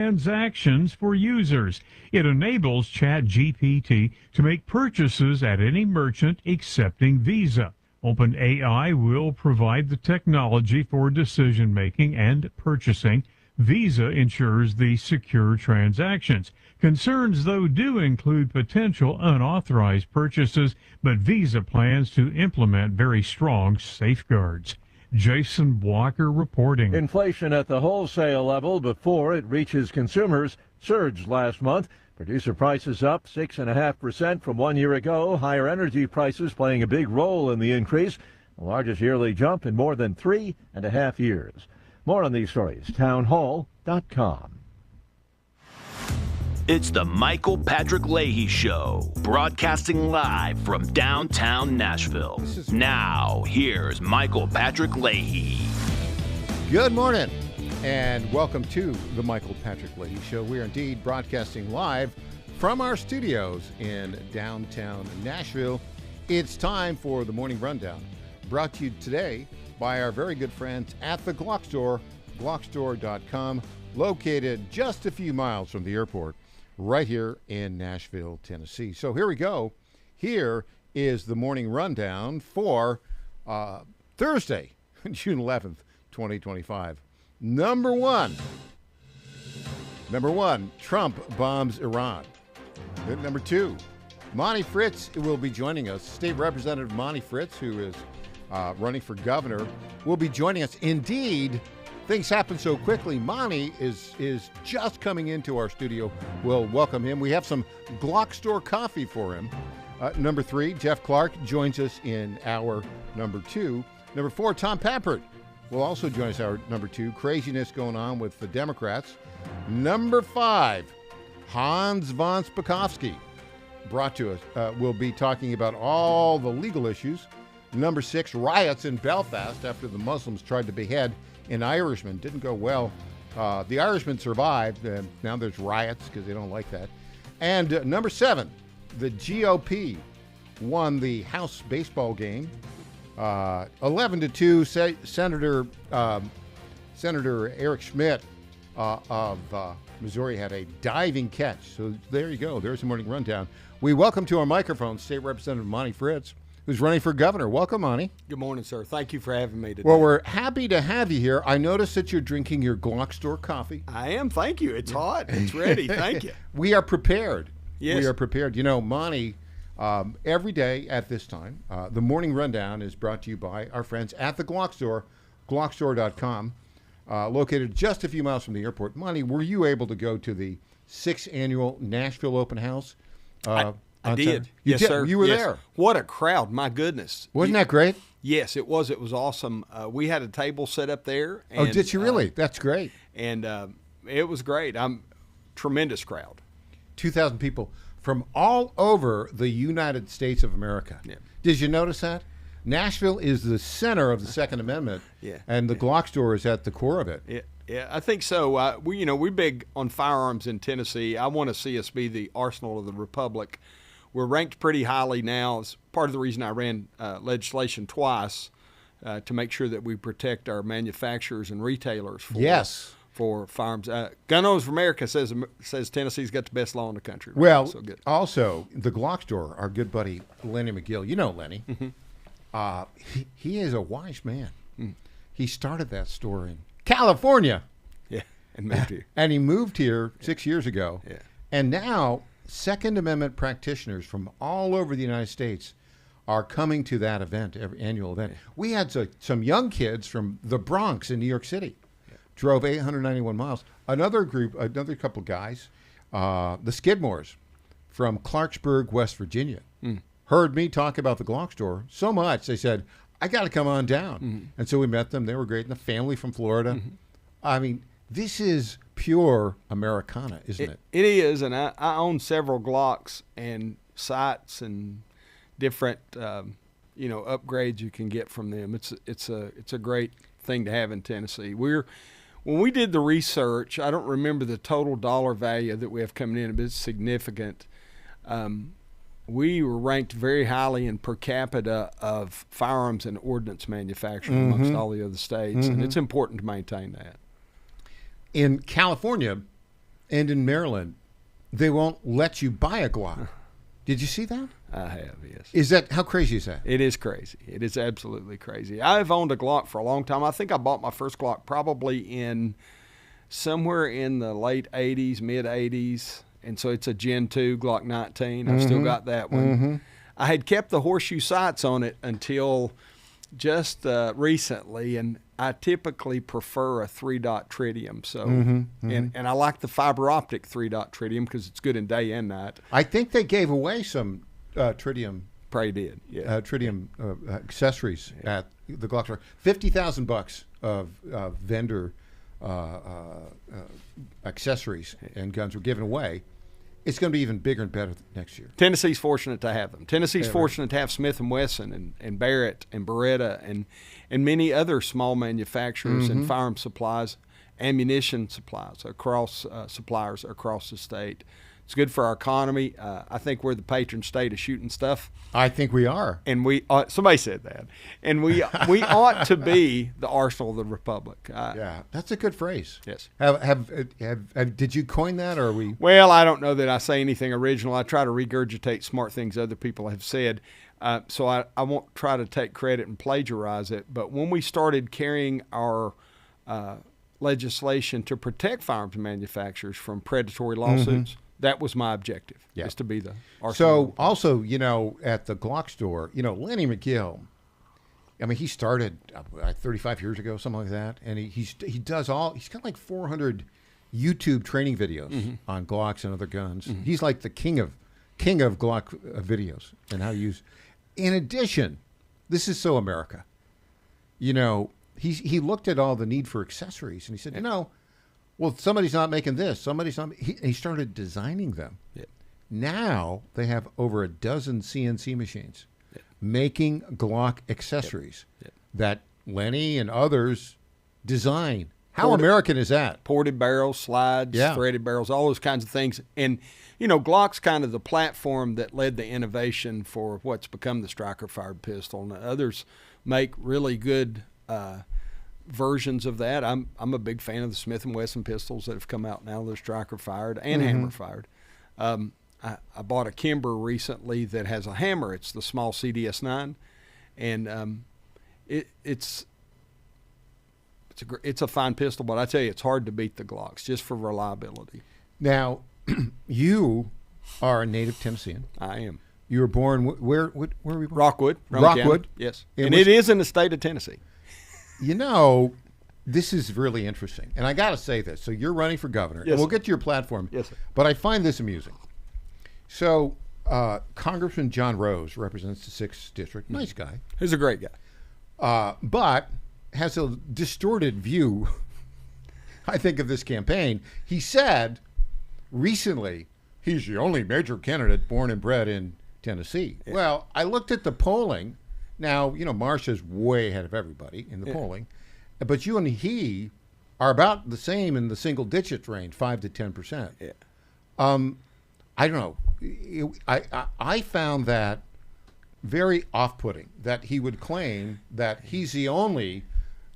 transactions for users. It enables ChatGPT to make purchases at any merchant accepting Visa. OpenAI will provide the technology for decision-making and purchasing. Visa ensures the secure transactions. Concerns, though, do include potential unauthorized purchases, but Visa plans to implement very strong safeguards. Jason Walker reporting. Inflation at the wholesale level before it reaches consumers surged last month. Producer prices up 6.5% from 1 year ago. Higher energy prices playing a big role in the increase, the largest yearly jump in more than 3.5 years. More on these stories, townhall.com. It's the Michael Patrick Leahy Show, broadcasting live from downtown Nashville. Now, here's Michael Patrick Leahy. Good morning, and welcome to the Michael Patrick Leahy Show. We are indeed broadcasting live from our studios in downtown Nashville. It's time for the Morning Rundown, brought to you today by our very good friends at the Glock Store, glockstore.com, located just a few miles from the airport, right here in Nashville, Tennessee. So here we go. Here is the Morning Rundown for Thursday, June 11th, 2025. Number one, Trump bombs Iran. Number two, Monty Fritz will be joining us. State Representative Monty Fritz, who is running for governor, will be joining us. Indeed, things happen so quickly. Monty is just coming into our studio. We'll welcome him. We have some Glock Store coffee for him. Number three, Jeff Clark joins us in hour number two. Number four, Tom Pappert will also join us hour number two. Craziness going on with the Democrats. Number five, Hans von Spakovsky, brought to us. We'll be talking about all the legal issues. Number six, riots in Belfast after the Muslims tried to behead an Irishman. Didn't go well. The Irishman survived. Now there's riots because they don't like that. And number seven, the GOP won the House baseball game. 11-2. Senator Eric Schmidt of Missouri had a diving catch. So there you go. There's the Morning Rundown. We welcome to our microphone State Representative Monty Fritz, who's running for governor. Welcome, Monty. Good morning, sir. Thank you for having me today. Well, we're happy to have you here. I noticed that you're drinking your Glock Store coffee. I am. Thank you. It's hot. It's ready. Thank you. We are prepared. Yes. We are prepared. You know, Monty, every day at this time, the Morning Rundown is brought to you by our friends at the Glock Store, glockstore.com, located just a few miles from the airport. Monty, were you able to go to the 6th annual Nashville Open House? I did. You yes, did. sir. You were yes. there. What a crowd. My goodness. Wasn't that great? Yes, it was. It was awesome. We had a table set up there. And, oh, did you really? That's great. And it was great. Tremendous crowd. 2,000 people from all over the United States of America. Yeah. Did you notice that? Nashville is the center of the Second Amendment, and the Glock Store is at the core of it. Yeah, I think so. We're big on firearms in Tennessee. I want to see us be the arsenal of the republic. We're ranked pretty highly now. It's part of the reason I ran legislation twice to make sure that we protect our manufacturers and retailers for firearms. Gun Owners of America says Tennessee's got the best law in the country. Right? Well, so good. Also, the Glock Store, our good buddy Lenny McGill, you know Lenny, he is a wise man. He started that store in California. Yeah, and moved here. And he moved here 6 years ago. Yeah. And now Second Amendment practitioners from all over the United States are coming to that event, every annual event. We had some young kids from the Bronx in New York City, drove 891 miles. Another couple guys, the Skidmores from Clarksburg, West Virginia, heard me talk about the Glock Store so much, they said, I got to come on down. And so we met them. They were great. And the family from Florida. I mean, this is pure Americana, isn't it? It is, and I own several Glocks and sights and different, upgrades you can get from them. It's a great thing to have in Tennessee. When we did the research, I don't remember the total dollar value that we have coming in, but it's significant. We were ranked very highly in per capita of firearms and ordnance manufacturing amongst all the other states, and it's important to maintain that. In California, and in Maryland, they won't let you buy a Glock. Did you see that? I have, yes. Is that, how crazy is that? It is crazy. It is absolutely crazy. I've owned a Glock for a long time. I think I bought my first Glock probably in somewhere in the late 80s, mid 80s. And so it's a Gen 2 Glock 19. I've still got that one. I had kept the horseshoe sights on it until just recently, and I typically prefer a 3-dot tritium. So, and I like the fiber optic 3-dot tritium because it's good in day and night. I think they gave away some tritium. Probably did, yeah. Tritium accessories at the Glock store. $50,000 of vendor accessories and guns were given away. It's going to be even bigger and better next year. Tennessee's fortunate to have them. Tennessee's fortunate to have Smith & Wesson and Barrett and Beretta and many other small manufacturers and firearm supplies, ammunition supplies across suppliers across the state. It's good for our economy. I think we're the patron state of shooting stuff. I think we are. And we somebody said that. And we ought to be the arsenal of the republic. Yeah, that's a good phrase. Yes. Did you coin that, or are we? Well, I don't know that I say anything original. I try to regurgitate smart things other people have said. So I won't try to take credit and plagiarize it. But when we started carrying our legislation to protect firearms manufacturers from predatory lawsuits, that was my objective, is to be the arsenal. So also, at the Glock store, Lenny McGill, I mean, he started 35 years ago, something like that. And he's got like 400 YouTube training videos on Glocks and other guns. He's like the king of Glock videos and how to use. In addition, this is so America. He looked at all the need for accessories and he said, well, somebody's not making this. He started designing them. Yep. Now they have over a dozen CNC machines making Glock accessories that Lenny and others design. How American is that? Ported barrels, slides, threaded barrels, all those kinds of things. And, Glock's kind of the platform that led the innovation for what's become the striker-fired pistol. And others make really good versions of that. I'm a big fan of the Smith & Wesson pistols that have come out now. They're striker-fired and hammer-fired. I bought a Kimber recently that has a hammer. It's the small CDS9, and it's a fine pistol. But I tell you, it's hard to beat the Glocks just for reliability. Now, you are a native Tennessean. I am. You were born where were we born? Rockwood. Rockwood. Yes, and it is in the state of Tennessee. This is really interesting. And I got to say this. So you're running for governor. Yes, and we'll sir. get to your platform. Yes, sir. But I find this amusing. So Congressman John Rose represents the 6th District. Nice guy. He's a great guy. But has a distorted view, I think, of this campaign. He said recently he's the only major candidate born and bred in Tennessee. Yeah. Well, I looked at the polling. Now, Marcia's way ahead of everybody in the polling. But you and he are about the same in the single-digit range, 5 to 10%. Yeah. I don't know. I found that very off-putting that he would claim that he's the only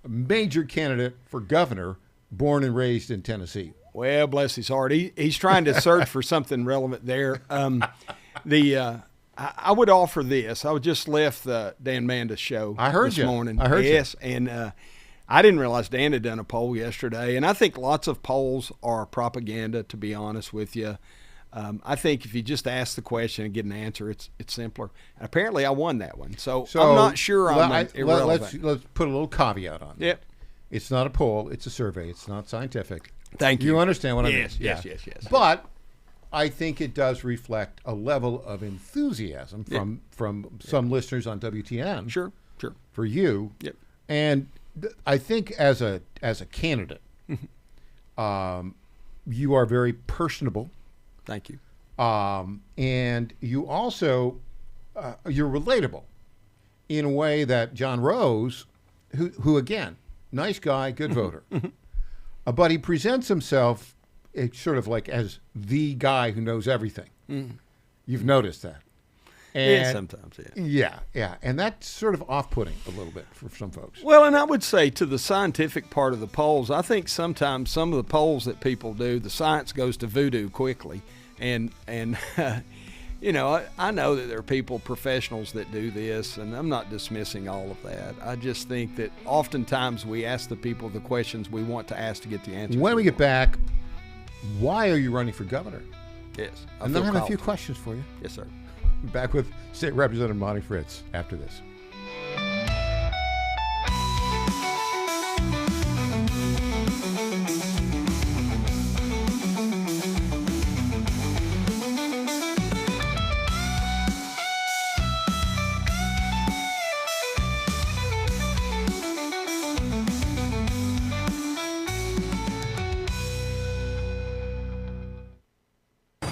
major candidate for governor born and raised in Tennessee. Well, bless his heart. He's trying to search for something relevant there. I would offer this. I just left the Dan Manda's show this morning. I heard you. And I didn't realize Dan had done a poll yesterday. And I think lots of polls are propaganda, to be honest with you. I think if you just ask the question and get an answer, it's simpler. And apparently I won that one. So I'm not sure I'm irrelevant. Let's put a little caveat on it. Yep. It's not a poll. It's a survey. It's not scientific. Thank you. You understand what I mean? Yes. But I think it does reflect a level of enthusiasm from some listeners on WTN. Sure. For you. Yep. And I think as a candidate, you are very personable. Thank you. And you also you're relatable in a way that John Rose, who again, nice guy, good voter, but he presents himself sort of like as the guy who knows everything. You've noticed that. And sometimes, yeah. Yeah. And that's sort of off-putting a little bit for some folks. Well, and I would say to the scientific part of the polls, I think sometimes some of the polls that people do, the science goes to voodoo quickly. And you know, I know that there are people, professionals that do this, and I'm not dismissing all of that. I just think that oftentimes we ask the people the questions we want to ask to get the answers. When we get back, why are you running for governor? Yes. And then I have a few questions for you. Yes, sir. Back with State Representative Monty Fritz after this.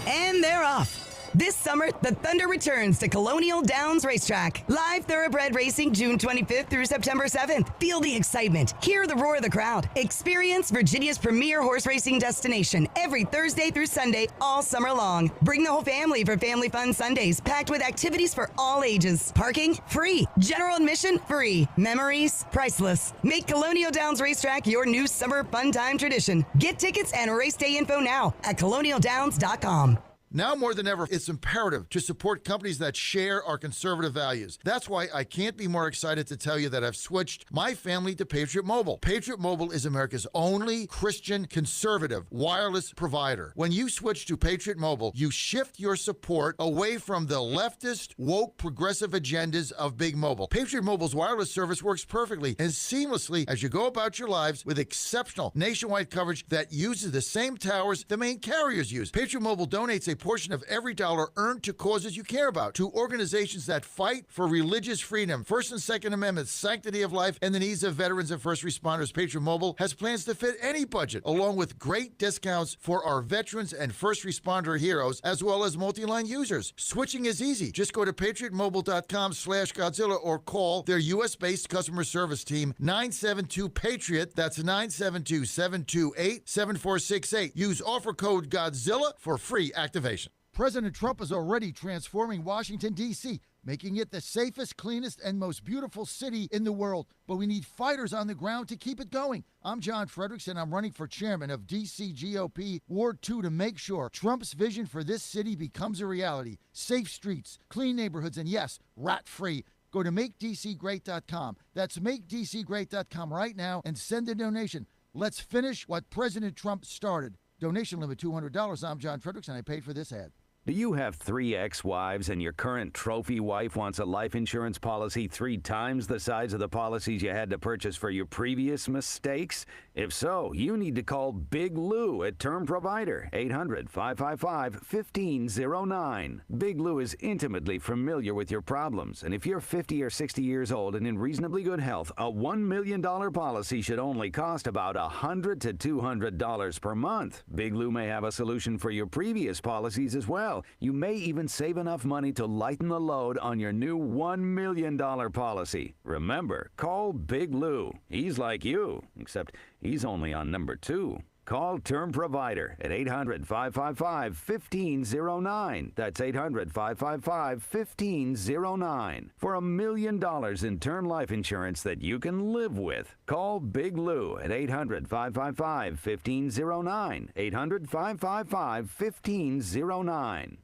And they're off. This summer, the Thunder returns to Colonial Downs Racetrack. Live thoroughbred racing June 25th through September 7th. Feel the excitement. Hear the roar of the crowd. Experience Virginia's premier horse racing destination every Thursday through Sunday all summer long. Bring the whole family for Family Fun Sundays, packed with activities for all ages. Parking? Free. General admission? Free. Memories? Priceless. Make Colonial Downs Racetrack your new summer fun time tradition. Get tickets and race day info now at colonialdowns.com. Now more than ever, it's imperative to support companies that share our conservative values. That's why I can't be more excited to tell you that I've switched my family to Patriot Mobile. Patriot Mobile is America's only Christian conservative wireless provider. When you switch to Patriot Mobile, you shift your support away from the leftist, woke, progressive agendas of Big Mobile. Patriot Mobile's wireless service works perfectly and seamlessly as you go about your lives with exceptional nationwide coverage that uses the same towers the main carriers use. Patriot Mobile donates a portion of every dollar earned to causes you care about, to organizations that fight for religious freedom, First and Second Amendments, sanctity of life, and the needs of veterans and first responders. Patriot Mobile has plans to fit any budget, along with great discounts for our veterans and first responder heroes, as well as multi-line users. Switching is easy. Just go to patriotmobile.com/Godzilla or call their U.S.-based customer service team, 972-PATRIOT. That's 972-728-7468. Use offer code Godzilla for free activation. President Trump is already transforming Washington, D.C., making it the safest, cleanest, and most beautiful city in the world. But we need fighters on the ground to keep it going. I'm John Fredericks, and I'm running for chairman of D.C. GOP Ward 2 to make sure Trump's vision for this city becomes a reality. Safe streets, clean neighborhoods, and yes, rat-free. Go to MakeDCGreat.com. That's MakeDCGreat.com right now and send a donation. Let's finish what President Trump started. Donation limit $200. I'm John Fredericks, and I paid for this ad. Do you have 3 ex-wives and your current trophy wife wants a life insurance policy 3 times the size of the policies you had to purchase for your previous mistakes? If so, you need to call Big Lou at Term Provider, 800-555-1509. Big Lou is intimately familiar with your problems, and if you're 50 or 60 years old and in reasonably good health, a $1 million policy should only cost about $100 to $200 per month. Big Lou may have a solution for your previous policies as well. You may even save enough money to lighten the load on your new $1 million policy. Remember, call Big Lou. He's like you, except he's only on number 2. Call Term Provider at 800-555-1509. That's 800-555-1509. For $1 million in term life insurance that you can live with. Call Big Lou at 800-555-1509. 800-555-1509.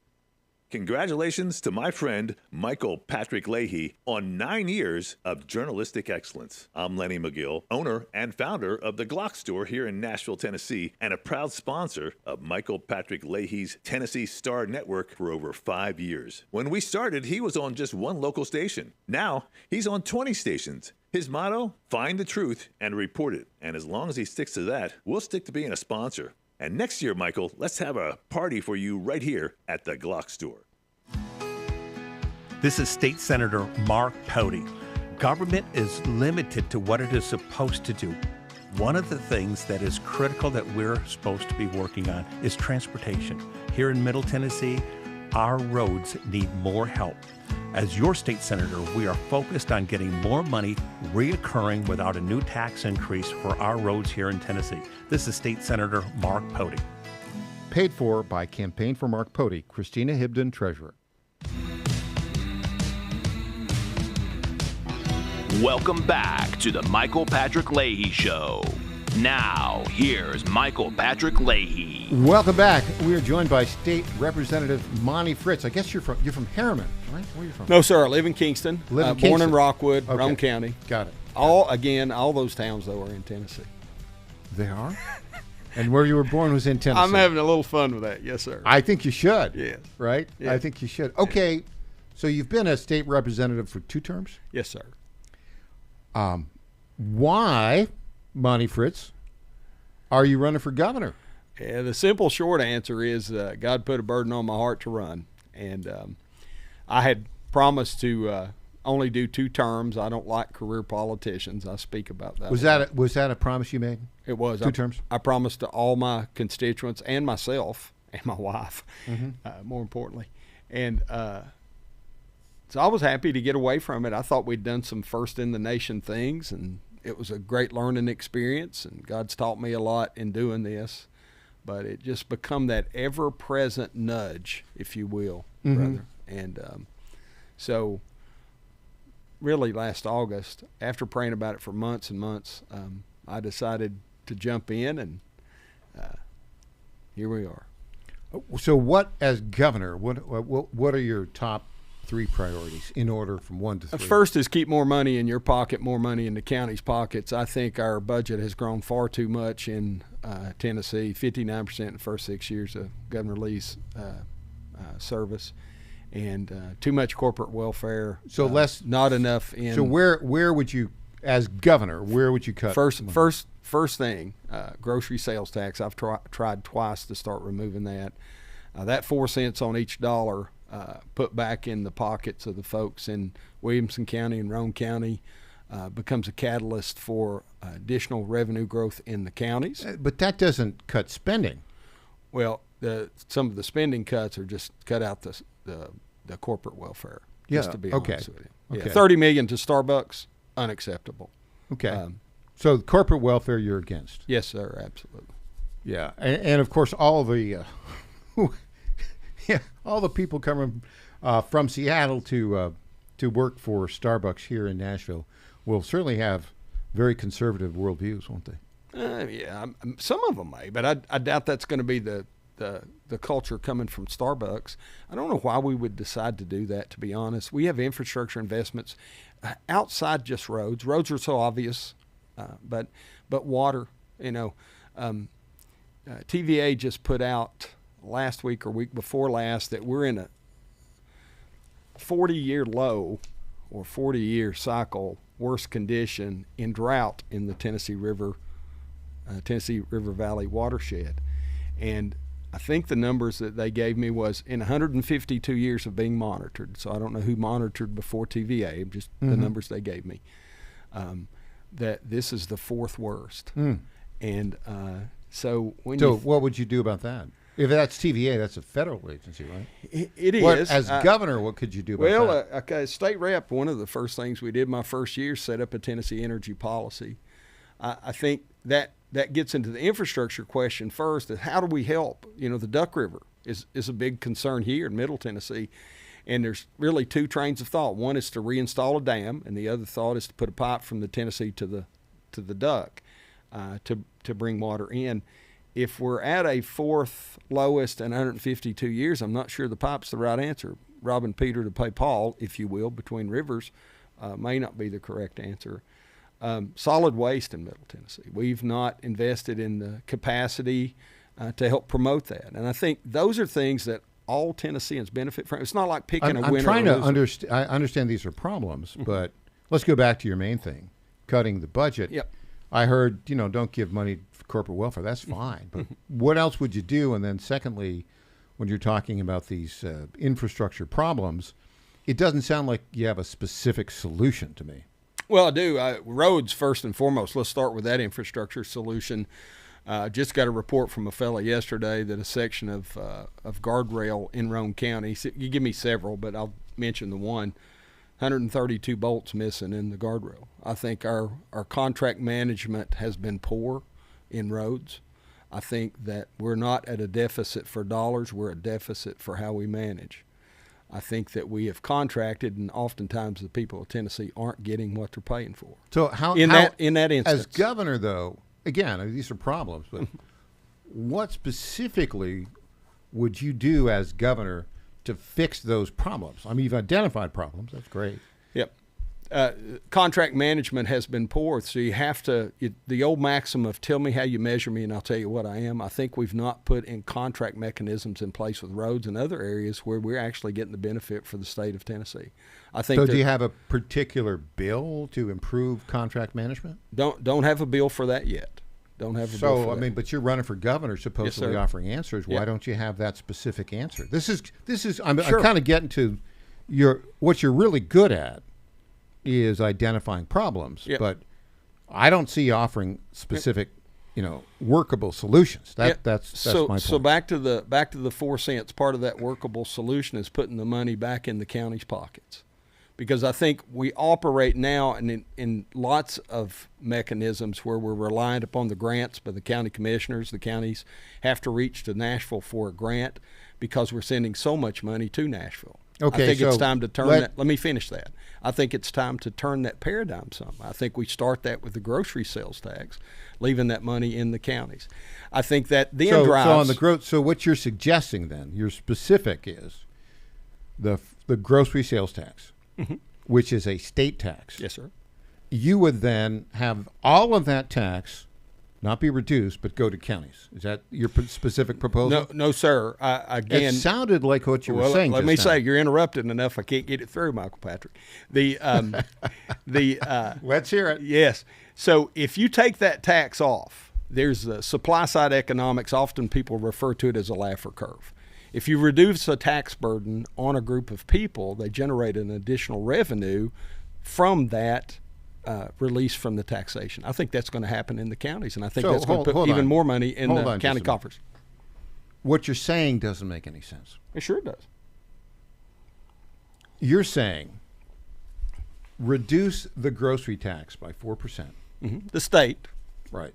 Congratulations to my friend Michael Patrick Leahy on 9 years of journalistic excellence. I'm Lenny McGill, owner and founder of the Glock Store here in Nashville, Tennessee, and a proud sponsor of Michael Patrick Leahy's Tennessee Star Network for over 5 years. When we started, he was on just one local station. Now, he's on 20 stations. His motto, find the truth and report it. And as long as he sticks to that, we'll stick to being a sponsor. And next year, Michael, let's have a party for you right here at the Glock Store. This is State Senator Mark Pody. Government is limited to what it is supposed to do. One of the things that is critical that we're supposed to be working on is transportation. Here in Middle Tennessee, our roads need more help. As your state senator, we are focused on getting more money reoccurring without a new tax increase for our roads here in Tennessee. This is State Senator Mark Pody. Paid for by Campaign for Mark Pody, Christina Hibden, Treasurer. Welcome back to the Michael Patrick Leahy Show. Now, here's Michael Patrick Leahy. Welcome back. We are joined by State Representative Monty Fritz. I guess you're from Harriman, right? Where are you from? No, sir. I live in Kingston. Born in Rockwood, okay. Rome County. Got it. All those towns, though, are in Tennessee. They are? And where you were born was in Tennessee. I'm having a little fun with that. Yes, sir. I think you should. Yes. Right? Yeah. I think you should. Okay. So you've been a state representative for 2 terms? Yes, sir. Why, Monty Fritz, are you running for governor? Yeah, the simple short answer is God put a burden on my heart to run. And I had promised to only do 2 terms. I don't like career politicians. I speak about that. Was that a promise you made? It was. 2 terms? I promised to all my constituents and myself and my wife, more importantly. And so I was happy to get away from it. I thought we'd done some first-in-the-nation things, and it was a great learning experience, and God's taught me a lot in doing this. But it just become that ever-present nudge, if you will, brother. And so really last August, after praying about it for months and months, I decided to jump in, and here we are. So what, as governor, what are your top 3 priorities in order from 1 to 3? First is keep more money in your pocket, more money in the county's pockets. I think our budget has grown far too much in Tennessee, 59% in the first 6 years of Governor Lee's service, and too much corporate welfare. So not enough in. So where would you, as governor, where would you cut? First thing, grocery sales tax. I've tried twice to start removing that. That 4 cents on each dollar put back in the pockets of the folks in Williamson County and Roane County becomes a catalyst for additional revenue growth in the counties. But that doesn't cut spending. Well, some of the spending cuts are just cut out the corporate welfare. Just to be honest with you. Okay. Yeah, $30 million to Starbucks, unacceptable. Okay. So the corporate welfare you're against? Yes, sir, absolutely. Yeah, and of course all the all the people coming from Seattle to work for Starbucks here in Nashville will certainly have very conservative worldviews, won't they? Yeah, some of them may, but I doubt that's going to be the culture coming from Starbucks. I don't know why we would decide to do that, to be honest. We have infrastructure investments outside just roads. Roads are so obvious, but water, TVA just put out last week or week before last that we're in a 40-year low or 40-year cycle, worst condition in drought in the Tennessee River Valley watershed. And I think the numbers that they gave me was in 152 years of being monitored. So I don't know who monitored before TVA, just the numbers they gave me, that this is the 4th worst. And so what would you do about that? If that's TVA, that's a federal agency, right? It is. As governor, what could you do about that? Well, state rep, one of the first things we did my first year, set up a Tennessee energy policy. I think that gets into the infrastructure question first, is how do we help? The Duck River is a big concern here in Middle Tennessee. And there's really 2 trains of thought. One is to reinstall a dam, and the other thought is to put a pipe from the Tennessee to the Duck to bring water in. If we're at a 4th lowest in 152 years, I'm not sure the pipe's the right answer. Robbing Peter to pay Paul, if you will, between rivers may not be the correct answer. Solid waste in Middle Tennessee. We've not invested in the capacity to help promote that. And I think those are things that all Tennesseans benefit from. It's not like picking a winner. I'm trying to understand. I understand these are problems, but let's go back to your main thing, cutting the budget. Yep. I heard, don't give money for corporate welfare. That's fine. But what else would you do? And then secondly, when you're talking about these infrastructure problems, it doesn't sound like you have a specific solution to me. Well, I do. Roads, first and foremost. Let's start with that infrastructure solution. Just got a report from a fellow yesterday that a section of guardrail in Roane County, you give me several, but I'll mention the one, 132 bolts missing in the guardrail. I think our contract management has been poor in roads. I think that we're not at a deficit for dollars. We're a deficit for how we manage. I think that we have contracted, and oftentimes the people of Tennessee aren't getting what they're paying for. So how in that instance, as governor, though, again, I mean, these are problems, but what specifically would you do as governor to fix those problems? I mean, you've identified problems. That's great. Yep. Contract management has been poor, so you have to, the old maxim of tell me how you measure me and I'll tell you what I am, I think we've not put in contract mechanisms in place with roads and other areas where we're actually getting the benefit for the state of Tennessee. I think. So do you have a particular bill to improve contract management? Don't have a bill for that yet. Don't have a bill for that. So, I mean, but you're running for governor, supposedly offering answers. Why don't you have that specific answer? This is. I'm kind of getting to what you're really good at is identifying problems, but I don't see you offering specific, workable solutions. That's my point. So back to the 4 cents. Part of that workable solution is putting the money back in the county's pockets, because I think we operate now in lots of mechanisms where we're reliant upon the grants by the county commissioners. The counties have to reach to Nashville for a grant because we're sending so much money to Nashville. Okay, I think it's time to turn that. Let me finish that. I think it's time to turn that paradigm some. I think we start that with the grocery sales tax, leaving that money in the counties. I think that then drives. So on the growth. So what you're suggesting then, your specific is the grocery sales tax, which is a state tax. Yes, sir. You would then have all of that tax not be reduced, but go to counties. Is that your specific proposal? No, sir. Again, it sounded like what you were saying. Let me say, you're interrupting enough. I can't get it through, Michael Patrick. Let's hear it. Yes. So if you take that tax off, there's the supply side economics. Often people refer to it as a Laffer curve. If you reduce a tax burden on a group of people, they generate an additional revenue from that release from the taxation. I think that's going to happen in the counties, and I think that's going to put even more money in the county coffers. What you're saying doesn't make any sense. It sure does. You're saying reduce the grocery tax by 4%. The state. Right.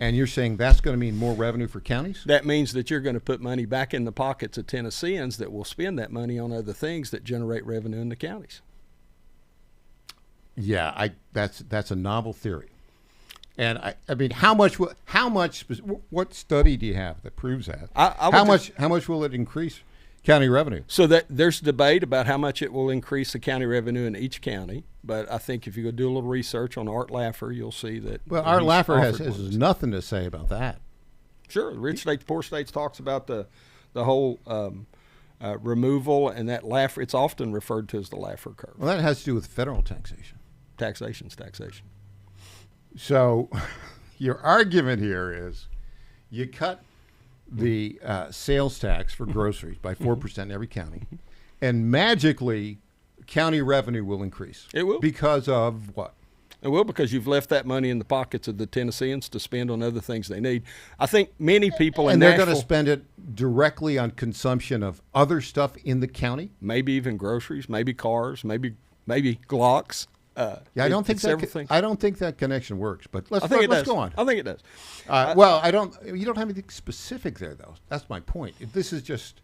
And you're saying that's going to mean more revenue for counties? That means that you're going to put money back in the pockets of Tennesseans that will spend that money on other things that generate revenue in the counties. Yeah, that's a novel theory, and I mean, what study do you have that proves that? How much will it increase county revenue? So that there's debate about how much it will increase the county revenue in each county, but I think if you go do a little research on Art Laffer, you'll see that. Well, Art Laffer has nothing to say about that. Sure, the Rich States, Poor States talks about the whole. Removal and that Laffer, it's often referred to as the Laffer curve. Well, that has to do with federal taxation. Taxation's taxation. So your argument here is you cut the sales tax for groceries by 4% in every county, and magically county revenue will increase. It will. Because of what? It will, because you've left that money in the pockets of the Tennesseans to spend on other things they need. I think many people in Nashville... And they're going to spend it directly on consumption of other stuff in the county? Maybe even groceries, maybe cars, maybe Glocks. I don't think that connection works, but let's go on. I think it does. You don't have anything specific there, though. That's my point. This is just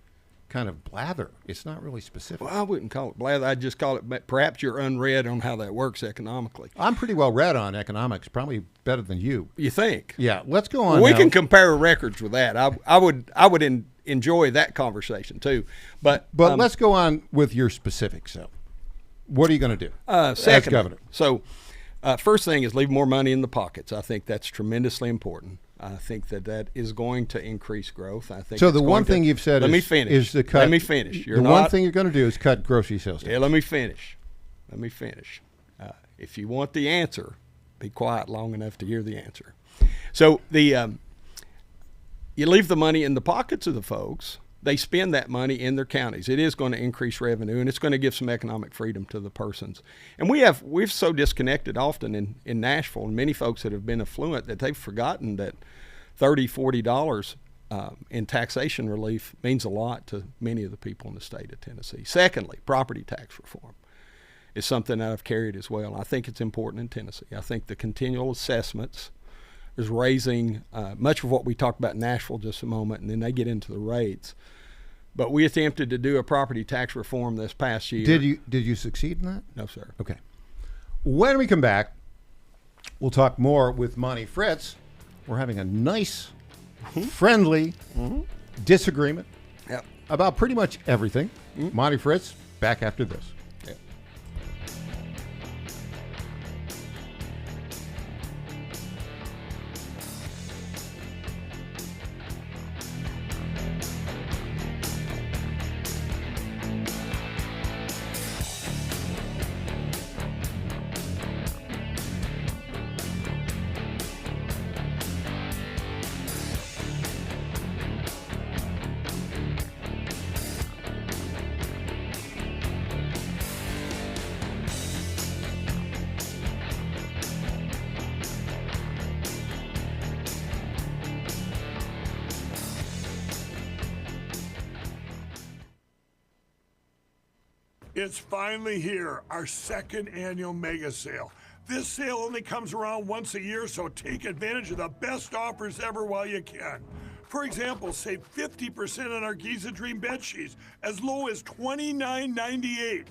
kind of blather. It's not really specific. Well, I wouldn't call it blather. I'd just call it perhaps you're unread on how that works economically. I'm pretty well read on economics, probably better than you. You think? Yeah. Let's go on. We can compare records with that. I would enjoy that conversation too. But let's go on with your specifics, though. What are you going to do as governor? So first thing is leave more money in the pockets. I think that's tremendously important. I think that is going to increase growth. I think. So the one thing you've said is to cut. Let me finish. One thing you're going to do is cut grocery sales tax. Yeah, let me finish. If you want the answer, be quiet long enough to hear the answer. So you leave the money in the pockets of the folks. They spend that money in their counties. It is going to increase revenue, and it's going to give some economic freedom to the persons. And we've so disconnected often in Nashville, and many folks that have been affluent that they've forgotten that $30, $40 in taxation relief means a lot to many of the people in the state of Tennessee. Secondly, property tax reform is something that I've carried as well. I think it's important in Tennessee. I think the continual assessments is raising much of what we talked about in Nashville just a moment, and then they get into the rates. But we attempted to do a property tax reform this past year. Did you succeed in that? No, sir. Okay. When we come back, we'll talk more with Monty Fritz. We're having a nice, friendly disagreement about pretty much everything. Monty Fritz, back after this. It's finally here, our second annual mega sale. This sale only comes around once a year, so take advantage of the best offers ever while you can. For example, save 50% on our Giza Dream bed sheets, as low as $29.98.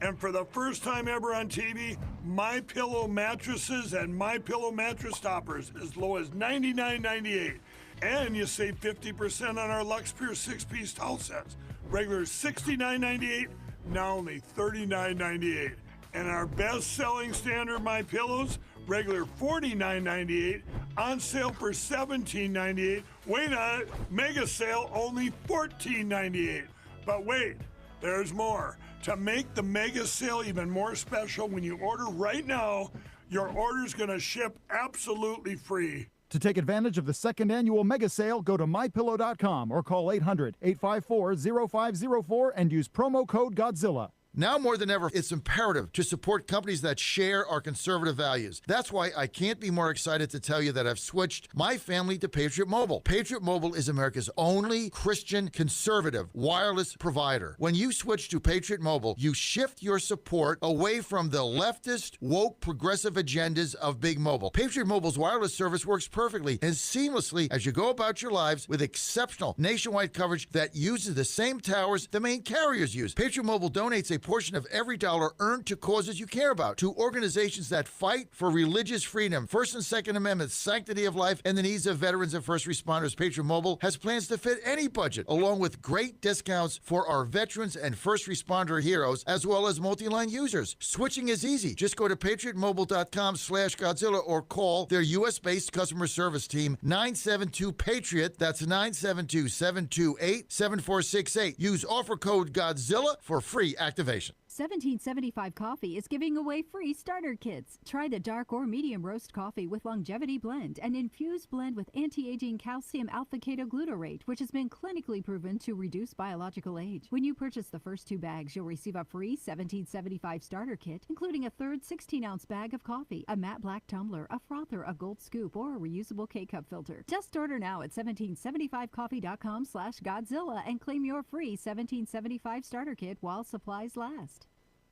And for the first time ever on TV, MyPillow mattresses and MyPillow mattress toppers, as low as $99.98. And you save 50% on our Lux Pure 6-piece towel sets, regular $69.98. Now only $39.98. And our best-selling standard MyPillows, regular $49.98, on sale for $17.98. Wait on it, mega sale only $14.98. But wait, there's more. To make the mega sale even more special, when you order right now, your order's gonna ship absolutely free. To take advantage of the second annual mega sale, go to MyPillow.com or call 800-854-0504 and use promo code Godzilla. Now more than ever, it's imperative to support companies that share our conservative values. That's why I can't be more excited to tell you that I've switched my family to Patriot Mobile. Patriot Mobile is America's only Christian conservative wireless provider. When you switch to Patriot Mobile, you shift your support away from the leftist, woke, progressive agendas of Big Mobile. Patriot Mobile's wireless service works perfectly and seamlessly as you go about your lives with exceptional nationwide coverage that uses the same towers the main carriers use. Patriot Mobile donates a portion of every dollar earned to causes you care about, to organizations that fight for religious freedom, First and Second Amendment, sanctity of life, and the needs of veterans and first responders. Patriot Mobile has plans to fit any budget, along with great discounts for our veterans and first responder heroes, as well as multi-line users. Switching is easy. Just go to patriotmobile.com/Godzilla or call their U.S.-based customer service team, 972-PATRIOT. That's 972-728-7468. Use offer code Godzilla for free activation. 1775 Coffee is giving away free starter kits. Try the dark or medium roast coffee with longevity blend, an infused blend with anti-aging calcium alpha-ketoglutarate, which has been clinically proven to reduce biological age. When you purchase the first 2 bags, you'll receive a free 1775 starter kit, including a third 16-ounce bag of coffee, a matte black tumbler, a frother, a gold scoop, or a reusable K-cup filter. Just order now at 1775coffee.com/Godzilla and claim your free 1775 starter kit while supplies last.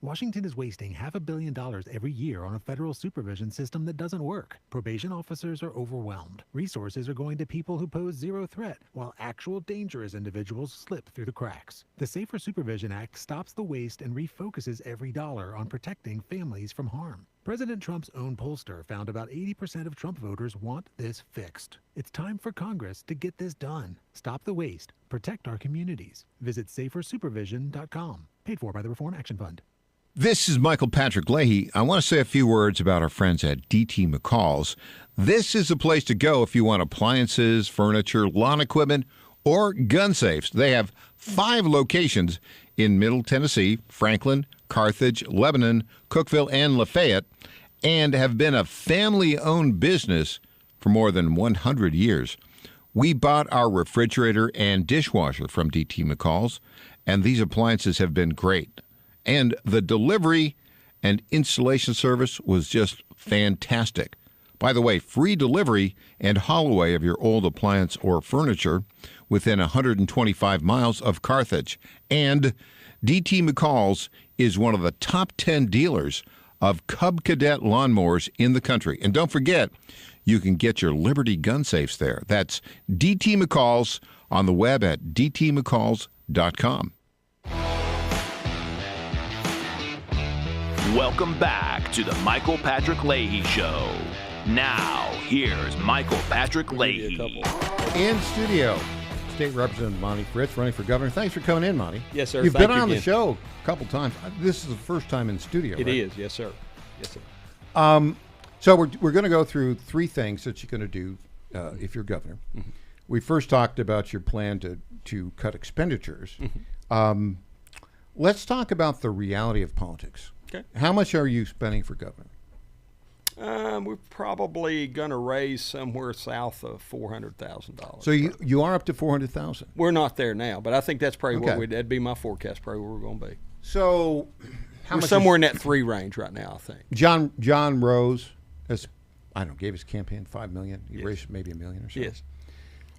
Washington is wasting $500 million every year on a federal supervision system that doesn't work. Probation officers are overwhelmed. Resources are going to people who pose zero threat, while actual dangerous individuals slip through the cracks. The Safer Supervision Act stops the waste and refocuses every dollar on protecting families from harm. President Trump's own pollster found about 80% of Trump voters want this fixed. It's time for Congress to get this done. Stop the waste. Protect our communities. Visit safersupervision.com. Paid for by the Reform Action Fund. This is Michael Patrick Leahy. I want to say a few words about our friends at DT McCall's. This is a place to go if you want appliances, furniture, lawn equipment, or gun safes. They have 5 locations in Middle Tennessee, Franklin, Carthage, Lebanon, Cookeville, and Lafayette, and have been a family-owned business for more than 100 years. We bought our refrigerator and dishwasher from DT McCall's, and these appliances have been great. And the delivery and installation service was just fantastic. By the way, free delivery and haul away of your old appliance or furniture within 125 miles of Carthage. And DT McCall's is one of the top 10 dealers of Cub Cadet lawnmowers in the country. And don't forget, you can get your Liberty gun safes there. That's DT McCall's, on the web at dtmccalls.com. Welcome back to the Michael Patrick Leahy Show. Now, here's Michael Patrick Leahy. In studio, State Representative Monty Fritz, running for governor. Thanks for coming in, Monty. Yes, sir. You've Thank been you on the again. show a couple times. This is the first time in studio, It right? is, yes, sir. Yes, sir. So we're going to go through three things that you're going to do if you're governor. Mm-hmm. We first talked about your plan to cut expenditures. Mm-hmm. Let's talk about the reality of politics. Okay. How much are you spending for governor? We're probably going to raise somewhere south of $400,000. So you are up to $400,000. We're not there now, but I think that's probably Okay. that'd be my forecast, probably where we're going to be. So We're somewhere in that 3 range right now, I think. John Rose, gave his campaign $5 million. He raised maybe $1 million or so. Yes.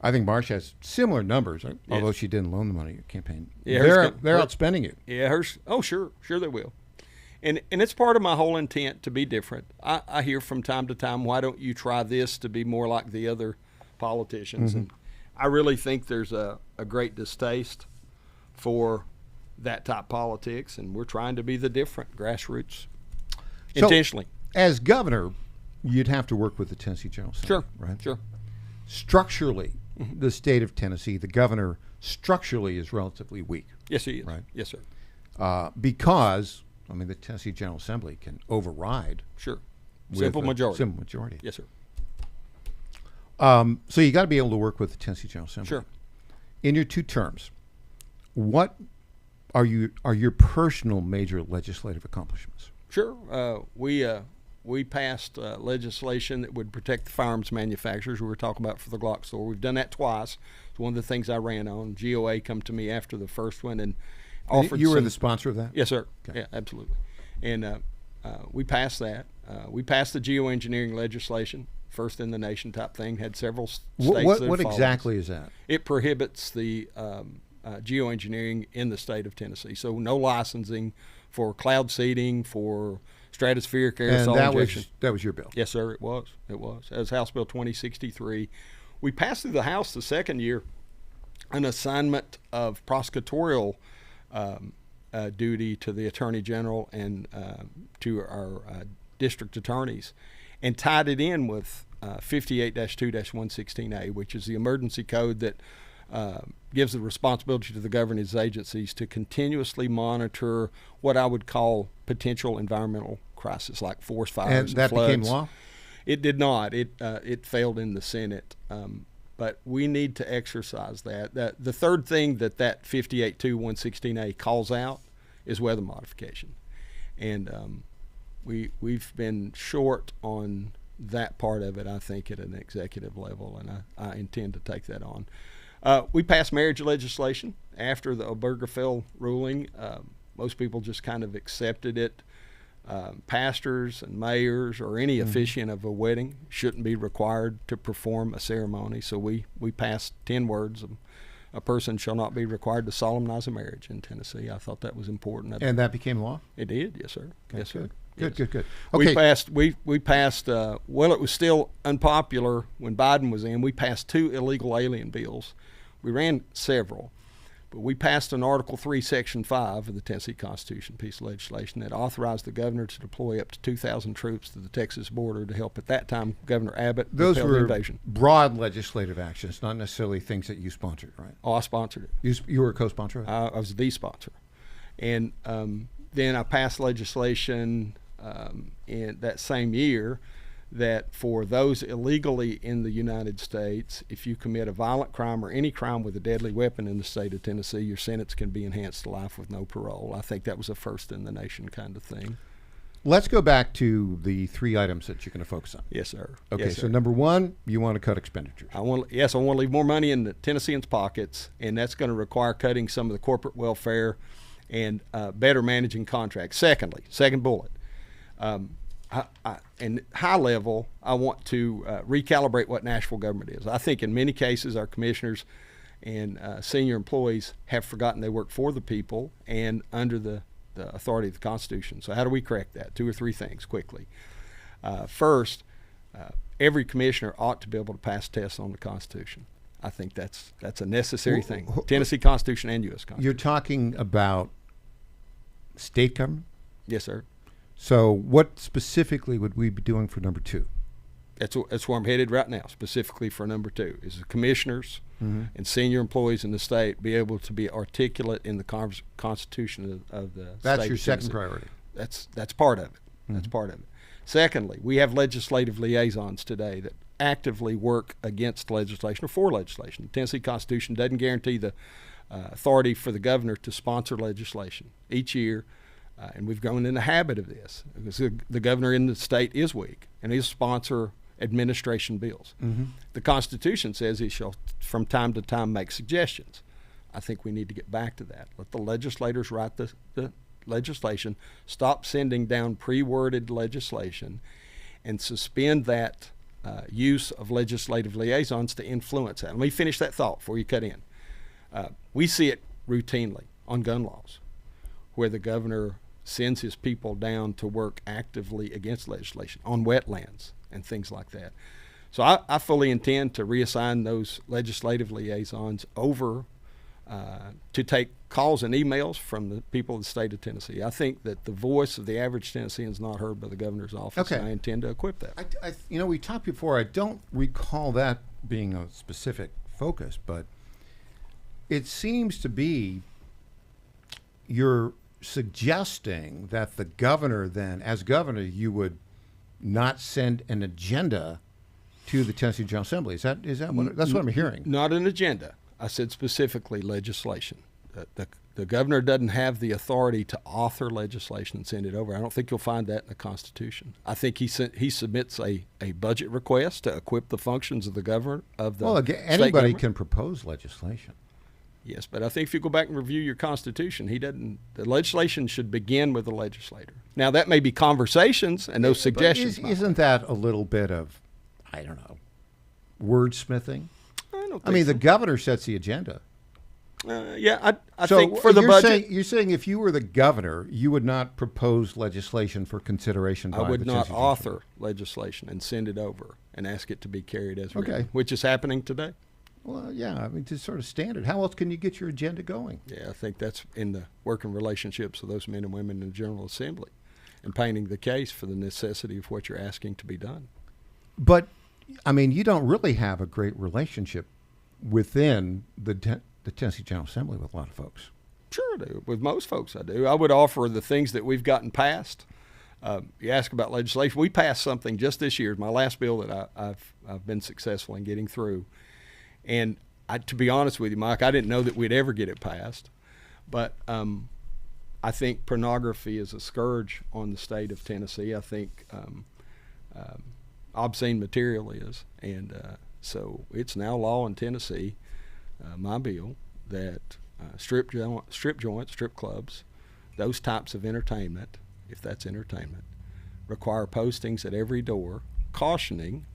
I think Marsh has similar numbers, although Yes. she didn't loan the money at campaign. Yeah, they're outspending you. Yeah, hers. Oh, sure they will. And it's part of my whole intent to be different. I hear from time to time, why don't you try this to be more like the other politicians? Mm-hmm. And I really think there's a great distaste for that type of politics, and we're trying to be the different, grassroots, intentionally. As governor, you'd have to work with the Tennessee General Assembly, right? Sure. Structurally, the state of Tennessee, the governor structurally is relatively weak. Yes, he is. Right? Yes, sir. Because, the Tennessee General Assembly can override. Sure. with Simple a majority. Simple majority. Yes, sir. So you got to be able to work with the Tennessee General Assembly. Sure. In your 2 terms, what are your personal major legislative accomplishments? Sure. We passed legislation that would protect the firearms manufacturers we were talking about for the Glock store. We've done that twice. It's one of the things I ran on. GOA come to me after the first one and offered You were the sponsor of that? Yes, sir. Okay. Yeah, absolutely. And we passed that. We passed the geoengineering legislation, first in the nation type thing, had several states What that followed exactly us. is that? It prohibits the geoengineering in the state of Tennessee. So no licensing for cloud seeding, for stratospheric aerosol injection. That was your bill? Yes, sir, it was. It was. That was House Bill 2063. We passed through the House the second year an assignment of prosecutorial duty to the Attorney General and to our district attorneys, and tied it in with 58-2-116A, which is the emergency code that gives the responsibility to the governing agencies to continuously monitor what I would call potential environmental crisis, like forest fires and that floods. became law? It did not. It failed in the Senate. But we need to exercise that. The third thing that 58-2-116A calls out is weather modification. And we've been short on that part of it, I think, at an executive level, and I intend to take that on. We passed marriage legislation after the Obergefell ruling. Most people just kind of accepted it. Pastors and mayors or any officiant of a wedding shouldn't be required to perform a ceremony. So we passed 10 words. A person shall not be required to solemnize a marriage in Tennessee. I thought that was important. And that became law? It did, yes, sir. Okay, yes, sir. Good. Yes. Good. We Okay. passed. We passed. Well, it was still unpopular when Biden was in. We passed 2 illegal alien bills. We ran several, but we passed an Article 3, Section 5 of the Tennessee Constitution piece of legislation that authorized the governor to deploy up to 2,000 troops to the Texas border to help, at that time, Governor Abbott Those repel the were invasion. broad legislative actions, not necessarily things that you sponsored, right? Oh, I sponsored it. You were a co-sponsor of it? I was the sponsor. And then I passed legislation in that same year that for those illegally in the United States, if you commit a violent crime or any crime with a deadly weapon in the state of Tennessee, your sentence can be enhanced to life with no parole. I think that was a first in the nation kind of thing. Let's go back to the 3 items that you're going to focus on. Yes, sir. Okay, Yes, so sir. number 1, you want to cut expenditures. I want to leave more money in the Tennesseans' pockets, and that's going to require cutting some of the corporate welfare and better managing contracts. Second bullet. And high level, I want to recalibrate what Nashville government is. I think in many cases our commissioners and senior employees have forgotten they work for the people and under the authority of the Constitution. So how do we correct that? 2 or 3 things quickly. First, every commissioner ought to be able to pass tests on the Constitution. I think that's a necessary thing. Tennessee Constitution and U.S. Constitution. You're talking about state government? Yes, sir. So what specifically would we be doing for number 2? That's where I'm headed right now, specifically for number 2, is the commissioners and senior employees in the state be able to be articulate in the Constitution of the state. That's your second Tennessee. priority. That's part of it. That's part of it. Secondly, we have legislative liaisons today that actively work against legislation or for legislation. The Tennessee Constitution doesn't guarantee the authority for the governor to sponsor legislation each year, and we've grown in the habit of this because the governor in the state is weak, and he'll sponsor administration bills. The Constitution says he shall, from time to time, make suggestions. I think we need to get back to that. Let the legislators write the legislation, stop sending down pre-worded legislation, and suspend that use of legislative liaisons to influence that. Let me finish that thought before you cut in. We see it routinely on gun laws, where the governor sends his people down to work actively against legislation on wetlands and things like that. So I fully intend to reassign those legislative liaisons over to take calls and emails from the people of the state of Tennessee. I think that the voice of the average Tennessean is not heard by the governor's office, and I intend to equip that. We talked before. I don't recall that being a specific focus, but it seems to be you're suggesting that the governor then, as governor, you would not send an agenda to the Tennessee General Assembly. Is that what that's what I'm hearing? Not an agenda. I said specifically legislation. The governor doesn't have the authority to author legislation and send it over. I don't think you'll find that in the Constitution. I think he submits a budget request to equip the functions of the governor of the state anybody government. can propose legislation. Yes, but I think if you go back and review your Constitution, the legislation should begin with the legislator. Now, that may be conversations and those suggestions. Isn't that a little bit of, I don't know, wordsmithing? I mean, the governor sets the agenda. I think for the budget. You're saying if you were the governor, you would not propose legislation for consideration by the I would not Tennessee author legislation and send it over and ask it to be carried as written, which is happening today. Well, yeah, I mean, it's sort of standard. How else can you get your agenda going? Yeah, I think that's in the working relationships of those men and women in the General Assembly and painting the case for the necessity of what you're asking to be done. But, I mean, you don't really have a great relationship within the Tennessee General Assembly with a lot of folks. Sure I do. With most folks I do. I would offer the things that we've gotten passed. You ask about legislation. We passed something just this year, my last bill that I've been successful in getting through. And to be honest with you, Mike, I didn't know that we'd ever get it passed. But I think pornography is a scourge on the state of Tennessee. I think obscene material is. And so it's now law in Tennessee, my bill, that strip joints, strip clubs, those types of entertainment, if that's entertainment, require postings at every door cautioning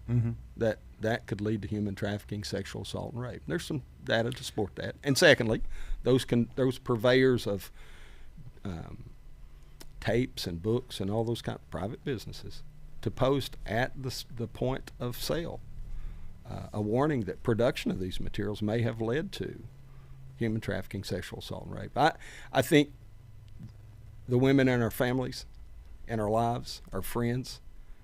that could lead to human trafficking, sexual assault, and rape. There's some data to support that. And secondly, those purveyors of tapes and books and all those kind of private businesses to post at the point of sale a warning that production of these materials may have led to human trafficking, sexual assault, and rape. I think the women in our families, in our lives, our friends,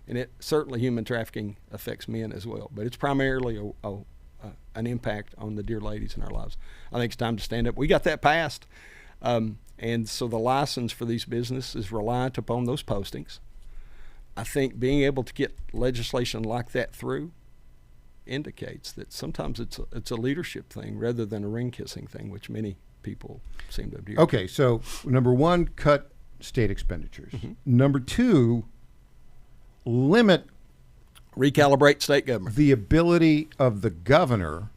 and certainly human trafficking affects men as well, but it's primarily an impact on the dear ladies in our lives. I think it's time to stand up. We got that passed, and so the license for these businesses is reliant upon those postings. I think being able to get legislation like that through indicates that sometimes it's a leadership thing rather than a ring-kissing thing, which many people seem to do. Okay, so number one, cut state expenditures. Number two, recalibrate state government. The ability of the governor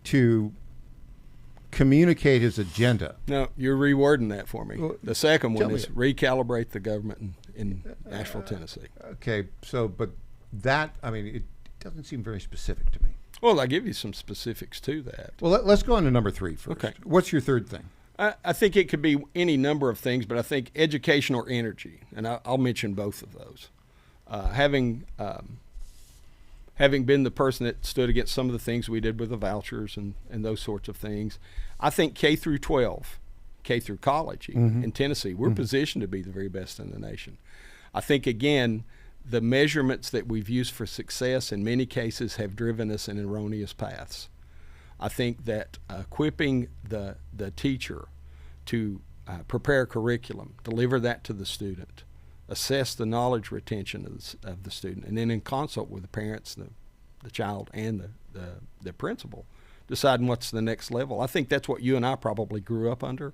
to communicate his agenda. No, you're rewording that for me. The second one is recalibrate the government in Nashville, Tennessee. Okay, so, but that, I mean, it doesn't seem very specific to me. Well, I'll give you some specifics to that. Well, let's go on to number three first. Okay. What's your third thing? I think it could be any number of things, but I think education or energy, and I'll mention both of those. Having having been the person that stood against some of the things we did with the vouchers and those sorts of things, I think K through 12, K through college in Tennessee, we're positioned to be the very best in the nation. I think, again, the measurements that we've used for success in many cases have driven us in erroneous paths. I think that equipping the teacher to prepare curriculum, deliver that to the student, assess the knowledge retention of the student, and then in consult with the parents, the child, and the principal, deciding what's the next level. I think that's what you and I probably grew up under.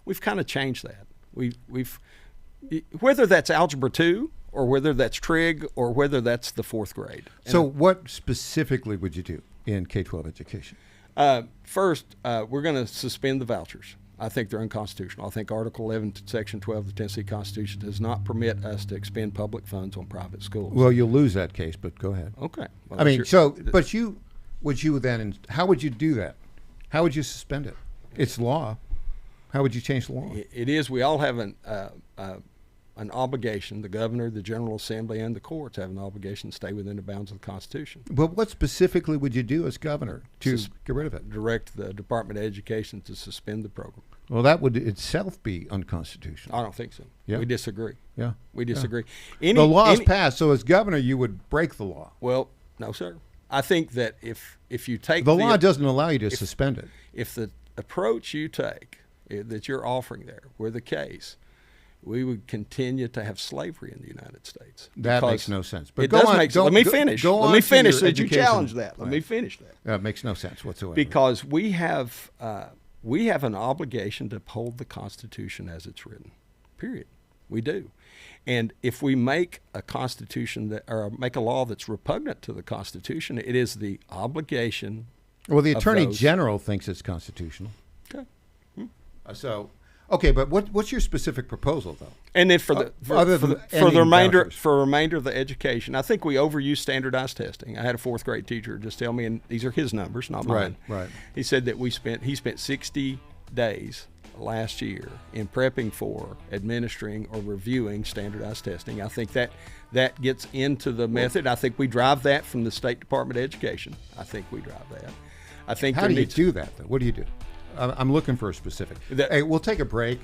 We've kind of changed that. We've whether that's Algebra 2 or whether that's trig or whether that's the 4th grade. So what specifically would you do in K-12 education? First, we're going to suspend the vouchers. I think they're unconstitutional. I think Article 11, Section 12 of the Tennessee Constitution does not permit us to expend public funds on private schools. Well, you'll lose that case, but go ahead. Okay. Well, I mean, but would you then, how would you do that? How would you suspend it? It's law. How would you change the law? It is. We all have an obligation. The governor, the General Assembly, and the courts have an obligation to stay within the bounds of the Constitution. But what specifically would you do as governor to get rid of it? Direct the Department of Education to suspend the program. Well, that would itself be unconstitutional. I don't think so. Yeah. We disagree. Yeah. We disagree. The law is passed, so as governor, you would break the law. Well, no, sir. I think that if you take the law doesn't allow you to suspend it. If the approach you take that you're offering there were the case, we would continue to have slavery in the United States. That makes no sense. But let me finish. Let me finish. So you challenge that. Let me finish that. That makes no sense whatsoever. Because we have an obligation to uphold the Constitution as it's written. Period. We do. And if we make a constitution or make a law that's repugnant to the Constitution, it is the obligation. Well, the Attorney General thinks it's constitutional. Okay. Okay, but what's your specific proposal, though? And then for the remainder of the education, I think we overuse standardized testing. I had a 4th grade teacher just tell me, and these are his numbers, not mine. Right. He said that he spent 60 days last year in prepping for, administering, or reviewing standardized testing. I think that gets into the method. I think we drive that from the State Department of Education. I think we drive that. I think how do you do that, though? What do you do? I'm looking for a specific. Hey, we'll take a break.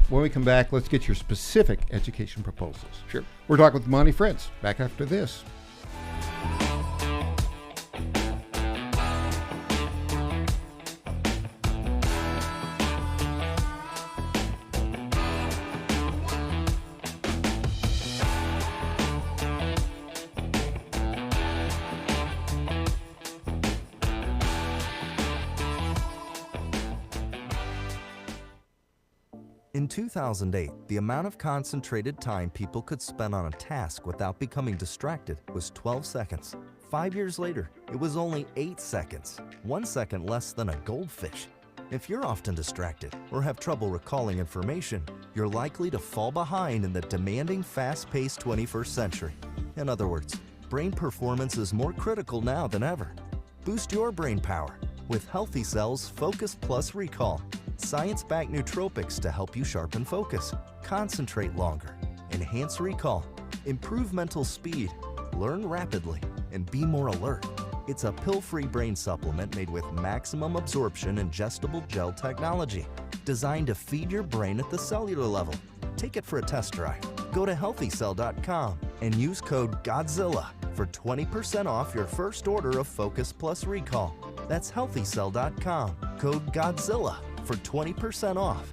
When we come back, let's get your specific education proposals. Sure. We're talking with Monty Fritz. Back after this. In 2008, the amount of concentrated time people could spend on a task without becoming distracted was 12 seconds. 5 years later, it was only 8 seconds, 1 second less than a goldfish. If you're often distracted or have trouble recalling information, you're likely to fall behind in the demanding, fast-paced 21st century. In other words, brain performance is more critical now than ever. Boost your brain power with Healthy Cells Focus Plus Recall. Science-backed nootropics to help you sharpen focus, concentrate longer, enhance recall, improve mental speed, learn rapidly, and be more alert. It's a pill-free brain supplement made with maximum absorption ingestible gel technology, designed to feed your brain at the cellular level. Take it for a test drive. Go to healthycell.com and use code GODZILLA for 20% off your first order of Focus Plus Recall. That's healthycell.com, code GODZILLA for 20% off.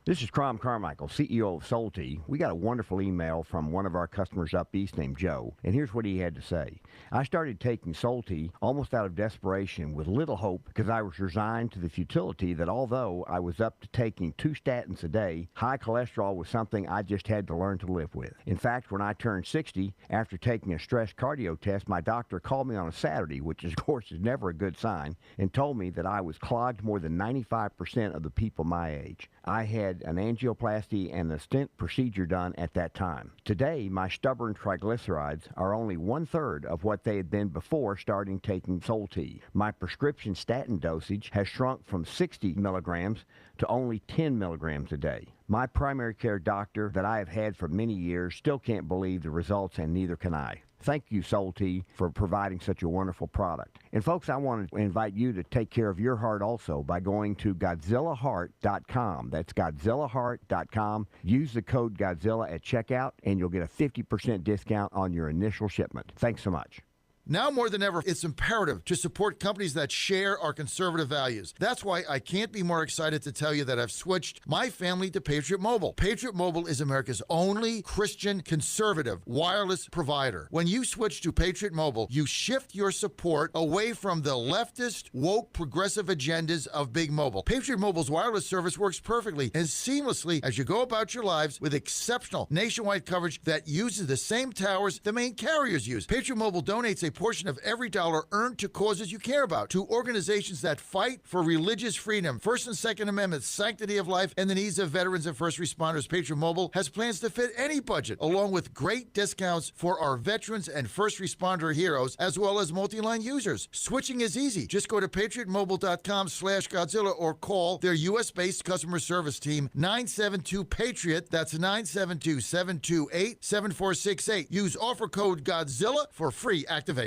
This is Crom Carmichael, CEO of Salty. We got a wonderful email from one of our customers up east named Joe, and here's what he had to say. I started taking Salty almost out of desperation with little hope because I was resigned to the futility that although I was up to taking 2 statins a day, high cholesterol was something I just had to learn to live with. In fact, when I turned 60, after taking a stress cardio test, my doctor called me on a Saturday, which of course is never a good sign, and told me that I was clogged more than 95% of the people my age. I had an angioplasty and a stent procedure done at that time. Today, my stubborn triglycerides are only 1/3 of what they had been before starting taking Sol-T. My prescription statin dosage has shrunk from 60 milligrams to only 10 milligrams a day. My primary care doctor that I have had for many years still can't believe the results, and neither can I. Thank you, Salty, for providing such a wonderful product. And folks, I want to invite you to take care of your heart also by going to GodzillaHeart.com. That's GodzillaHeart.com. Use the code Godzilla at checkout, and you'll get a 50% discount on your initial shipment. Thanks so much. Now more than ever, it's imperative to support companies that share our conservative values. That's why I can't be more excited to tell you that I've switched my family to Patriot Mobile. Patriot Mobile is America's only Christian conservative wireless provider. When you switch to Patriot Mobile, you shift your support away from the leftist, woke, progressive agendas of Big Mobile. Patriot Mobile's wireless service works perfectly and seamlessly as you go about your lives with exceptional nationwide coverage that uses the same towers the main carriers use. Patriot Mobile donates a portion of every dollar earned to causes you care about, to organizations that fight for religious freedom, First and Second Amendments, sanctity of life, and the needs of veterans and first responders. Patriot Mobile has plans to fit any budget, along with great discounts for our veterans and first responder heroes, as well as multi-line users. Switching is easy. Just go to patriotmobile.com/Godzilla or call their U.S.-based customer service team, 972-PATRIOT. That's 972-728-7468. Use offer code Godzilla for free activation.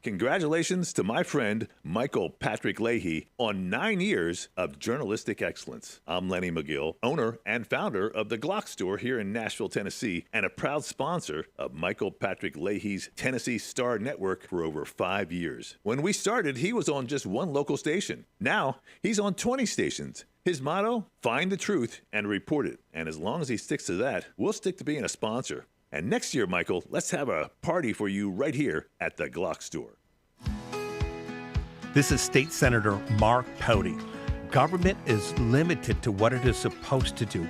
Congratulations to my friend Michael Patrick Leahy on 9 years of journalistic excellence. I'm Lenny McGill, owner and founder of the Glock Store here in Nashville, Tennessee, and a proud sponsor of Michael Patrick Leahy's Tennessee Star Network for over 5 years. When we started, he was on just one local station. Now, he's on 20 stations. His motto, find the truth and report it. And as long as he sticks to that, we'll stick to being a sponsor. And next year, Michael, let's have a party for you right here at the Glock Store. This is State Senator Mark Pody. Government is limited to what it is supposed to do.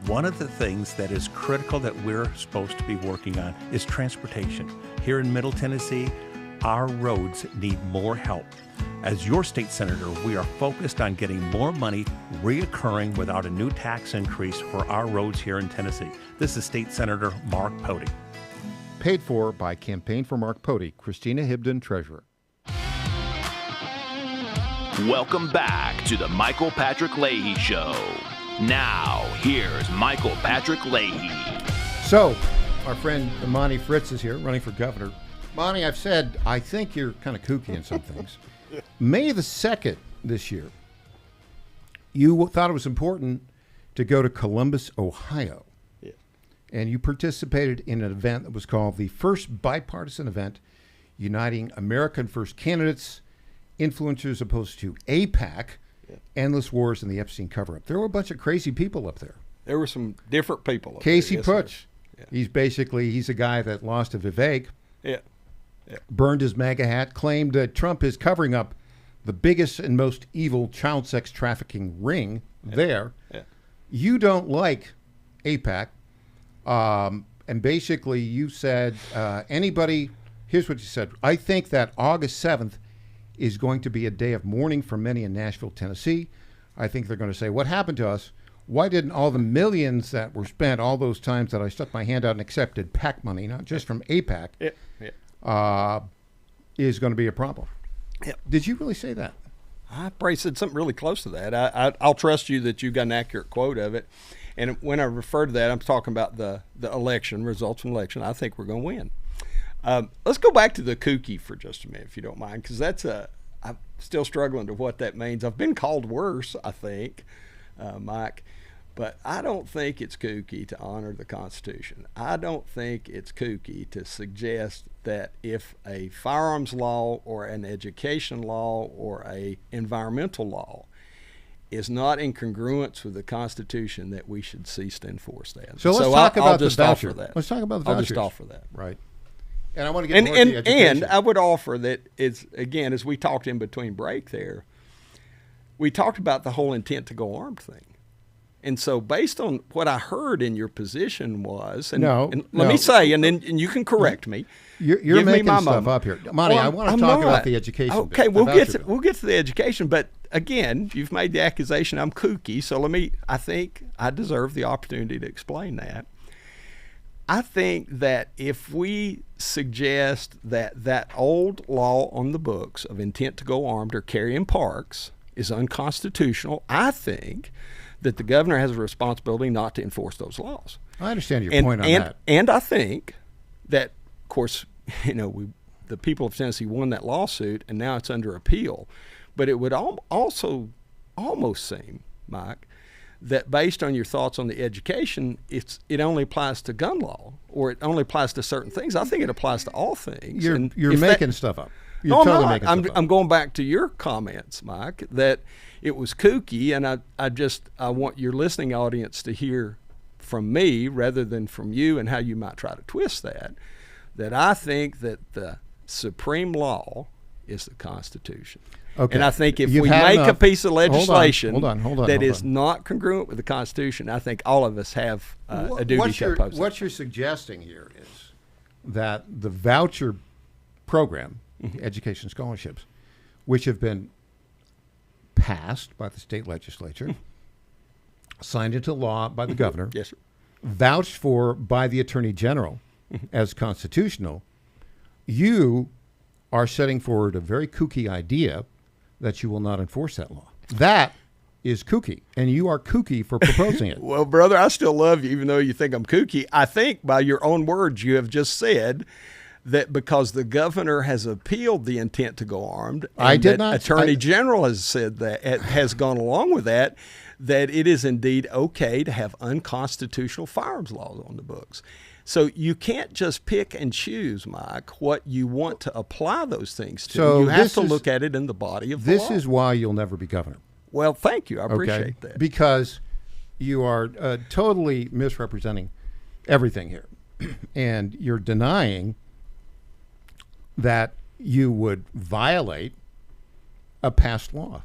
One of the things that is critical that we're supposed to be working on is transportation. Here in Middle Tennessee, our roads need more help. As your state senator, we are focused on getting more money reoccurring without a new tax increase for our roads here in Tennessee. This is State Senator Mark Pody. Paid for by Campaign for Mark Pody, Christina Hibden, Treasurer. Welcome back to the Michael Patrick Leahy Show. Now, here's Michael Patrick Leahy. So, our friend Monty Fritz is here, running for governor. Monty, I've said, I think you're kind of kooky in some things. May the 2nd this year, you thought it was important to go to Columbus, Ohio. Yeah. And you participated in an event that was called the first bipartisan event uniting American First candidates, influencers opposed to AIPAC, endless wars, and the Epstein cover-up. There were a bunch of crazy people up there. There were some different people up Casey there. Yes, Putsch. Yeah. He's a guy that lost to Vivek. Yeah. Burned his MAGA hat, claimed that Trump is covering up the biggest and most evil child sex trafficking ring there. Yeah. You don't like AIPAC. And basically you said, here's what you said. I think that August 7th is going to be a day of mourning for many in Nashville, Tennessee. I think they're going to say, what happened to us? Why didn't all the millions that were spent all those times that I stuck my hand out and accepted PAC money, not just from AIPAC, is going to be a problem? Yep. Did you really say that? I probably said something really close to that. I'll trust you that you got an accurate quote of it. And when I refer to that, I'm talking about the election, results from election. I think we're going to win. Let's go back to the kooky for just a minute, if you don't mind, because I'm still struggling to what that means. I've been called worse, I think, Mike, but I don't think it's kooky to honor the Constitution. I don't think it's kooky to suggest that if a firearms law or an education law or a environmental law is not in congruence with the Constitution, that we should cease to enforce that. So let's talk about the voucher. Let's talk about the vouchers. I'll just offer that. Right. And I want to get more to the education. And I would offer that it's, again, as we talked in between break there, we talked about the whole intent to go armed thing. And so based on what I heard in your position was, let me say, and then you can correct me. You're making stuff up here. Monty, I want to talk about the education. Okay, we'll get to the education, but again, you've made the accusation I'm kooky, so I think I deserve the opportunity to explain that. I think that if we suggest that old law on the books of intent to go armed or carry in parks is unconstitutional, I think that the governor has a responsibility not to enforce those laws. I understand your point on that. And I think that, of course, the people of Tennessee won that lawsuit, and now it's under appeal. But it would also almost seem, Mike, that based on your thoughts on the education, it only applies to gun law, or it only applies to certain things. I think it applies to all things. You're making stuff up. You're no, totally I'm making not. stuff up. I'm going back to your comments, Mike, that it was kooky, and I want your listening audience to hear from me rather than from you, and how you might try to twist that I think that the supreme law is the Constitution. Okay. And I think if You've we had make enough. a piece of legislation Hold on. that is not congruent with the Constitution, I think all of us have a duty to oppose it. What you're suggesting here is that the voucher program, education scholarships, which have been passed by the state legislature, signed into law by the governor, yes, sir, vouched for by the attorney general as constitutional, you are setting forward a very kooky idea that you will not enforce that law. That is kooky, and you are kooky for proposing it. Well, brother, I still love you, even though you think I'm kooky. I think by your own words, you have just said that because the governor has appealed the intent to go armed, and I did not. Attorney General has said that, has gone along with that it is indeed okay to have unconstitutional firearms laws on the books. So you can't just pick and choose, Mike, what you want to apply those things to. So you have to look at it in the body of the law. This is why you'll never be governor. Well, thank you. I appreciate that. Because you are totally misrepresenting everything here. And you're denying that you would violate a passed law.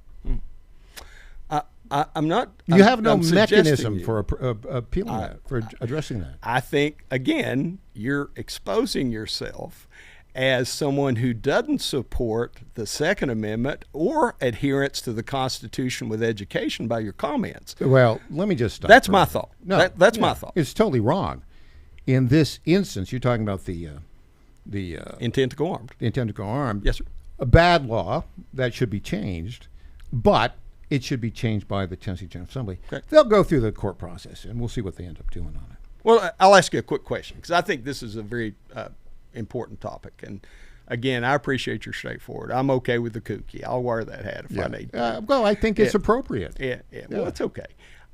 I'm not. You have no I'm mechanism for appealing that, for addressing that. I think, again, you're exposing yourself as someone who doesn't support the Second Amendment or adherence to the Constitution with education by your comments. Well, let me just stop. That's my thought. No, that's my thought. It's totally wrong. In this instance, you're talking about the intent to go armed. Intent to go armed. Yes, sir. A bad law that should be changed, but it should be changed by the Tennessee General Assembly. Okay. They'll go through the court process, and we'll see what they end up doing on it. Well, I'll ask you a quick question, because I think this is a very important topic. And, again, I appreciate your straightforward. I'm okay with the kooky. I'll wear that hat if I need to. Well, I think it's appropriate. Yeah. Well, it's okay.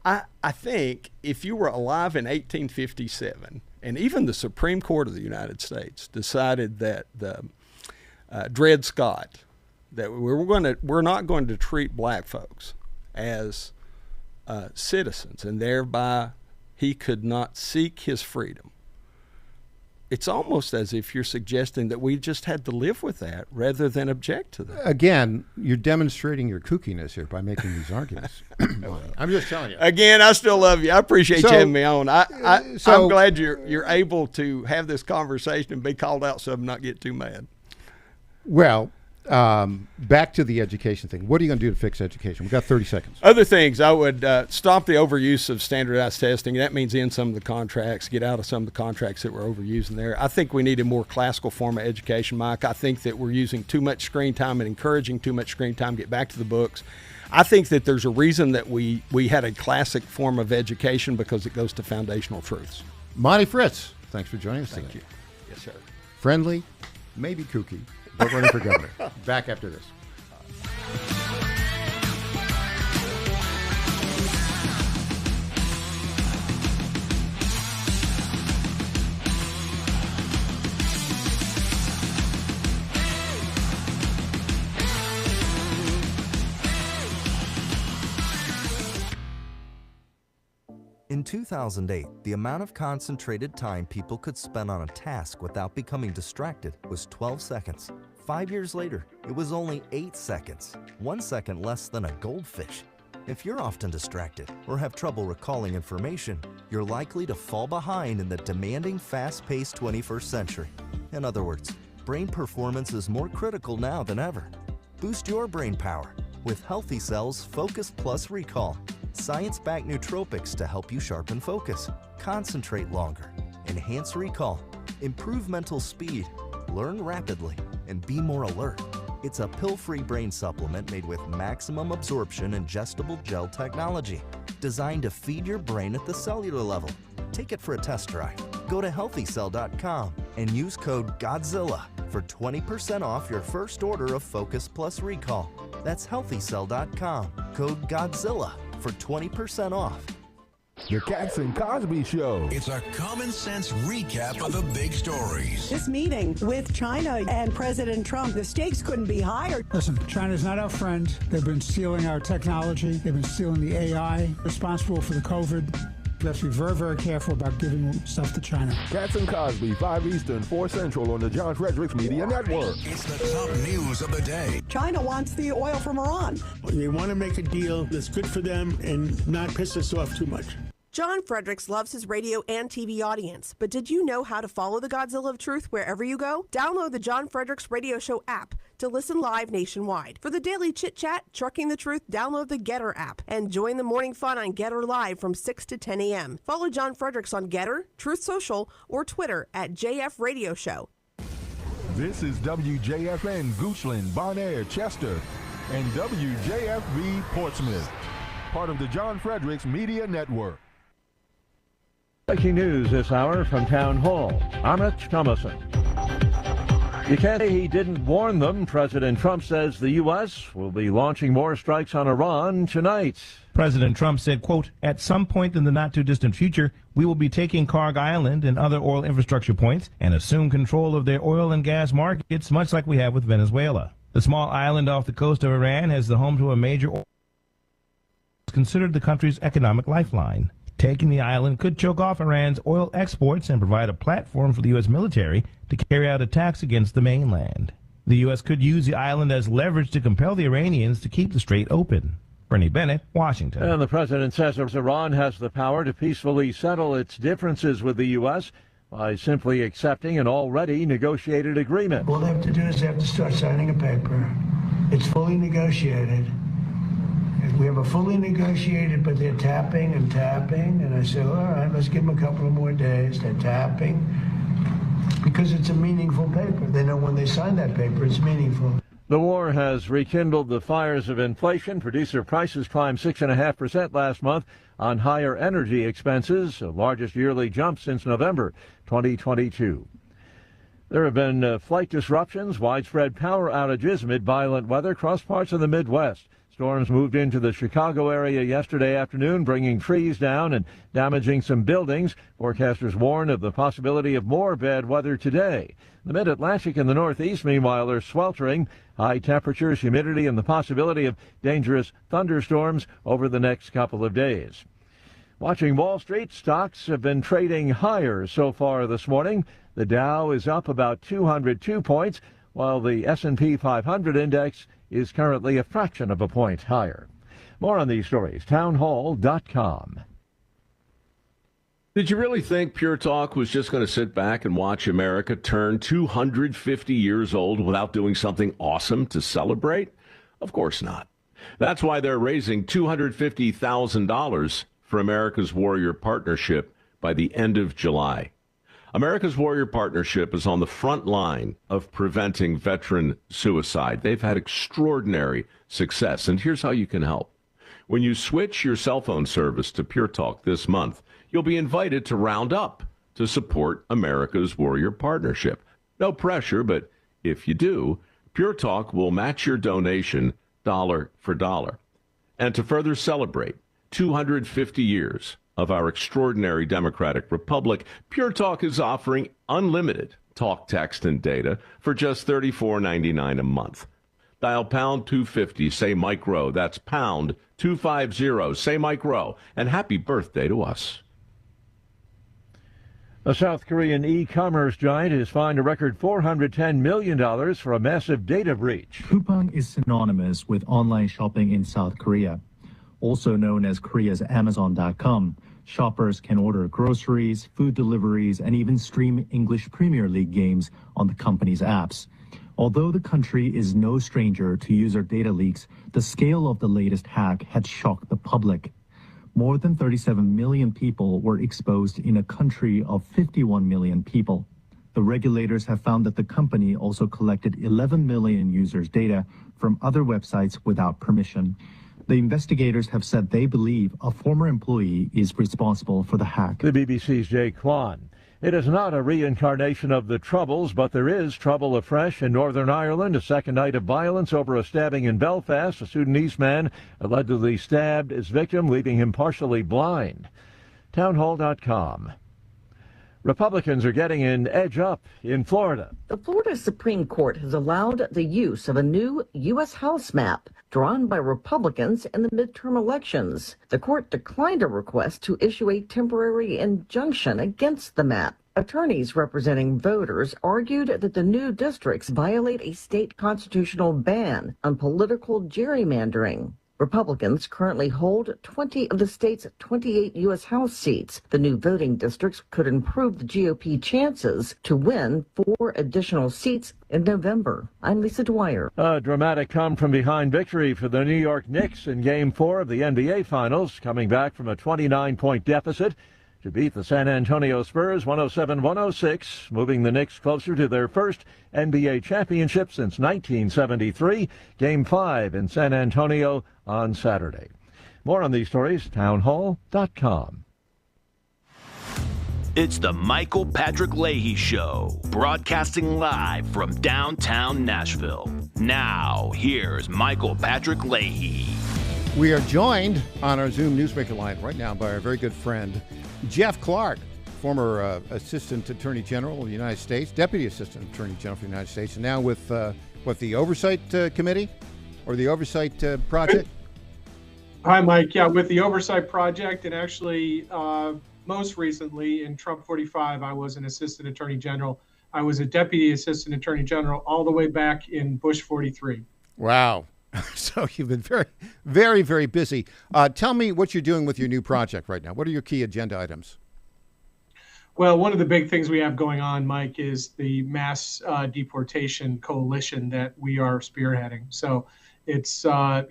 I think if you were alive in 1857, and even the Supreme Court of the United States decided that the Dred Scott, that we're not going to treat black folks as citizens, and thereby he could not seek his freedom. It's almost as if you're suggesting that we just had to live with that rather than object to that. Again, you're demonstrating your kookiness here by making these arguments. I'm just telling you. Again, I still love you. I appreciate you having me on. I'm glad you're able to have this conversation and be called out so I'm not get too mad. Well, back to the education thing. What are you going to do to fix education? We've got 30 seconds. Other things, I would stop the overuse of standardized testing. That means end some of the contracts, get out of some of the contracts that we're overusing there. I think we need a more classical form of education, Mike. I think that we're using too much screen time and encouraging too much screen time. Get back to the books. I think that there's a reason that we had a classic form of education, because it goes to foundational truths. Monty Fritz, thanks for joining us today. Thank you. Yes, sir. Friendly, maybe kooky, but running for governor. Back after this. In 2008, the amount of concentrated time people could spend on a task without becoming distracted was 12 seconds. 5 years later, it was only 8 seconds, 1 second less than a goldfish. If you're often distracted or have trouble recalling information, you're likely to fall behind in the demanding, fast-paced 21st century. In other words, brain performance is more critical now than ever. Boost your brain power with Healthy Cells Focus Plus Recall. Science-backed nootropics to help you sharpen focus, concentrate longer, enhance recall, improve mental speed, learn rapidly, and be more alert. It's a pill-free brain supplement made with maximum absorption ingestible gel technology, designed to feed your brain at the cellular level. Take it for a test drive. Go to healthycell.com and use code GODZILLA for 20% off your first order of Focus Plus Recall. That's HealthyCell.com. Code GODZILLA for 20% off. The Cats and Cosby Show. It's a common sense recap of the big stories. This meeting with China and President Trump, the stakes couldn't be higher. Listen, China's not our friend. They've been stealing our technology. They've been stealing the AI, responsible for the COVID. We have to be very, very careful about giving stuff to China. Cats and Cosby, 5 Eastern, 4 Central on the John Fredericks Media Network. It's the top news of the day. China wants the oil from Iran. They want to make a deal that's good for them and not piss us off too much. John Fredericks loves his radio and TV audience, but did you know how to follow the Godzilla of Truth wherever you go? Download the John Fredericks Radio Show app to listen live nationwide. For the daily chit-chat, Trucking the Truth, download the Getter app and join the morning fun on Getter Live from 6 to 10 a.m. Follow John Fredericks on Getter, Truth Social, or Twitter at JF Radio Show. This is WJFN Goochland, Bonaire, Chester, and WJFV Portsmouth, part of the John Fredericks Media Network. Breaking news this hour from Town Hall. Amit Thomason. You can't say he didn't warn them. President Trump says the U.S. will be launching more strikes on Iran tonight. President Trump said, quote, at some point in the not-too-distant future, we will be taking Karg Island and other oil infrastructure points and assume control of their oil and gas markets, much like we have with Venezuela. The small island off the coast of Iran has the home to a major oil. It's considered the country's economic lifeline. Taking the island could choke off Iran's oil exports and provide a platform for the U.S. military to carry out attacks against the mainland. The U.S. could use the island as leverage to compel the Iranians to keep the strait open. Bernie Bennett, Washington. And the president says Iran has the power to peacefully settle its differences with the U.S. by simply accepting an already negotiated agreement. All they have to do is they have to start signing a paper. It's fully negotiated. We have a fully negotiated, but they're tapping and tapping. And I said, all right, let's give them a couple of more days. They're tapping because it's a meaningful paper. They know when they sign that paper, it's meaningful. The war has rekindled the fires of inflation. Producer prices climbed 6.5% last month on higher energy expenses, the largest yearly jump since November 2022. There have been flight disruptions, widespread power outages amid violent weather across parts of the Midwest. Storms moved into the Chicago area yesterday afternoon, bringing trees down and damaging some buildings. Forecasters warn of the possibility of more bad weather today. The mid-Atlantic and the Northeast, meanwhile, are sweltering. High temperatures, humidity, and the possibility of dangerous thunderstorms over the next couple of days. Watching Wall Street, stocks have been trading higher so far this morning. The Dow is up about 202 points, while the S&P 500 index is currently a fraction of a point higher. More on these stories, townhall.com. Did you really think Pure Talk was just going to sit back and watch America turn 250 years old without doing something awesome to celebrate? Of course not. That's why they're raising $250,000 for America's Warrior Partnership by the end of July. America's Warrior Partnership is on the front line of preventing veteran suicide. They've had extraordinary success, and here's how you can help. When you switch your cell phone service to Pure Talk this month, you'll be invited to round up to support America's Warrior Partnership. No pressure, but if you do, Pure Talk will match your donation dollar for dollar. And to further celebrate 250 years of our extraordinary democratic republic, Pure Talk is offering unlimited talk, text, and data for just $34.99 a month. Dial pound 250, say Mike Rowe. That's pound 250, say Mike Rowe. And happy birthday to us. A South Korean e-commerce giant has fined a record $410 million for a massive data breach. Coupang is synonymous with online shopping in South Korea. Also known as Korea's Amazon.com, shoppers can order groceries, food deliveries, and even stream English Premier League games on the company's apps. Although the country is no stranger to user data leaks, the scale of the latest hack had shocked the public. More than 37 million people were exposed in a country of 51 million people. The regulators have found that the company also collected 11 million users' data from other websites without permission. The investigators have said they believe a former employee is responsible for the hack. The BBC's Jay Kwan. It is not a reincarnation of the Troubles, but there is trouble afresh in Northern Ireland. A second night of violence over a stabbing in Belfast. A Sudanese man allegedly stabbed his victim, leaving him partially blind. Townhall.com. Republicans are getting an edge up in Florida. The Florida Supreme Court has allowed the use of a new U.S. House map drawn by Republicans in the midterm elections. The court declined a request to issue a temporary injunction against the map. Attorneys representing voters argued that the new districts violate a state constitutional ban on political gerrymandering. Republicans currently hold 20 of the state's 28 U.S. House seats. The new voting districts could improve the GOP chances to win 4 additional seats in November. I'm Lisa Dwyer. A dramatic come-from-behind victory for the New York Knicks in Game 4 of the NBA Finals, coming back from a 29-point deficit to beat the San Antonio Spurs 107-106, moving the Knicks closer to their first NBA championship since 1973. Game 5 in San Antonio on Saturday. More on these stories, townhall.com. It's the Michael Patrick Leahy Show, broadcasting live from downtown Nashville. Now, here's Michael Patrick Leahy. We are joined on our Zoom Newsmaker line right now by our very good friend, Jeff Clark, former Assistant Attorney General of the United States, Deputy Assistant Attorney General for the United States, and now with, the Oversight Committee or the Oversight Project? Hi, Mike. Yeah, with the Oversight Project, and actually most recently in Trump 45, I was an Assistant Attorney General. I was a Deputy Assistant Attorney General all the way back in Bush 43. Wow. So you've been very, very, very busy. Tell me what you're doing with your new project right now. What are your key agenda items? Well, one of the big things we have going on, Mike, is the mass deportation coalition that we are spearheading. So it's, at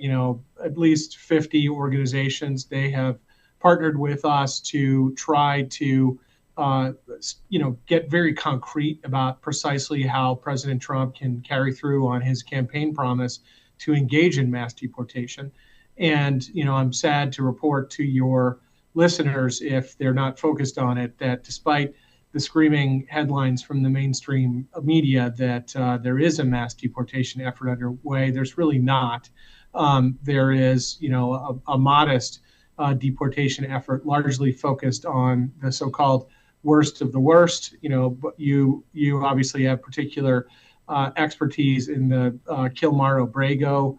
least 50 organizations. They have partnered with us to try to, get very concrete about precisely how President Trump can carry through on his campaign promise to engage in mass deportation. And, I'm sad to report to your listeners, if they're not focused on it, that despite the screaming headlines from the mainstream media that there is a mass deportation effort underway, there's really not. There is, a modest deportation effort largely focused on the so-called worst of the worst. But you obviously have particular expertise in the Kilmar Obrego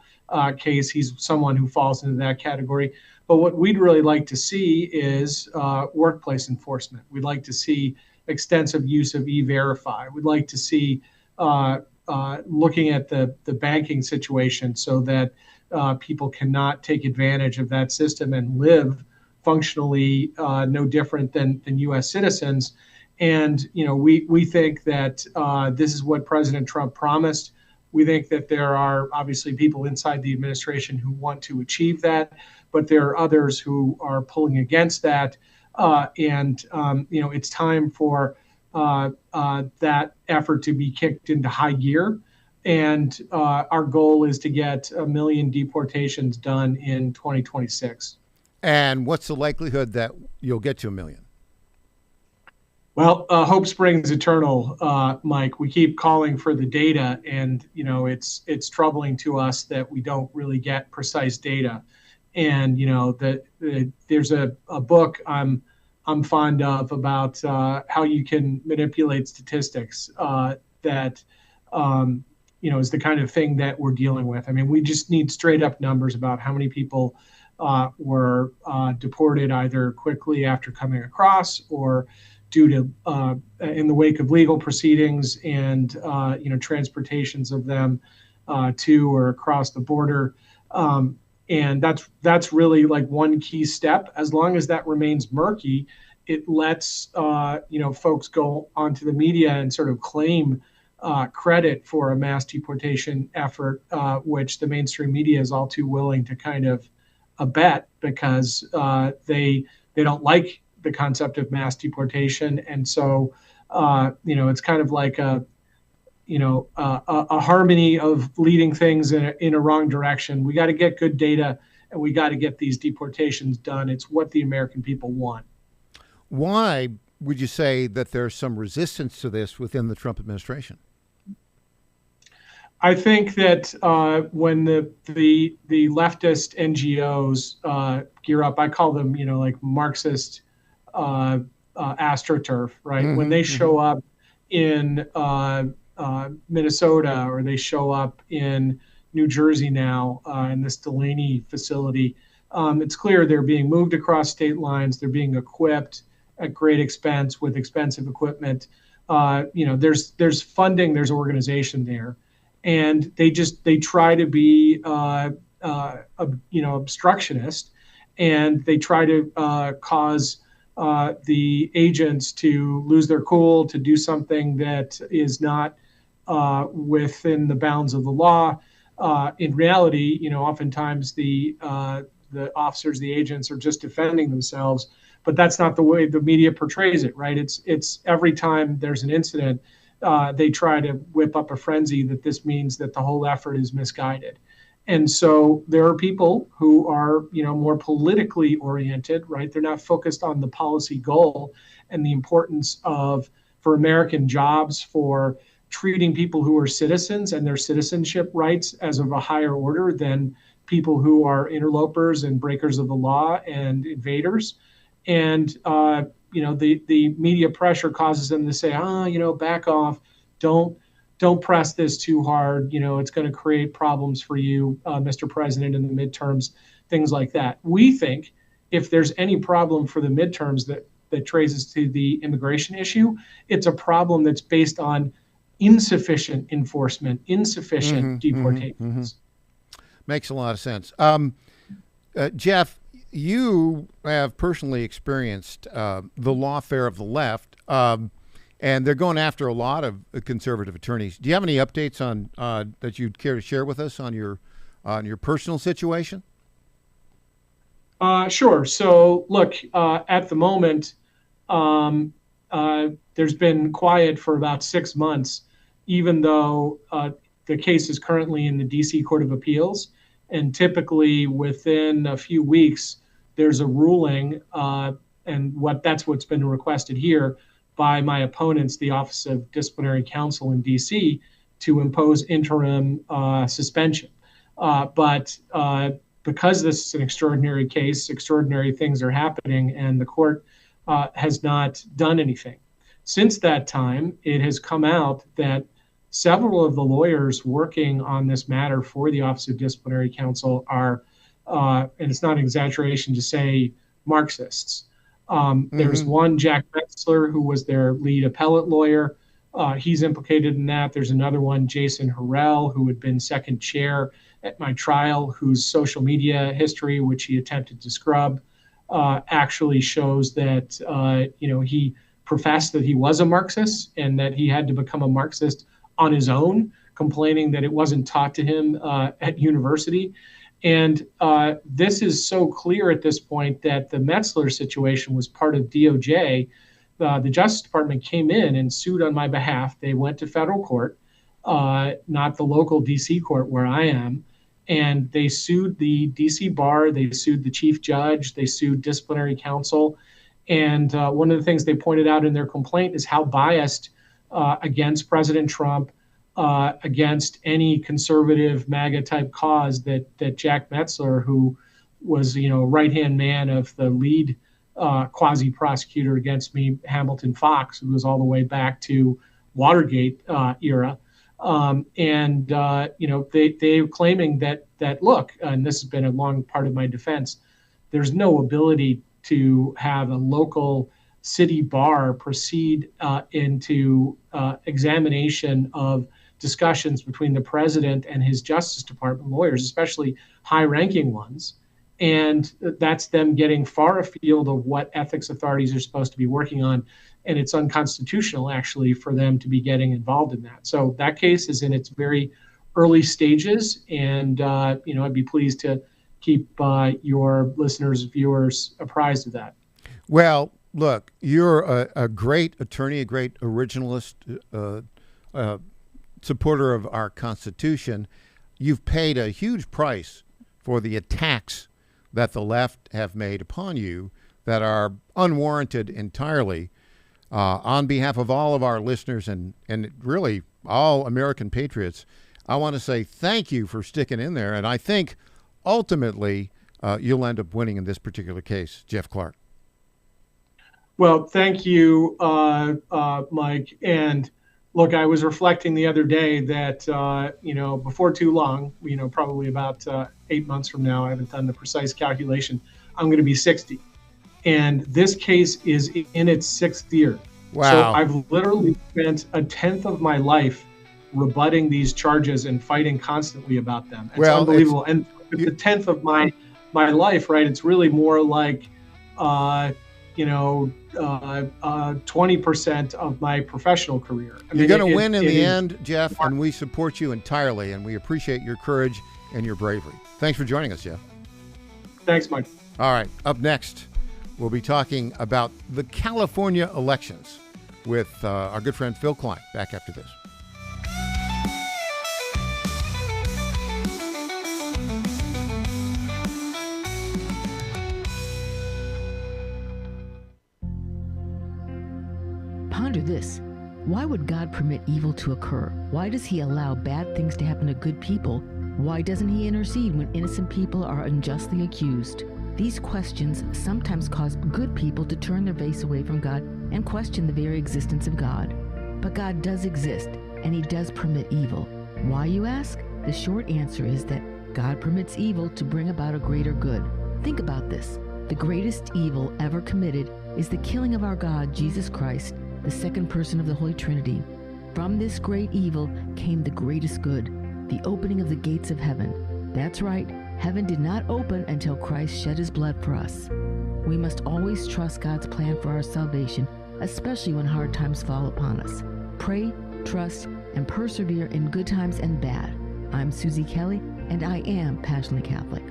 case. He's someone who falls into that category. But what we'd really like to see is workplace enforcement. We'd like to see extensive use of E-Verify. We'd like to see looking at the banking situation so that people cannot take advantage of that system and live functionally no different than U.S. citizens. And, we think that this is what President Trump promised. We think that there are obviously people inside the administration who want to achieve that, but there are others who are pulling against that. It's time for that effort to be kicked into high gear. And our goal is to get 1 million deportations done in 2026. And what's the likelihood that you'll get to 1 million? Well, hope springs eternal, Mike. We keep calling for the data, and it's troubling to us that we don't really get precise data. And there's a book I'm fond of about how you can manipulate statistics that is the kind of thing that we're dealing with. I mean, we just need straight up numbers about how many people were deported either quickly after coming across or due to in the wake of legal proceedings and transportations of them to or across the border. And that's really like one key step. As long as that remains murky, it lets folks go onto the media and sort of claim credit for a mass deportation effort, which the mainstream media is all too willing to kind of abet because they don't like the concept of mass deportation. And so, it's kind of like a harmony of leading things in a wrong direction. We got to get good data and we got to get these deportations done. It's what the American people want. Why would you say that there's some resistance to this within the Trump administration? I think that when the leftist NGOs gear up, I call them, like Marxist AstroTurf, right? Mm-hmm, when they show up in Minnesota, or they show up in New Jersey now in this Delaney facility, it's clear they're being moved across state lines. They're being equipped at great expense with expensive equipment. There's funding, there's organization there. And they try to be, obstructionist, and they try to cause the agents to lose their cool, to do something that is not within the bounds of the law. In reality, oftentimes the officers, the agents, are just defending themselves, but that's not the way the media portrays it, right? It's every time there's an incident, they try to whip up a frenzy that this means that the whole effort is misguided. And so there are people who are, more politically oriented, right? They're not focused on the policy goal and the importance for American jobs, for treating people who are citizens and their citizenship rights as of a higher order than people who are interlopers and breakers of the law and invaders. And the media pressure causes them to say, back off, don't press this too hard. It's going to create problems for you, Mr. President, in the midterms, things like that. We think if there's any problem for the midterms that traces to the immigration issue, it's a problem that's based on insufficient enforcement, insufficient deportations. Makes a lot of sense. Jeff, you have personally experienced the lawfare of the left, and they're going after a lot of conservative attorneys. Do you have any updates on that you'd care to share with us on your personal situation? Sure. So, look, at the moment, there's been quiet for about 6 months, even though the case is currently in the D.C. Court of Appeals. And typically within a few weeks, there's a ruling, and that's what's been requested here by my opponents, the Office of Disciplinary Counsel in D.C., to impose interim suspension. But because this is an extraordinary case, extraordinary things are happening, and the court has not done anything. Since that time, it has come out that several of the lawyers working on this matter for the Office of Disciplinary Counsel are, and it's not an exaggeration to say, Marxists. There's one, Jack Metzler, who was their lead appellate lawyer. He's implicated in that. There's another one, Jason Harrell, who had been second chair at my trial, whose social media history, which he attempted to scrub, actually shows that he professed that he was a Marxist and that he had to become a Marxist on his own, complaining that it wasn't taught to him at university. And this is so clear at this point that the Metzler situation was part of DOJ. The Justice Department came in and sued on my behalf. They went to federal court, not the local D.C. court where I am, and they sued the D.C. bar. They sued the chief judge. They sued disciplinary counsel. And one of the things they pointed out in their complaint is how biased against President Trump, against any conservative MAGA type cause that Jack Metzler, who was, right-hand man of the lead quasi prosecutor against me, Hamilton Fox, who was all the way back to Watergate era. They're claiming that look, and this has been a long part of my defense, there's no ability to have a local city bar proceed into examination of discussions between the president and his Justice Department lawyers, especially high-ranking ones. And that's them getting far afield of what ethics authorities are supposed to be working on. And it's unconstitutional, actually, for them to be getting involved in that. So that case is in its very early stages. And, I'd be pleased to keep your listeners, viewers apprised of that. Well, look, you're a great attorney, a great originalist, supporter of our Constitution. You've paid a huge price for the attacks that the left have made upon you that are unwarranted entirely. On behalf of all of our listeners and really all American patriots, I want to say thank you for sticking in there. And I think ultimately you'll end up winning in this particular case, Jeff Clark. Well, thank you, Mike. And look, I was reflecting the other day that, before too long, probably about 8 months from now, I haven't done the precise calculation, I'm going to be 60. And this case is in its 6th year. Wow. So I've literally spent a 10th of my life rebutting these charges and fighting constantly about them. It's unbelievable. And with the 10th of my life, right, it's really more like, 20% of my professional career. You're going to win in the end, Jeff, and we support you entirely, and we appreciate your courage and your bravery. Thanks for joining us, Jeff. Thanks, Mike. All right, up next, we'll be talking about the California elections with our good friend Phil Klein. Back after this. Ponder this. Why would God permit evil to occur? Why does he allow bad things to happen to good people? Why doesn't he intercede when innocent people are unjustly accused? These questions sometimes cause good people to turn their face away from God and question the very existence of God. But God does exist, and he does permit evil. Why, you ask? The short answer is that God permits evil to bring about a greater good. Think about this. The greatest evil ever committed is the killing of our God, Jesus Christ, the second person of the Holy Trinity. From this great evil came the greatest good, the opening of the gates of heaven. That's right, heaven did not open until Christ shed his blood for us. We must always trust God's plan for our salvation, especially when hard times fall upon us. Pray, trust, and persevere in good times and bad. I'm Susie Kelly, and I am passionately Catholic.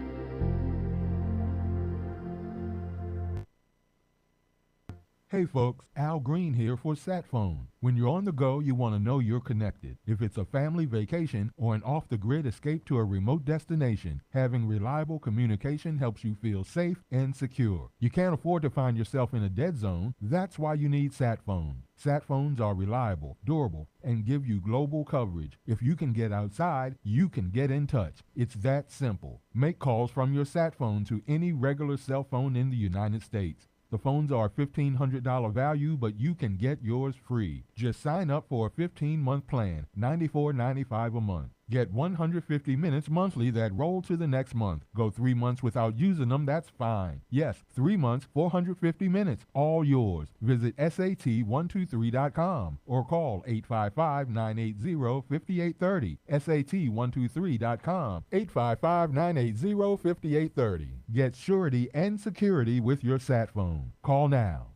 Hey folks, Al Green here for SatPhone. When you're on the go, you want to know you're connected. If it's a family vacation or an off-the-grid escape to a remote destination, having reliable communication helps you feel safe and secure. You can't afford to find yourself in a dead zone. That's why you need SatPhone. SatPhones are reliable, durable, and give you global coverage. If you can get outside, you can get in touch. It's that simple. Make calls from your SatPhone to any regular cell phone in the United States. The phones are $1,500 value, but you can get yours free. Just sign up for a 15-month plan, $94.95 a month. Get 150 minutes monthly that roll to the next month. Go 3 months without using them, that's fine. Yes, 3 months, 450 minutes, all yours. Visit SAT123.com or call 855-980-5830. SAT123.com, 855-980-5830. Get surety and security with your SatPhone. Call now.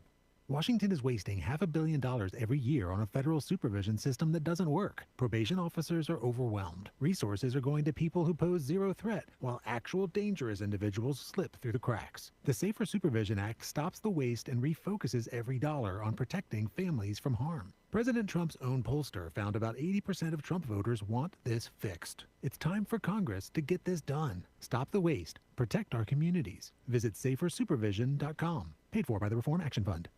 Washington is wasting $500 million every year on a federal supervision system that doesn't work. Probation officers are overwhelmed. Resources are going to people who pose zero threat, while actual dangerous individuals slip through the cracks. The Safer Supervision Act stops the waste and refocuses every dollar on protecting families from harm. President Trump's own pollster found about 80% of Trump voters want this fixed. It's time for Congress to get this done. Stop the waste. Protect our communities. Visit safersupervision.com. Paid for by the Reform Action Fund.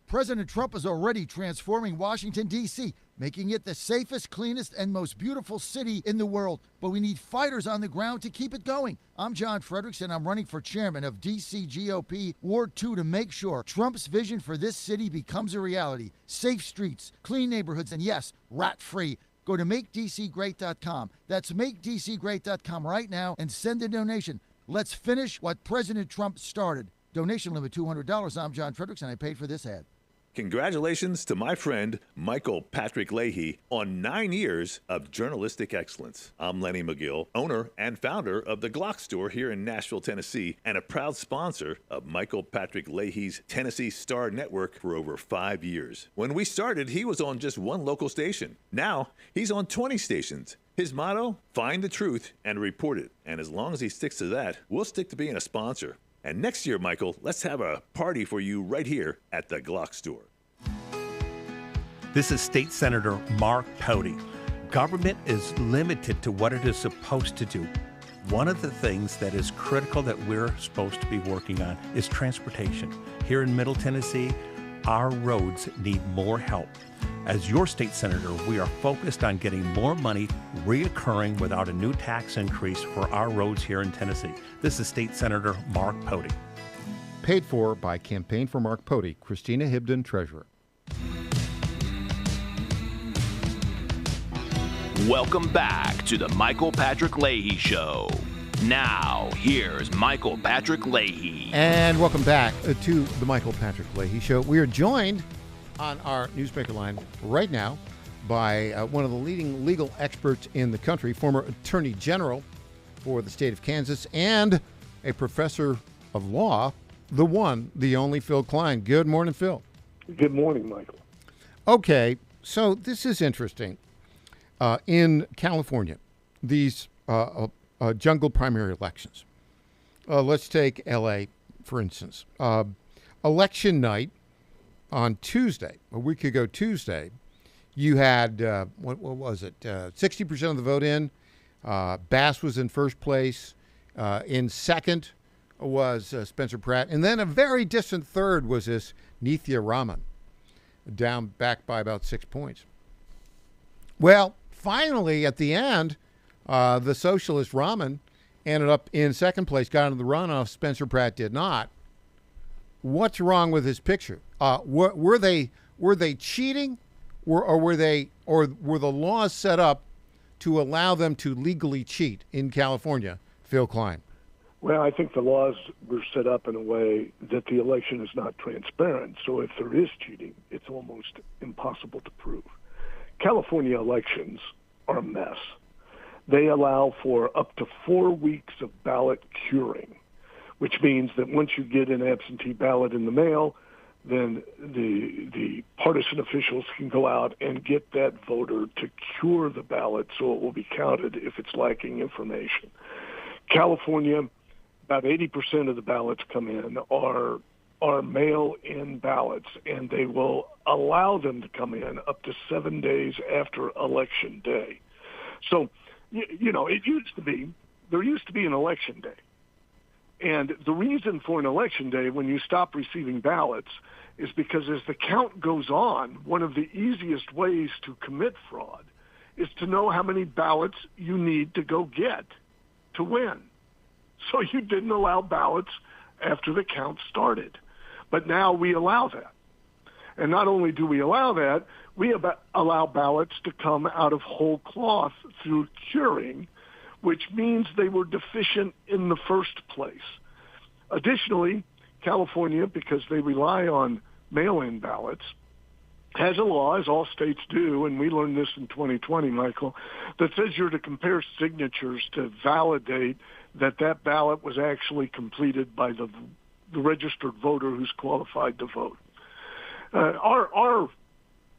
President Trump is already transforming Washington, D.C., making it the safest, cleanest, and most beautiful city in the world. But we need fighters on the ground to keep it going. I'm John Fredericks, and I'm running for chairman of D.C. GOP Ward 2 to make sure Trump's vision for this city becomes a reality. Safe streets, clean neighborhoods, and yes, rat-free. Go to MakeDCGreat.com. That's MakeDCGreat.com right now and send a donation. Let's finish what President Trump started. Donation limit $200. I'm John Fredericks, and I paid for this ad. Congratulations to my friend Michael Patrick Leahy on 9 years of journalistic excellence. I'm Lenny McGill, owner and founder of the Glock Store here in Nashville, Tennessee, and a proud sponsor of Michael Patrick Leahy's Tennessee Star Network for over 5 years. When we started, he was on just one local station. Now, he's on 20 stations. His motto, find the truth and report it. And as long as he sticks to that, we'll stick to being a sponsor. And next year, Michael, let's have a party for you right here at the Glock Store. This is State Senator Mark Pody. Government is limited to what it is supposed to do. One of the things that is critical that we're supposed to be working on is transportation. Here in Middle Tennessee, our roads need more help. As your state senator, we are focused on getting more money reoccurring without a new tax increase for our roads here in Tennessee. This is State Senator Mark Pody. Paid for by Campaign for Mark Pody, Christina Hibden, Treasurer. Welcome back to the Michael Patrick Leahy Show. Now, here's Michael Patrick Leahy. And welcome back to the Michael Patrick Leahy Show. We are joined on our newsmaker line right now by one of the leading legal experts in the country, former Attorney General for the state of Kansas, and a professor of law, the one, the only Phil Klein. Good morning, Phil. Good morning, Michael. Okay, so this is interesting. In California, these jungle primary elections. Let's take L.A., for instance. Election night on Tuesday, a week ago Tuesday, you had, what was it, 60% of the vote in. Bass was in first place. In second was Spencer Pratt. And then a very distant third was this Nithya Raman, down back by about 6 points. Well, finally, at the end, the socialist Raman ended up in second place, got into the runoff. Spencer Pratt did not. What's wrong with his picture? Were they cheating, or were the laws set up to allow them to legally cheat in California? Phil Klein. Well, I think the laws were set up in a way that the election is not transparent. So if there is cheating, it's almost impossible to prove. California elections are a mess. They allow for up to 4 weeks of ballot curing, which means that once you get an absentee ballot in the mail, then the partisan officials can go out and get that voter to cure the ballot so it will be counted if it's lacking information. California, about 80% of the ballots come in are mail-in ballots, and they will allow them to come in up to 7 days after Election Day. So, you know, there used to be an Election Day. And the reason for an Election Day when you stop receiving ballots is because as the count goes on, one of the easiest ways to commit fraud is to know how many ballots you need to go get to win. So you didn't allow ballots after the count started. But now we allow that. And not only do we allow that, we allow ballots to come out of whole cloth through curing, which means they were deficient in the first place. Additionally, California, because they rely on mail-in ballots, has a law, as all states do, and we learned this in 2020, Michael, that says you're to compare signatures to validate that that ballot was actually completed by the registered voter who's qualified to vote. Our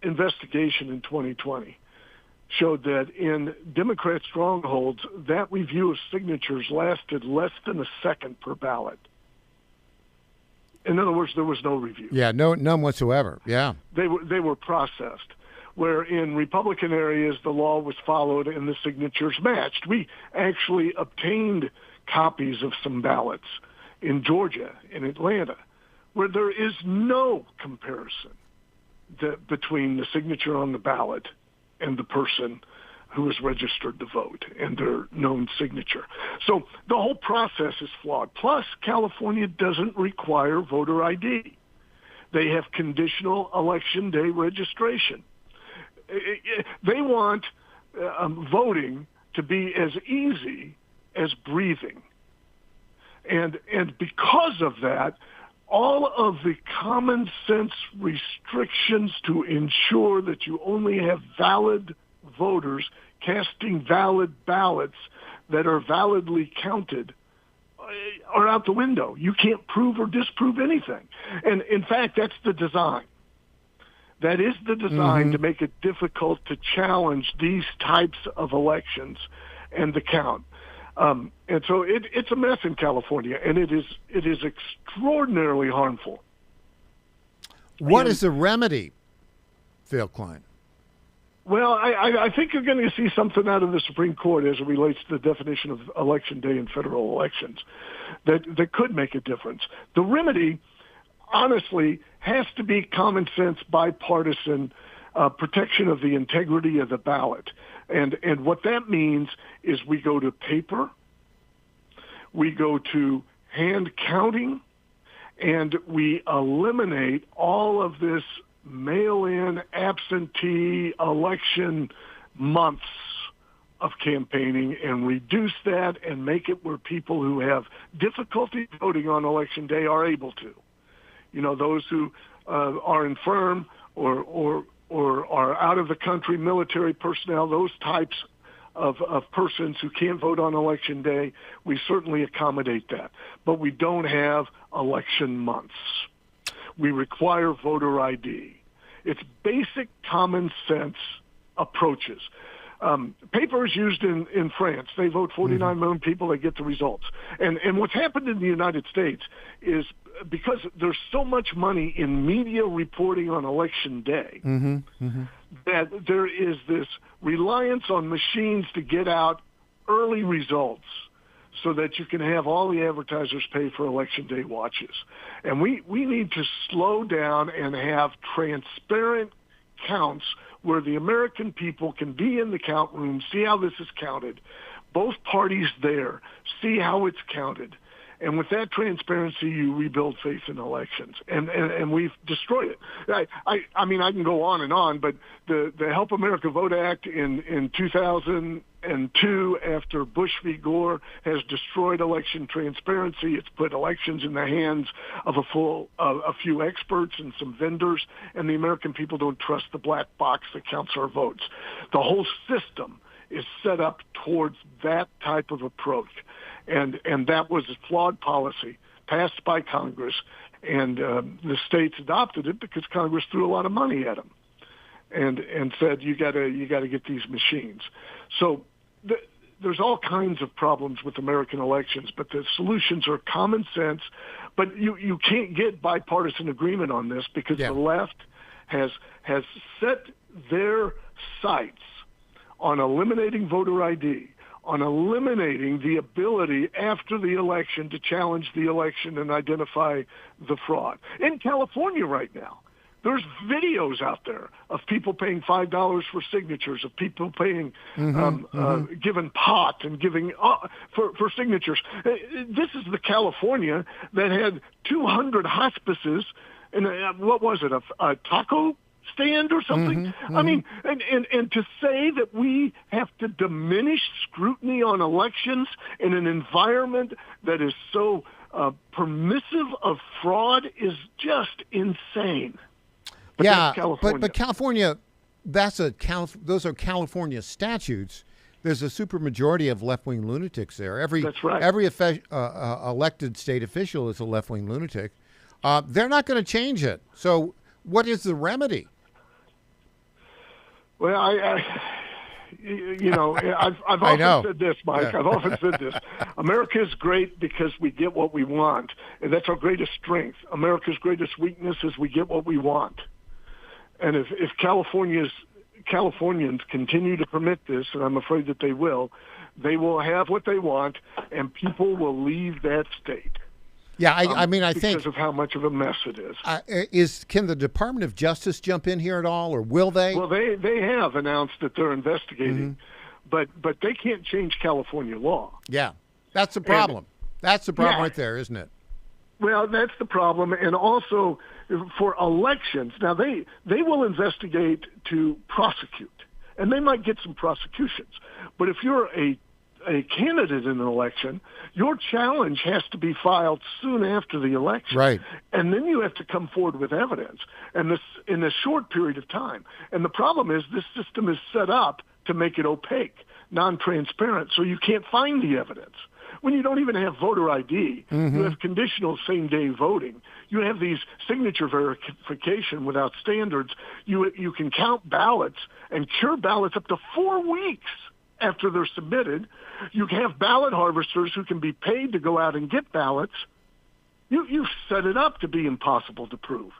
investigation in 2020 showed that in Democrat strongholds, that review of signatures lasted less than a second per ballot. In other words, there was no review. Yeah, none whatsoever. Yeah. They were processed. Where in Republican areas, the law was followed and the signatures matched. We actually obtained copies of some ballots in Georgia, in Atlanta, where there is no comparison between the signature on the ballot and the person who is registered to vote and their known signature. So the whole process is flawed. Plus, California doesn't require voter ID. They have conditional election day registration. They want voting to be as easy as breathing. And because of that, all of the common sense restrictions to ensure that you only have valid voters casting valid ballots that are validly counted are out the window. You can't prove or disprove anything. And in fact, that's the design. That is the design to make it difficult to challenge these types of elections and the count. And so it's a mess in California, and it is extraordinarily harmful. What is the remedy, Phil Klein? Well, I think you're going to see something out of the Supreme Court as it relates to the definition of Election Day in federal elections that could make a difference. The remedy, honestly has to be common sense, bipartisan protection of the integrity of the ballot. And what that means is we go to paper, we go to hand counting, and we eliminate all of this mail-in absentee election months of campaigning and reduce that and make it where people who have difficulty voting on election day are able to. You know, those who are infirm or are out of the country, military personnel, those types of persons who can't vote on election day, we certainly accommodate that. But we don't have election months. We require voter ID. It's basic common sense approaches. Paper is used in France. They vote 49 million people, they get the results. And what's happened in the United States is because there's so much money in media reporting on election day that there is this reliance on machines to get out early results so that you can have all the advertisers pay for election day watches. And we need to slow down and have transparent counts where the American people can be in the count room, see how this is counted, both parties there, see how it's counted. And with that transparency, you rebuild faith in elections. And we've destroyed it. I mean, I can go on, but the Help America Vote Act in 2002, after Bush v. Gore, has destroyed election transparency. It's put elections in the hands of a few experts and some vendors, and the American people don't trust the black box that counts our votes. The whole system is set up towards that type of approach. And that was a flawed policy passed by Congress, and the states adopted it because Congress threw a lot of money at them, and said you got to get these machines. So there's all kinds of problems with American elections, but the solutions are common sense. But you can't get bipartisan agreement on this because the left has set their sights on eliminating voter ID, on eliminating the ability after the election to challenge the election and identify the fraud. In California right now, there's videos out there of people paying $5 for signatures, of people paying, giving pot and giving for signatures. This is the California that had 200 hospices, and what was it, a taco stand or something? I mean, and to say that we have to diminish scrutiny on elections in an environment that is so permissive of fraud is just insane. But but California, those are California statutes. There's a supermajority of left-wing lunatics there. That's right. Every elected state official is a left-wing lunatic. They're not going to change it. So what is the remedy? Well, I've often said this, Mike. I've often said this. America is great because we get what we want, and that's our greatest strength. America's greatest weakness is we get what we want. And if Californians continue to permit this, and I'm afraid that they will have what they want, and people will leave that state. Yeah, I think because of how much of a mess it is. Can the Department of Justice jump in here at all, or will they? Well, they have announced that they're investigating, but they can't change California law. Yeah, that's the problem. That's the problem right there, isn't it? Well, that's the problem, and also for elections. Now they will investigate to prosecute, and they might get some prosecutions. But if you're a candidate in an election, your challenge has to be filed soon after the election. Right. And then you have to come forward with evidence, and this in a short period of time. And the problem is this system is set up to make it opaque, non-transparent, so you can't find the evidence. When you don't even have voter ID, you have conditional same-day voting. You have these signature verification without standards. You can count ballots and cure ballots up to 4 weeks after they're submitted. You have ballot harvesters who can be paid to go out and get ballots. You've set it up to be impossible to prove.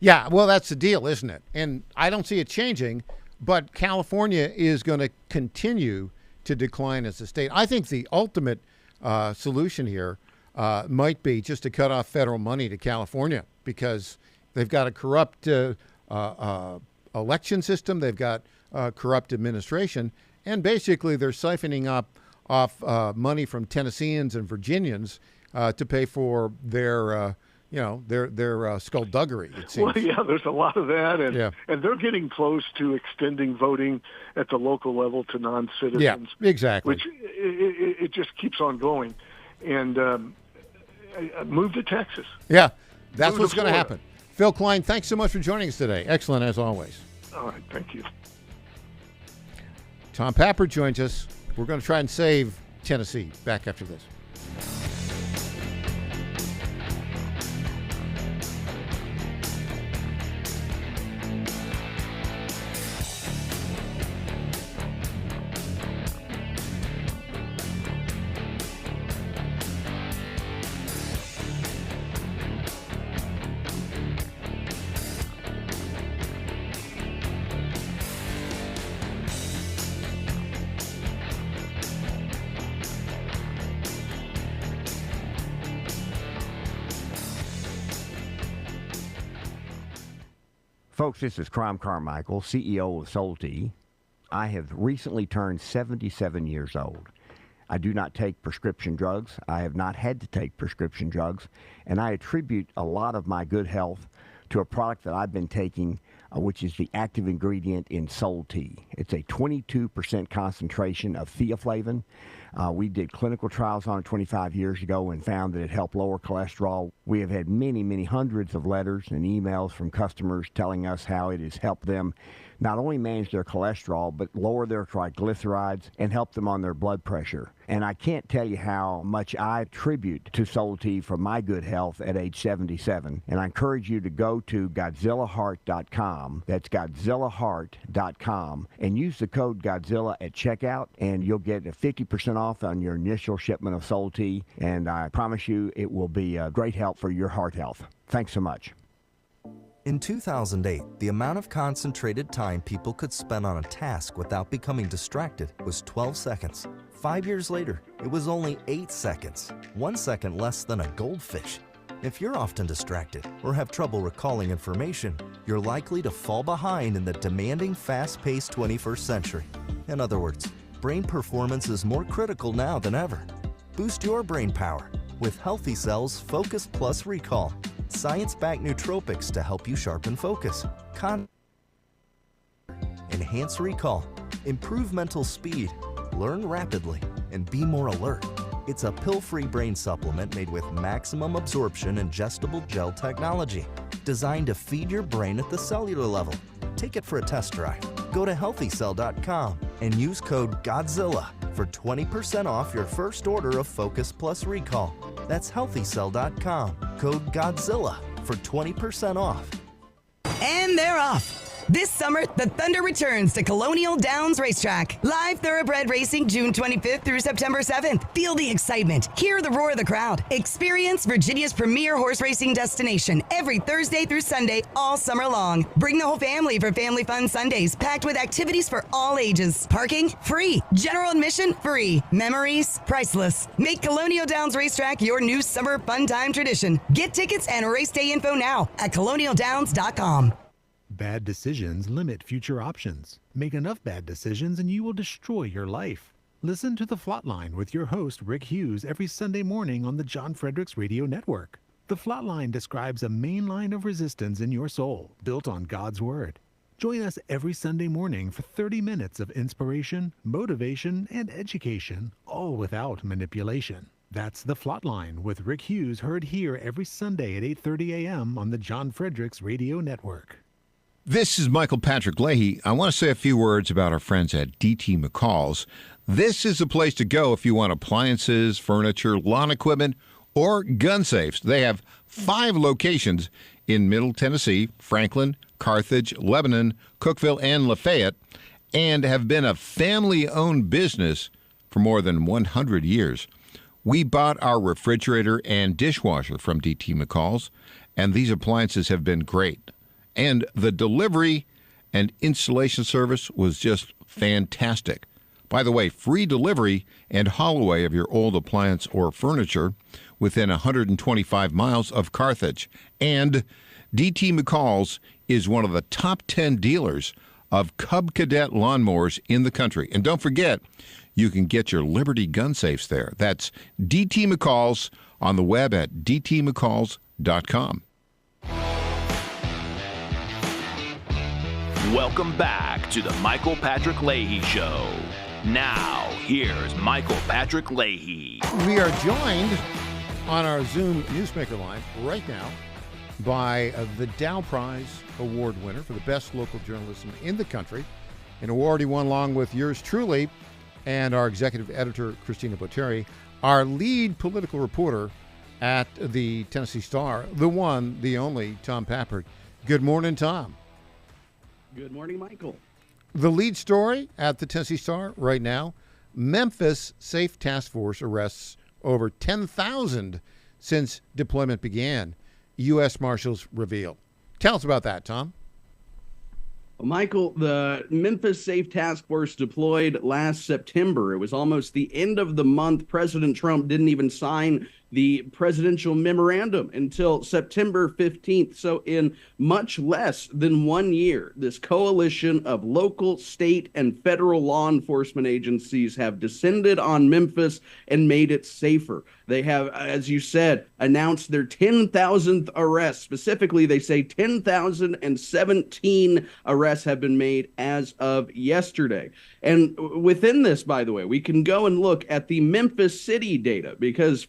Yeah, well, that's the deal, isn't it? And I don't see it changing, but California is going to continue to decline as a state. I think the ultimate solution here might be just to cut off federal money to California because they've got a corrupt election system. They've got corrupt administration. And basically, they're siphoning off money from Tennesseans and Virginians to pay for their skullduggery, it seems. Well, yeah, there's a lot of that, and they're getting close to extending voting at the local level to non-citizens. Yeah, exactly. Which it just keeps on going. And move to Texas. Yeah, that's what's going to happen. Phil Klein, thanks so much for joining us today. Excellent, as always. All right, thank you. Tom Papper joins us. We're going to try and save Tennessee. Back after this. Folks, this is Crom Carmichael, CEO of Solti. I have recently turned 77 years old. I do not take prescription drugs. I have not had to take prescription drugs, and I attribute a lot of my good health to a product that I've been taking, which is the active ingredient in Solti. It's a 22% concentration of theaflavin. We did clinical trials on it 25 years ago and found that it helped lower cholesterol. We have had many, many hundreds of letters and emails from customers telling us how it has helped them not only manage their cholesterol, but lower their triglycerides and help them on their blood pressure. And I can't tell you how much I attribute to Solti for my good health at age 77. And I encourage you to go to GodzillaHeart.com. That's GodzillaHeart.com. And use the code Godzilla at checkout, and you'll get a 50% off on your initial shipment of Solti. And I promise you it will be a great help for your heart health. Thanks so much. In 2008, the amount of concentrated time people could spend on a task without becoming distracted was 12 seconds. 5 years later, it was only 8 seconds, 1 second less than a goldfish. If you're often distracted or have trouble recalling information, you're likely to fall behind in the demanding, fast-paced 21st century. In other words, brain performance is more critical now than ever. Boost your brain power with Healthy Cells Focus Plus Recall. Science-backed nootropics to help you sharpen focus, enhance recall, improve mental speed, learn rapidly, and be more alert. It's a pill-free brain supplement made with maximum absorption ingestible gel technology, designed to feed your brain at the cellular level. Take it for a test drive. Go to healthycell.com and use code GODZILLA for 20% off your first order of Focus Plus Recall. That's healthycell.com, code GODZILLA for 20% off. And they're off. This summer, the Thunder returns to Colonial Downs Racetrack. Live thoroughbred racing June 25th through September 7th. Feel the excitement. Hear the roar of the crowd. Experience Virginia's premier horse racing destination every Thursday through Sunday all summer long. Bring the whole family for Family Fun Sundays, packed with activities for all ages. Parking? Free. General admission? Free. Memories? Priceless. Make Colonial Downs Racetrack your new summer fun time tradition. Get tickets and race day info now at colonialdowns.com. Bad decisions limit future options. Make enough bad decisions and you will destroy your life. Listen to The Flatline with your host, Rick Hughes, every Sunday morning on the John Fredericks Radio Network. The Flatline describes a main line of resistance in your soul, built on God's Word. Join us every Sunday morning for 30 minutes of inspiration, motivation, and education, all without manipulation. That's The Flatline with Rick Hughes, heard here every Sunday at 8:30 a.m. on the John Fredericks Radio Network. This is Michael Patrick Leahy. I want to say a few words about our friends at DT McCall's. This is the place to go if you want appliances, furniture, lawn equipment, or gun safes. They have 5 locations in Middle Tennessee, Franklin, Carthage, Lebanon, Cookeville, and Lafayette, and have been a family-owned business for more than 100 years. We bought our refrigerator and dishwasher from DT McCall's, and these appliances have been great. And the delivery and installation service was just fantastic. By the way, free delivery and haul away of your old appliance or furniture within 125 miles of Carthage. And DT McCall's is one of the top 10 dealers of Cub Cadet lawnmowers in the country. And don't forget, you can get your Liberty gun safes there. That's DT McCall's on the web at dtmccalls.com. Welcome back to the Michael Patrick Leahy Show. Now, here's Michael Patrick Leahy. We are joined on our Zoom newsmaker line right now by the Dow Prize Award winner for the best local journalism in the country, an award he won along with yours truly and our executive editor, Christina Botteri, our lead political reporter at the Tennessee Star, the one, the only, Tom Pappert. Good morning, Tom. Good morning, Michael. The lead story at the Tennessee Star right now, Memphis Safe Task Force arrests over 10,000 since deployment began, U.S. Marshals reveal. Tell us about that, Tom. Well, Michael, the Memphis Safe Task Force deployed last September. It was almost the end of the month. President Trump didn't even sign the presidential memorandum until September 15th. So in much less than 1 year, this coalition of local, state, and federal law enforcement agencies have descended on Memphis and made it safer. They have, as you said, announced their 10,000th arrest. Specifically, they say 10,017 arrests have been made as of yesterday. And within this, by the way, we can go and look at the Memphis City data because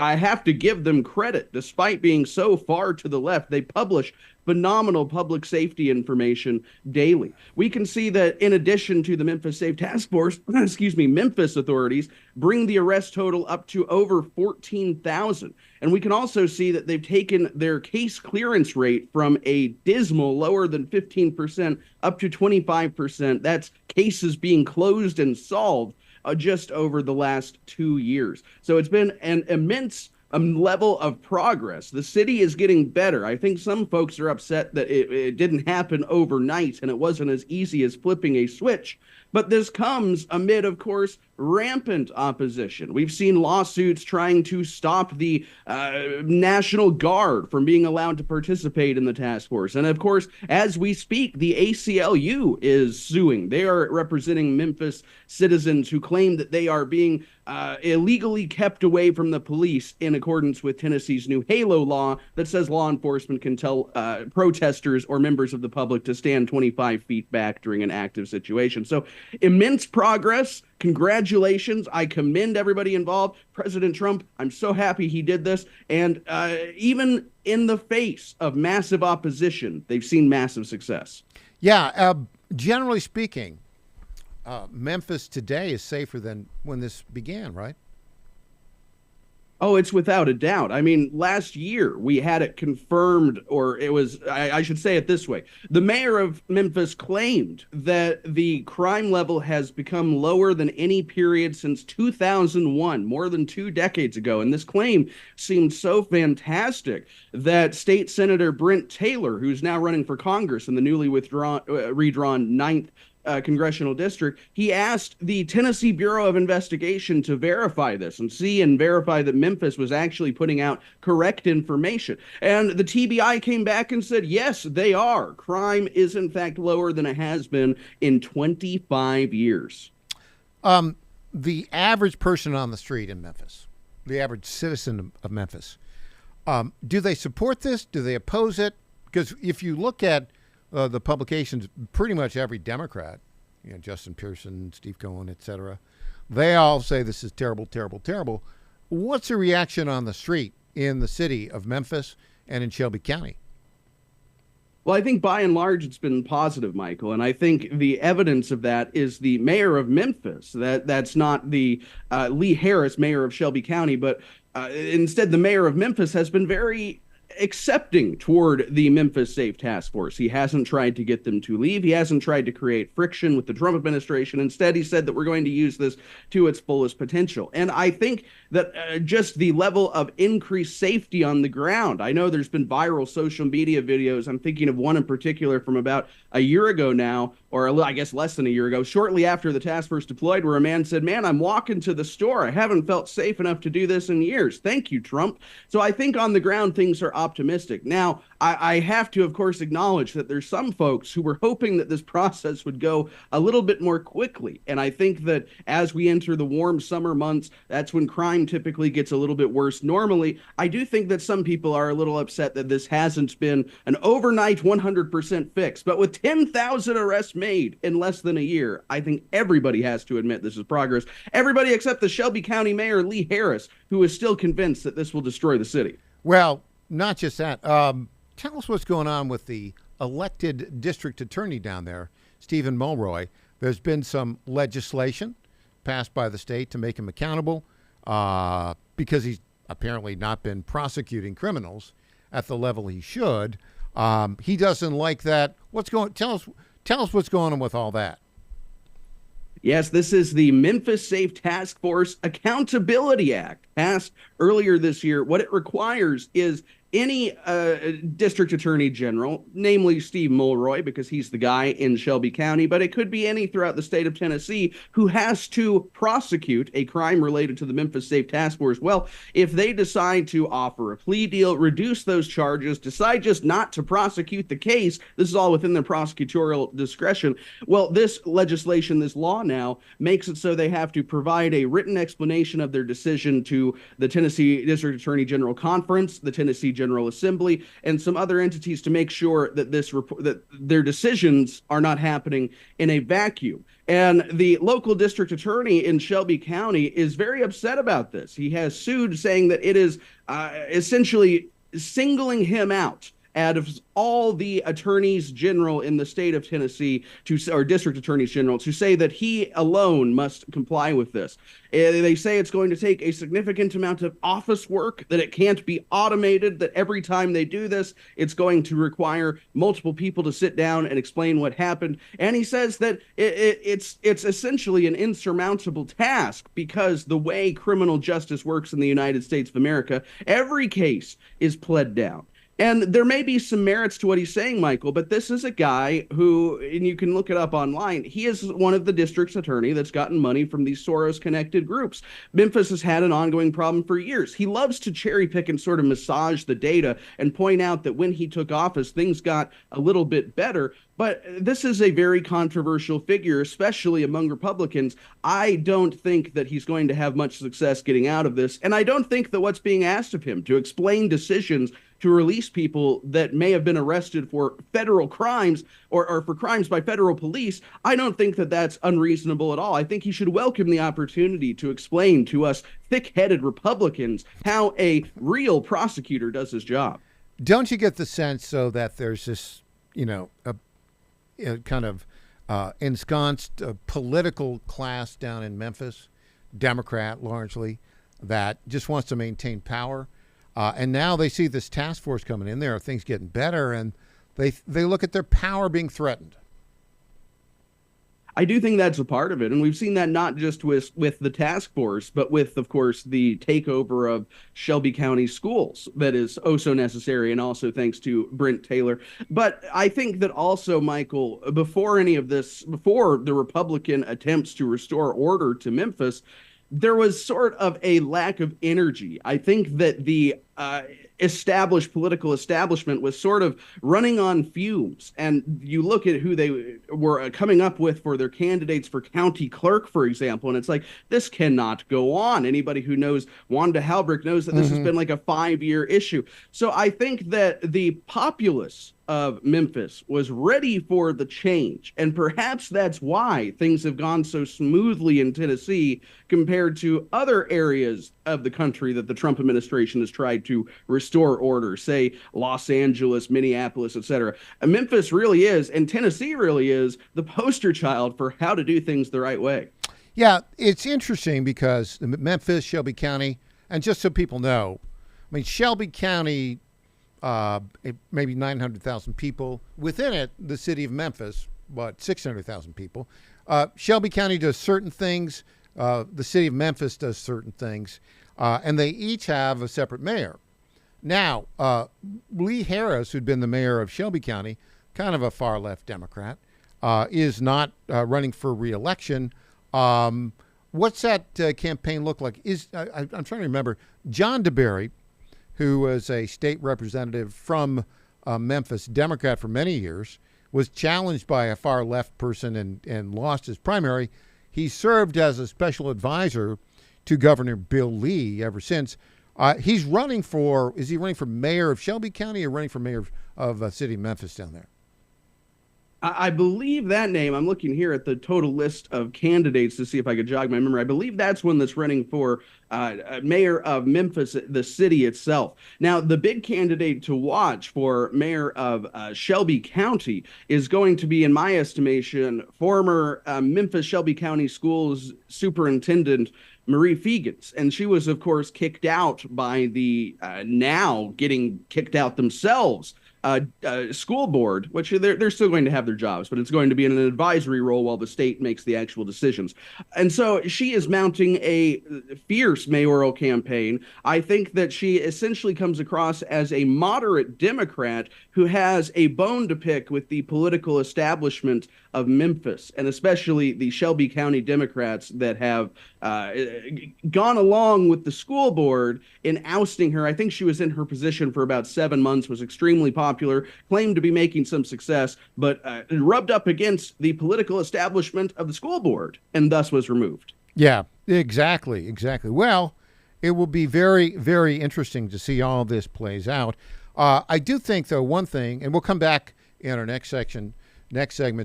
I have to give them credit. Despite being so far to the left, they publish phenomenal public safety information daily. We can see that in addition to the Memphis Safe Task Force, Memphis authorities bring the arrest total up to over 14,000. And we can also see that they've taken their case clearance rate from a dismal lower than 15% up to 25%. That's cases being closed and solved just over the last 2 years. So it's been an immense level of progress. The city is getting better. I think some folks are upset that it didn't happen overnight and it wasn't as easy as flipping a switch. But this comes amid, of course, rampant opposition. We've seen lawsuits trying to stop the National Guard from being allowed to participate in the task force. And of course, as we speak, the ACLU is suing. They are representing Memphis citizens who claim that they are being illegally kept away from the police in accordance with Tennessee's new HALO law that says law enforcement can tell protesters or members of the public to stand 25 feet back during an active situation. So immense progress. Congratulations. I commend everybody involved. President Trump, I'm so happy he did this. And even in the face of massive opposition, they've seen massive success. Yeah, generally speaking, Memphis today is safer than when this began, right? Oh, it's without a doubt. I mean, last year we had it confirmed, or it was, I should say it this way. The mayor of Memphis claimed that the crime level has become lower than any period since 2001, more than 2 decades ago. And this claim seemed so fantastic that State Senator Brent Taylor, who's now running for Congress in the newly redrawn 9th congressional district, he asked the Tennessee Bureau of Investigation to verify this and verify that Memphis was actually putting out correct information. And the TBI came back and said, yes, they are. Crime is in fact lower than it has been in 25 years. The average person on the street in Memphis, the average citizen of Memphis, do they support this? Do they oppose it? Because if you look at the publications, pretty much every Democrat, Justin Pearson, Steve Cohen, etc., they all say this is terrible, terrible, terrible. What's the reaction on the street in the city of Memphis and in Shelby County? Well, I think by and large it's been positive, Michael, and I think the evidence of that is the mayor of Memphis. That's not the Lee Harris, mayor of Shelby County, but instead the mayor of Memphis has been very accepting toward the Memphis Safe Task Force. He hasn't tried to get them to leave. He hasn't tried to create friction with the Trump administration. Instead, he said that we're going to use this to its fullest potential. And I think that just the level of increased safety on the ground. I know there's been viral social media videos. I'm thinking of one in particular from about a year ago now, or I guess less than a year ago, shortly after the task force deployed, where a man said, "Man, I'm walking to the store. I haven't felt safe enough to do this in years. Thank you, Trump." So I think on the ground, things are optimistic. Now, I have to, of course, acknowledge that there's some folks who were hoping that this process would go a little bit more quickly. And I think that as we enter the warm summer months, that's when crime typically gets a little bit worse. Normally, I do think that some people are a little upset that this hasn't been an overnight 100% fix. But with 10,000 arrests made in less than a year, I think everybody has to admit this is progress. Everybody except the Shelby County Mayor, Lee Harris, who is still convinced that this will destroy the city. Well, not just that. Tell us what's going on with the elected district attorney down there, Stephen Mulroy. There's been some legislation passed by the state to make him accountable because he's apparently not been prosecuting criminals at the level he should. He doesn't like that. Tell us what's going on with all that. Yes, this is the Memphis Safe Task Force Accountability Act, passed earlier this year. What it requires is any district attorney general, namely Steve Mulroy, because he's the guy in Shelby County, but it could be any throughout the state of Tennessee who has to prosecute a crime related to the Memphis Safe Task Force. Well, if they decide to offer a plea deal, reduce those charges, decide just not to prosecute the case, this is all within their prosecutorial discretion. Well, this legislation, this law now, makes it so they have to provide a written explanation of their decision to the Tennessee District Attorney General Conference, the Tennessee General Assembly, and some other entities to make sure that that their decisions are not happening in a vacuum. And the local district attorney in Shelby County is very upset about this. He has sued, saying that it is essentially singling him out of all the attorneys general in the state of Tennessee, or district attorneys general, to say that he alone must comply with this. They say it's going to take a significant amount of office work, that it can't be automated, that every time they do this, it's going to require multiple people to sit down and explain what happened. And he says that it's essentially an insurmountable task, because the way criminal justice works in the United States of America, every case is pled down. And there may be some merits to what he's saying, Michael, but this is a guy who, and you can look it up online, he is one of the district's attorney that's gotten money from these Soros-connected groups. Memphis has had an ongoing problem for years. He loves to cherry pick and sort of massage the data and point out that when he took office, things got a little bit better. But this is a very controversial figure, especially among Republicans. I don't think that he's going to have much success getting out of this. And I don't think that what's being asked of him to explain decisions to release people that may have been arrested for federal crimes or for crimes by federal police, I don't think that that's unreasonable at all. I think he should welcome the opportunity to explain to us thick-headed Republicans how a real prosecutor does his job. Don't you get the sense, though, that there's this, a kind of ensconced political class down in Memphis, Democrat largely, that just wants to maintain power? And now they see this task force coming in there, things getting better, and they look at their power being threatened. I do think that's a part of it. And we've seen that not just with the task force, but with, of course, the takeover of Shelby County schools that is oh so necessary, and also thanks to Brent Taylor. But I think that also, Michael, before any of this, before the Republican attempts to restore order to Memphis, there was sort of a lack of energy. I think that the established political establishment was sort of running on fumes. And you look at who they were coming up with for their candidates for county clerk, for example, and it's like, this cannot go on. Anybody who knows Wanda Halbrick knows that this has been like a 5-year issue. So I think that the populace of Memphis was ready for the change. And perhaps that's why things have gone so smoothly in Tennessee compared to other areas of the country that the Trump administration has tried to restore order, say Los Angeles, Minneapolis, etc. And Memphis really is, and Tennessee really is, the poster child for how to do things the right way. Yeah, it's interesting because Memphis, Shelby County, and just so people know, I mean, Shelby County maybe 900,000 people. Within it, the city of Memphis, about 600,000 people. Shelby County does certain things. The city of Memphis does certain things. And they each have a separate mayor. Now, Lee Harris, who'd been the mayor of Shelby County, kind of a far-left Democrat, is not running for re-election. What's that campaign look like? I'm trying to remember. John DeBerry, who was a state representative from Memphis, Democrat for many years, was challenged by a far-left person and lost his primary. He served as a special advisor to Governor Bill Lee ever since. Is he running for mayor of Shelby County or running for mayor of the city of Memphis down there? I believe that name, I'm looking here at the total list of candidates to see if I could jog my memory. I believe that's one that's running for mayor of Memphis, the city itself. Now, the big candidate to watch for mayor of Shelby County is going to be, in my estimation, former Memphis Shelby County Schools Superintendent Marie Fegans. And she was, of course, kicked out by the now getting kicked out themselves school board, which they're still going to have their jobs, but it's going to be in an advisory role while the state makes the actual decisions. And so she is mounting a fierce mayoral campaign. I think that she essentially comes across as a moderate Democrat who has a bone to pick with the political establishment of Memphis, and especially the Shelby County Democrats that have gone along with the school board in ousting her. I think she was in her position for about 7 months, was extremely popular, claimed to be making some success, but rubbed up against the political establishment of the school board and thus was removed. Yeah, exactly. Well, it will be very, very interesting to see all this plays out. I do think, though, one thing, and we'll come back in our next segment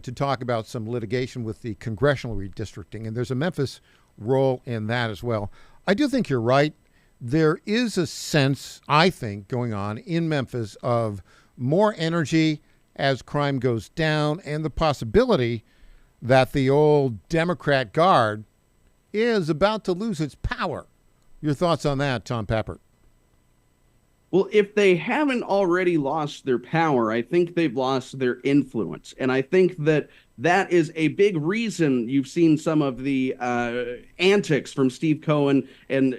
to talk about some litigation with the congressional redistricting, and there's a Memphis role in that as well. I do think you're right. There is a sense, I think, going on in Memphis of more energy as crime goes down and the possibility that the old Democrat guard is about to lose its power. Your thoughts on that, Tom Pappert? Well, if they haven't already lost their power, I think they've lost their influence. And I think that is a big reason you've seen some of the antics from Steve Cohen and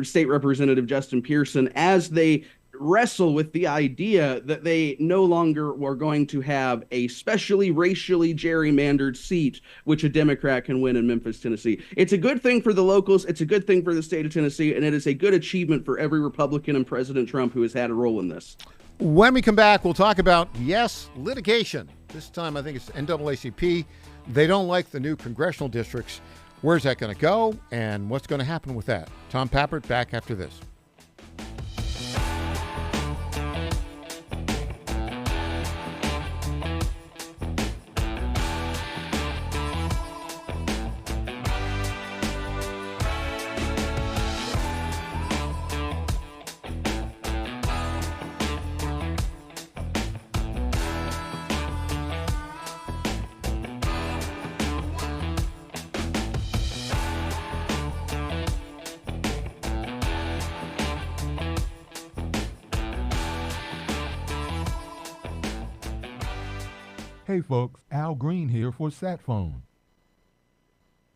State Representative Justin Pearson as they wrestle with the idea that they no longer are going to have a specially racially gerrymandered seat which a Democrat can win in Memphis, Tennessee. It's a good thing for the locals. It's a good thing for the state of Tennessee, and it is a good achievement for every Republican and President Trump who has had a role in this. When we come back, we'll talk about, yes, litigation. This time I think it's NAACP. They don't like the new congressional districts. Where's that going to go, and what's going to happen with that? Tom Pappert back after this. Hey folks, Al Green here for SatPhone.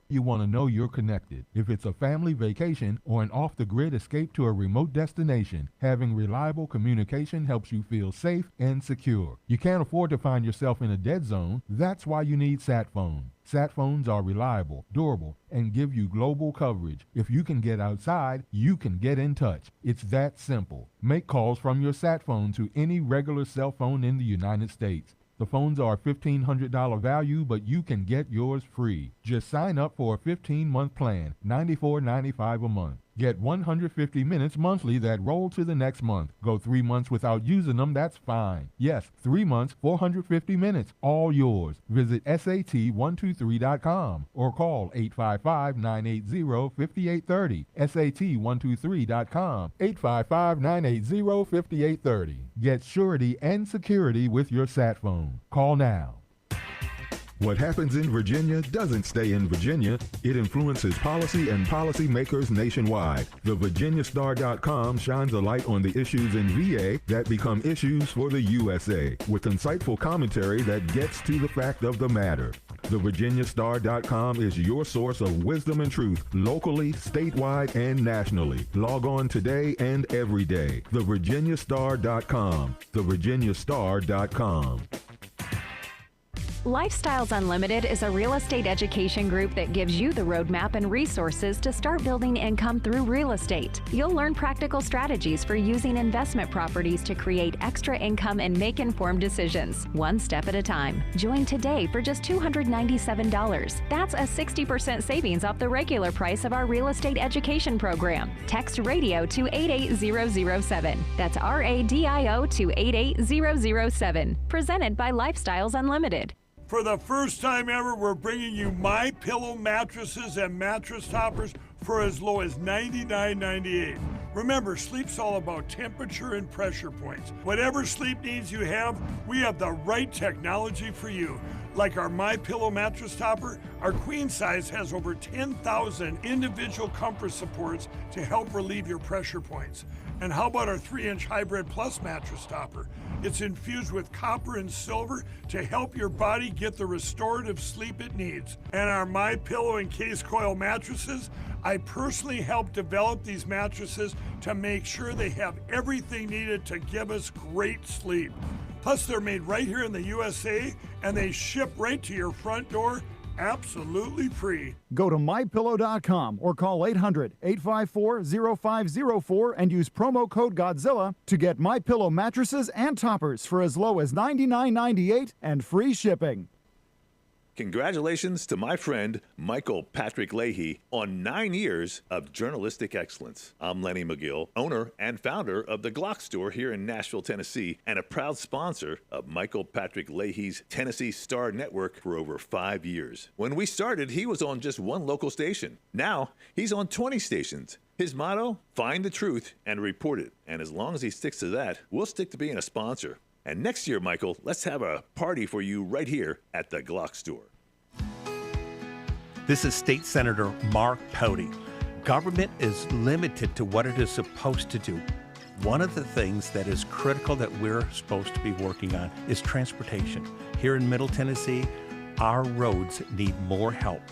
You want to know you're connected. If it's a family vacation or an off-the-grid escape to a remote destination, having reliable communication helps you feel safe and secure. You can't afford to find yourself in a dead zone. That's why you need SatPhone. SatPhones are reliable, durable, and give you global coverage. If you can get outside, you can get in touch. It's that simple. Make calls from your SatPhone to any regular cell phone in the United States. The phones are a $1,500 value, but you can get yours free. Just sign up for a 15-month plan, $94.95 a month. Get 150 minutes monthly that roll to the next month. Go 3 months without using them, that's fine. Yes, 3 months, 450 minutes, all yours. Visit SAT123.com or call 855-980-5830. SAT123.com, 855-980-5830. Get surety and security with your sat phone. Call now. What happens in Virginia doesn't stay in Virginia. It influences policy and policymakers nationwide. The VirginiaStar.com shines a light on the issues in VA that become issues for the USA, with insightful commentary that gets to the fact of the matter. The VirginiaStar.com is your source of wisdom and truth, locally, statewide, and nationally. Log on today and every day. The VirginiaStar.com. The VirginiaStar.com. Lifestyles Unlimited is a real estate education group that gives you the roadmap and resources to start building income through real estate. You'll learn practical strategies for using investment properties to create extra income and make informed decisions, one step at a time. Join today for just $297. That's a 60% savings off the regular price of our real estate education program. Text radio to 88007. That's RADIO to 88007. Presented by Lifestyles Unlimited. For the first time ever, we're bringing you MyPillow mattresses and mattress toppers for as low as $99.98. Remember, sleep's all about temperature and pressure points. Whatever sleep needs you have, we have the right technology for you. Like our MyPillow mattress topper, our queen size has over 10,000 individual comfort supports to help relieve your pressure points. And how about our 3-inch Hybrid Plus mattress topper? It's infused with copper and silver to help your body get the restorative sleep it needs. And our MyPillow and Case Coil mattresses, I personally helped develop these mattresses to make sure they have everything needed to give us great sleep. Plus, they're made right here in the USA, and they ship right to your front door, absolutely free. Go to MyPillow.com or call 800-854-0504 and use promo code Godzilla to get MyPillow mattresses and toppers for as low as $99.98 and free shipping. Congratulations to my friend Michael Patrick Leahy on 9 years of journalistic excellence. I'm Lenny McGill, owner and founder of the Glock Store here in Nashville, Tennessee, and a proud sponsor of Michael Patrick Leahy's Tennessee Star Network for over 5 years. When we started, he was on just one local station. Now, he's on 20 stations. His motto, find the truth and report it. And as long as he sticks to that, we'll stick to being a sponsor. And next year, Michael, let's have a party for you right here at the Glock Store. This is State Senator Mark Pody. Government is limited to what it is supposed to do. One of the things that is critical that we're supposed to be working on is transportation. Here in Middle Tennessee, our roads need more help.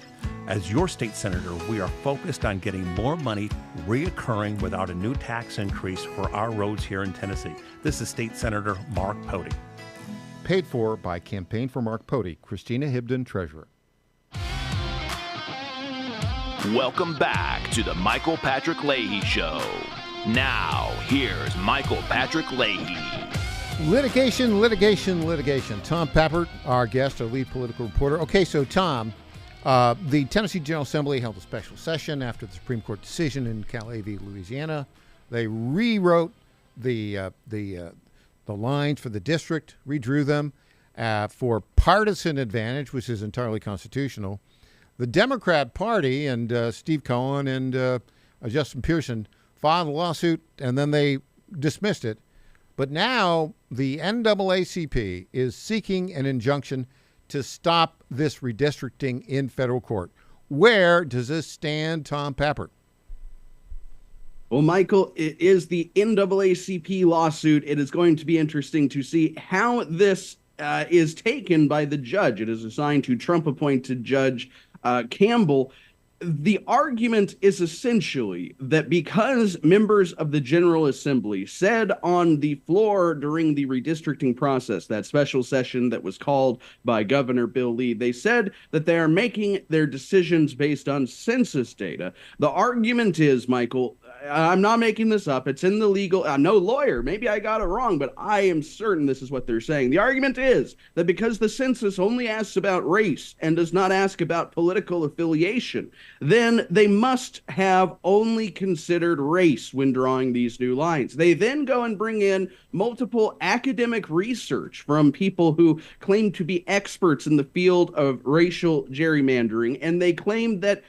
As your state senator, we are focused on getting more money reoccurring without a new tax increase for our roads here in Tennessee. This is State Senator Mark Pody. Paid for by Campaign for Mark Pody, Christina Hibden, Treasurer. Welcome back to the Michael Patrick Leahy Show. Now, here's Michael Patrick Leahy. Litigation. Tom Pappert, our guest, our lead political reporter. Okay, so Tom, the Tennessee General Assembly held a special session after the Supreme Court decision in Calais v. Louisiana. They rewrote the lines for the district, redrew them for partisan advantage, which is entirely constitutional. The Democrat Party and Steve Cohen and Justin Pearson filed a lawsuit, and then they dismissed it. But now the NAACP is seeking an injunction to stop this redistricting in federal court. Where does this stand, Tom Pappert? Well, Michael, it is the NAACP lawsuit. It is going to be interesting to see how this is taken by the judge. It is assigned to Trump-appointed Judge Campbell. The argument is essentially that because members of the General Assembly said on the floor during the redistricting process, that special session that was called by Governor Bill Lee, they said that they are making their decisions based on census data. The argument is, Michael, I'm not making this up. It's in the legal. I'm no lawyer. Maybe I got it wrong, but I am certain this is what they're saying. The argument is that because the census only asks about race and does not ask about political affiliation, then they must have only considered race when drawing these new lines. They then go and bring in multiple academic research from people who claim to be experts in the field of racial gerrymandering, and they claim that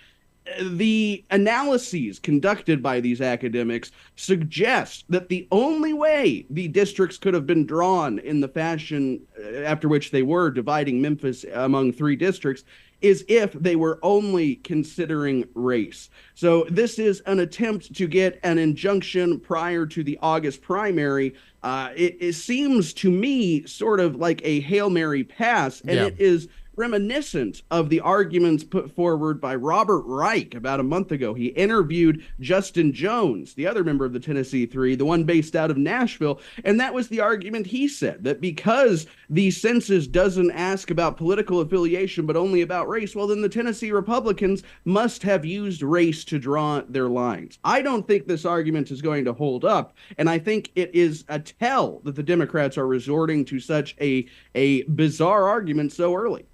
the analyses conducted by these academics suggest that the only way the districts could have been drawn in the fashion after which they were, dividing Memphis among 3 districts, is if they were only considering race. So this is an attempt to get an injunction prior to the August primary. It seems to me sort of like a Hail Mary pass, and it is reminiscent of the arguments put forward by Robert Reich about a month ago. He interviewed Justin Jones, the other member of the Tennessee Three, the one based out of Nashville, and that was the argument he said, that because the census doesn't ask about political affiliation but only about race, well, then the Tennessee Republicans must have used race to draw their lines. I don't think this argument is going to hold up, and I think it is a tell that the Democrats are resorting to such a bizarre argument so early.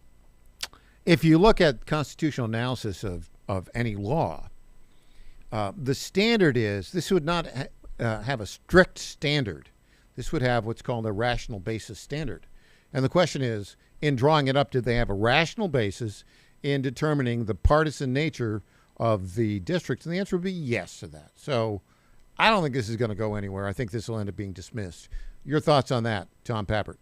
If you look at constitutional analysis of any law, the standard is, this would not have a strict standard. This would have what's called a rational basis standard. And the question is, in drawing it up, did they have a rational basis in determining the partisan nature of the districts? And the answer would be yes to that. So I don't think this is going to go anywhere. I think this will end up being dismissed. Your thoughts on that, Tom Pappert?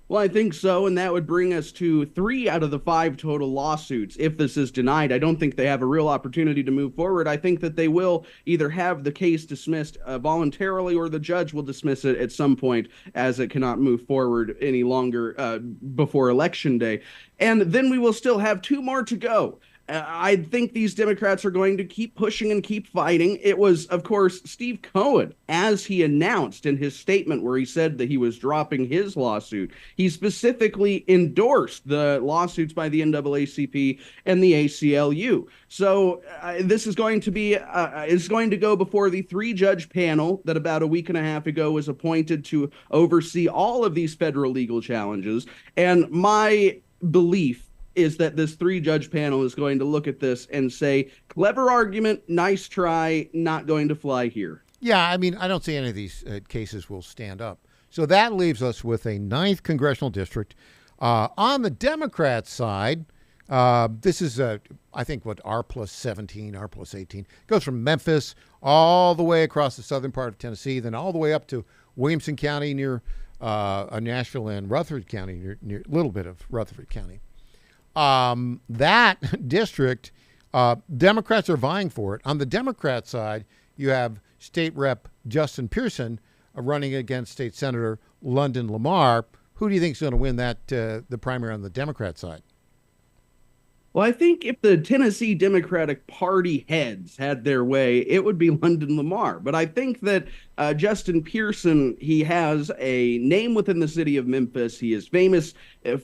Well, I think so, and that would bring us to 3 out of the 5 total lawsuits. If this is denied, I don't think they have a real opportunity to move forward. I think that they will either have the case dismissed voluntarily, or the judge will dismiss it at some point as it cannot move forward any longer before Election Day. And then we will still have 2 more to go. I think these Democrats are going to keep pushing and keep fighting. It was, of course, Steve Cohen, as he announced in his statement where he said that he was dropping his lawsuit. He specifically endorsed the lawsuits by the NAACP and the ACLU. So this is going to be is going to go before the 3-judge panel that about a week and a half ago was appointed to oversee all of these federal legal challenges. And my belief is that this 3-judge panel is going to look at this and say, clever argument, nice try, not going to fly here. Yeah, I mean, I don't see any of these cases will stand up. So that leaves us with a 9th congressional district. On the Democrat side, this is, I think, what, R plus 17, R plus 18. Goes from Memphis all the way across the southern part of Tennessee, then all the way up to Williamson County near Nashville, and Rutherford County, near a little bit of Rutherford County. That district, Democrats are vying for it. On the Democrat side, you have State Rep Justin Pearson running against State Senator London Lamar. Who do you think is going to win that the primary on the Democrat side? Well, I think if the Tennessee Democratic Party heads had their way, it would be London Lamar. But I think that Justin Pearson, he has a name within the city of Memphis. He is famous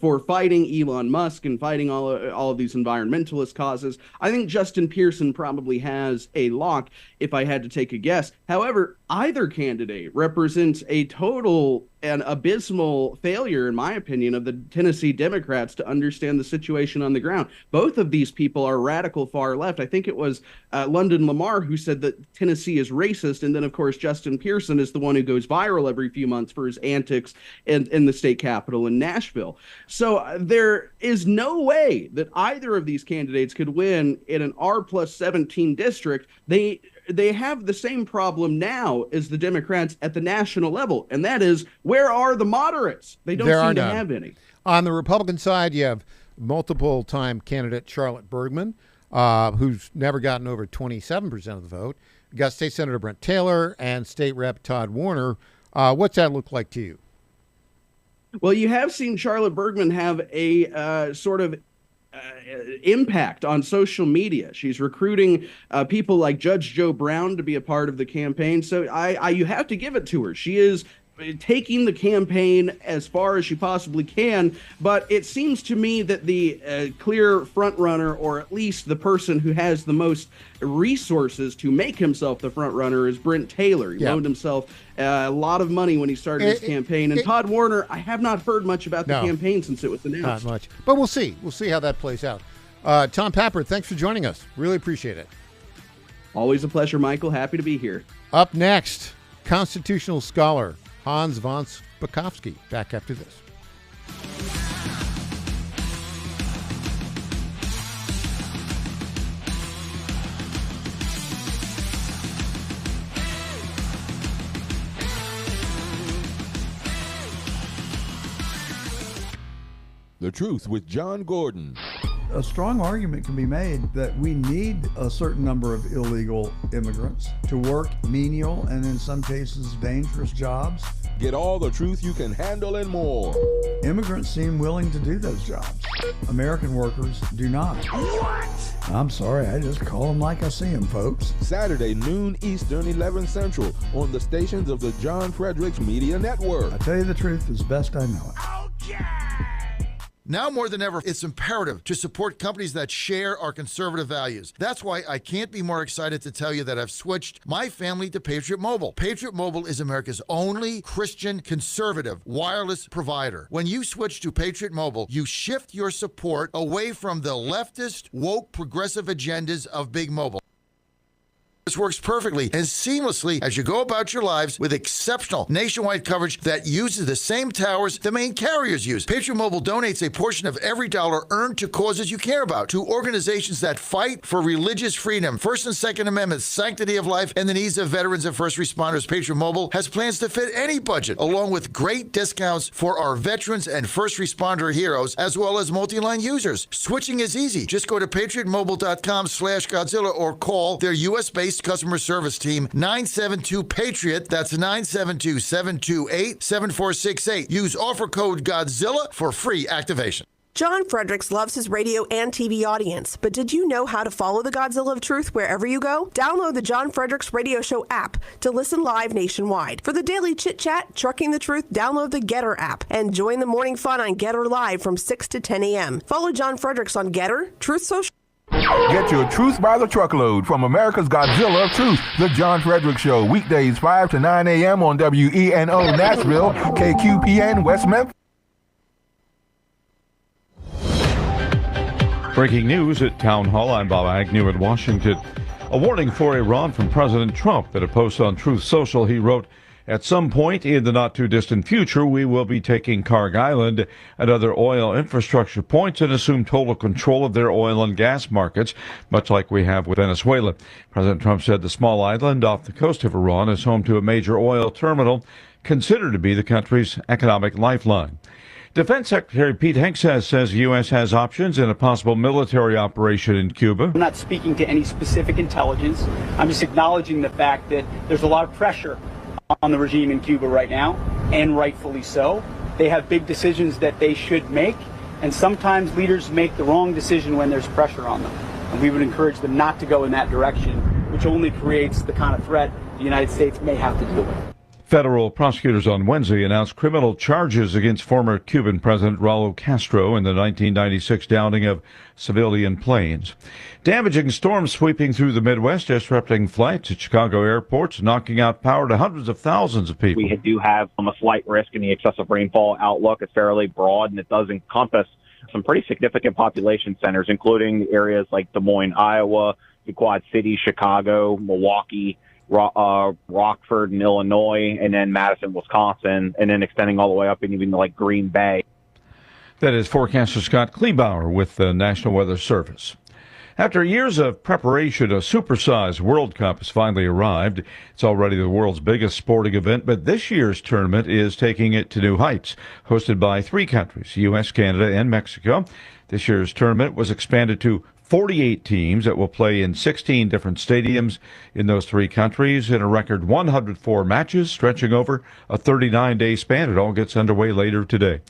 for fighting Elon Musk and fighting all of these environmentalist causes. I think Justin Pearson probably has a lock, if I had to take a guess. However, either candidate represents a total and abysmal failure, in my opinion, of the Tennessee Democrats to understand the situation on the ground. Both of these people are radical far left. I think it was London Lamar who said that Tennessee is racist, and then, of course, Justin Pearson is the one who goes viral every few months for his antics in the state capitol in Nashville. So there is no way that either of these candidates could win in an R plus 17 district. They have the same problem now as the Democrats at the national level, and that is, where are the moderates? They don't seem to have any. On the Republican side, you have multiple-time candidate Charlotte Bergman, who's never gotten over 27% of the vote. You got State Senator Brent Taylor and State Rep Todd Warner. What's that look like to you? Well, you have seen Charlotte Bergman have a sort of impact on social media. She's recruiting people like Judge Joe Brown to be a part of the campaign. So you have to give it to her. She is taking the campaign as far as she possibly can, but it seems to me that the clear front runner, or at least the person who has the most resources to make himself the front runner, is Brent Taylor. He loaned himself a lot of money when he started his campaign. And Todd Warner, I have not heard much about the campaign since it was announced. Not much, but we'll see. We'll see how that plays out. Tom Pappert, thanks for joining us. Really appreciate it. Always a pleasure, Michael. Happy to be here. Up next, constitutional scholar Hans von Spakovsky. Back after this. The Truth with John Gordon. A strong argument can be made that we need a certain number of illegal immigrants to work menial and in some cases dangerous jobs. Get all the truth you can handle and more. Immigrants seem willing to do those jobs. American workers do not. What? I'm sorry, I just call them like I see them, folks. Saturday, noon Eastern, 11 Central, on the stations of the John Fredericks Media Network. I tell you the truth as best I know it. Now more than ever, it's imperative to support companies that share our conservative values. That's why I can't be more excited to tell you that I've switched my family to Patriot Mobile. Patriot Mobile is America's only Christian conservative wireless provider. When you switch to Patriot Mobile, you shift your support away from the leftist, woke, progressive agendas of Big Mobile. This works perfectly and seamlessly as you go about your lives with exceptional nationwide coverage that uses the same towers the main carriers use. Patriot Mobile donates a portion of every dollar earned to causes you care about, to organizations that fight for religious freedom, First and Second Amendments, sanctity of life, and the needs of veterans and first responders. Patriot Mobile has plans to fit any budget, along with great discounts for our veterans and first responder heroes, as well as multi-line users. Switching is easy. Just go to patriotmobile.com/Godzilla or call their U.S.-based customer service team, 972-PATRIOT. That's 972-728-7468. Use offer code Godzilla for free activation. John Fredericks loves his radio and TV audience, but did you know how to follow the Godzilla of Truth wherever you go? Download the John Fredericks Radio Show app to listen live nationwide. For the daily chit-chat, Trucking the Truth, download the Getter app and join the morning fun on Getter Live from 6 to 10 a.m. Follow John Fredericks on Getter, Truth Social. Get your truth by the truckload from America's Godzilla of Truth, The John Fredericks Show, weekdays 5 to 9 a.m. on WENO Nashville, KQPN West Memphis. Breaking news at Town Hall. I'm Bob Agnew in Washington. A warning for Iran from President Trump. In a post on Truth Social, he wrote, "At some point in the not-too-distant future, we will be taking Karg Island and other oil infrastructure points and assume total control of their oil and gas markets, much like we have with Venezuela." President Trump said the small island off the coast of Iran is home to a major oil terminal considered to be the country's economic lifeline. Defense Secretary Pete Hegseth says the U.S. has options in a possible military operation in Cuba. I'm not speaking to any specific intelligence. I'm just acknowledging the fact that there's a lot of pressure on the regime in Cuba right now, and rightfully so. They have big decisions that they should make, and sometimes leaders make the wrong decision when there's pressure on them. And we would encourage them not to go in that direction, which only creates the kind of threat the United States may have to deal with. Federal prosecutors on Wednesday announced criminal charges against former Cuban President Raul Castro in the 1996 downing of civilian planes. Damaging storms sweeping through the Midwest, disrupting flights at Chicago airports, knocking out power to hundreds of thousands of people. We do have a slight risk in the excessive rainfall outlook. It's fairly broad, and it does encompass some pretty significant population centers, including areas like Des Moines, Iowa, the Quad Cities, Chicago, Milwaukee, Rockford in Illinois, and then Madison, Wisconsin, and then extending all the way up and even like Green Bay. That is forecaster Scott Kleebauer with the National Weather Service. After years of preparation, a supersized World Cup has finally arrived. It's already the world's biggest sporting event, but this year's tournament is taking it to new heights. Hosted by 3 countries, U.S., Canada, and Mexico, this year's tournament was expanded to 48 teams that will play in 16 different stadiums in those 3 countries in a record 104 matches stretching over a 39-day span. It all gets underway later today.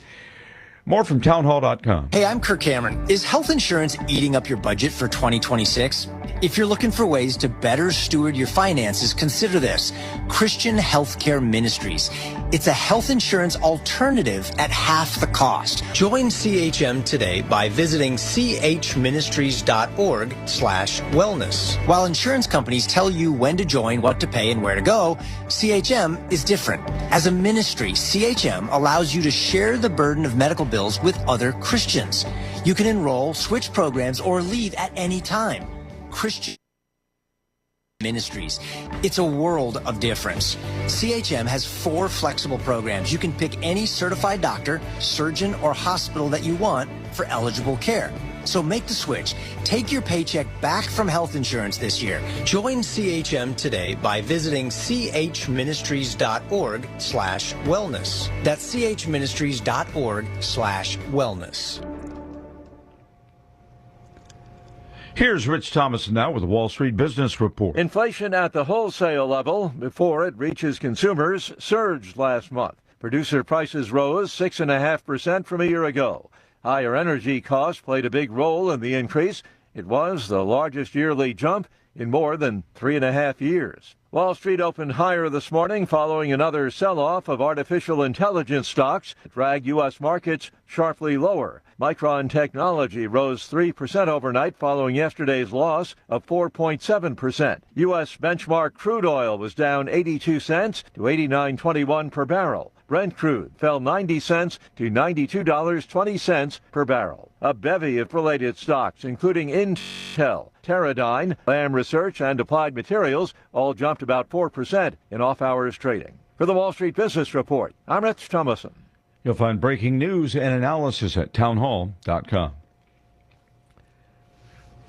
More from townhall.com. Hey, I'm Kirk Cameron. Is health insurance eating up your budget for 2026? If you're looking for ways to better steward your finances, consider this: Christian Healthcare Ministries. It's a health insurance alternative at half the cost. Join CHM today by visiting chministries.org/wellness. While insurance companies tell you when to join, what to pay, and where to go, CHM is different. As a ministry, CHM allows you to share the burden of medical bills with other Christians. You can enroll, switch programs, or leave at any time. Christian Ministries. It's a world of difference. CHM has 4 flexible programs. You can pick any certified doctor, surgeon, or hospital that you want for eligible care. So make the switch. Take your paycheck back from health insurance this year. Join CHM today by visiting chministries.org/wellness. That's chministries.org/wellness. Here's Rich Thomas now with the Wall Street Business Report. Inflation at the wholesale level before it reaches consumers surged last month. Producer prices rose 6.5% from a year ago. Higher energy costs played a big role in the increase. It was the largest yearly jump in more than 3.5 years. Wall Street opened higher this morning following another sell-off of artificial intelligence stocks that dragged U.S. markets sharply lower. Micron Technology rose 3% overnight following yesterday's loss of 4.7%. U.S. benchmark crude oil was down 82 cents to $89.21 per barrel. Brent crude fell 90 cents to $92.20 per barrel. A bevy of related stocks, including Intel, Teradyne, Lam Research, and Applied Materials, all jumped about 4% in off-hours trading. For the Wall Street Business Report, I'm Rich Thomason. You'll find breaking news and analysis at townhall.com.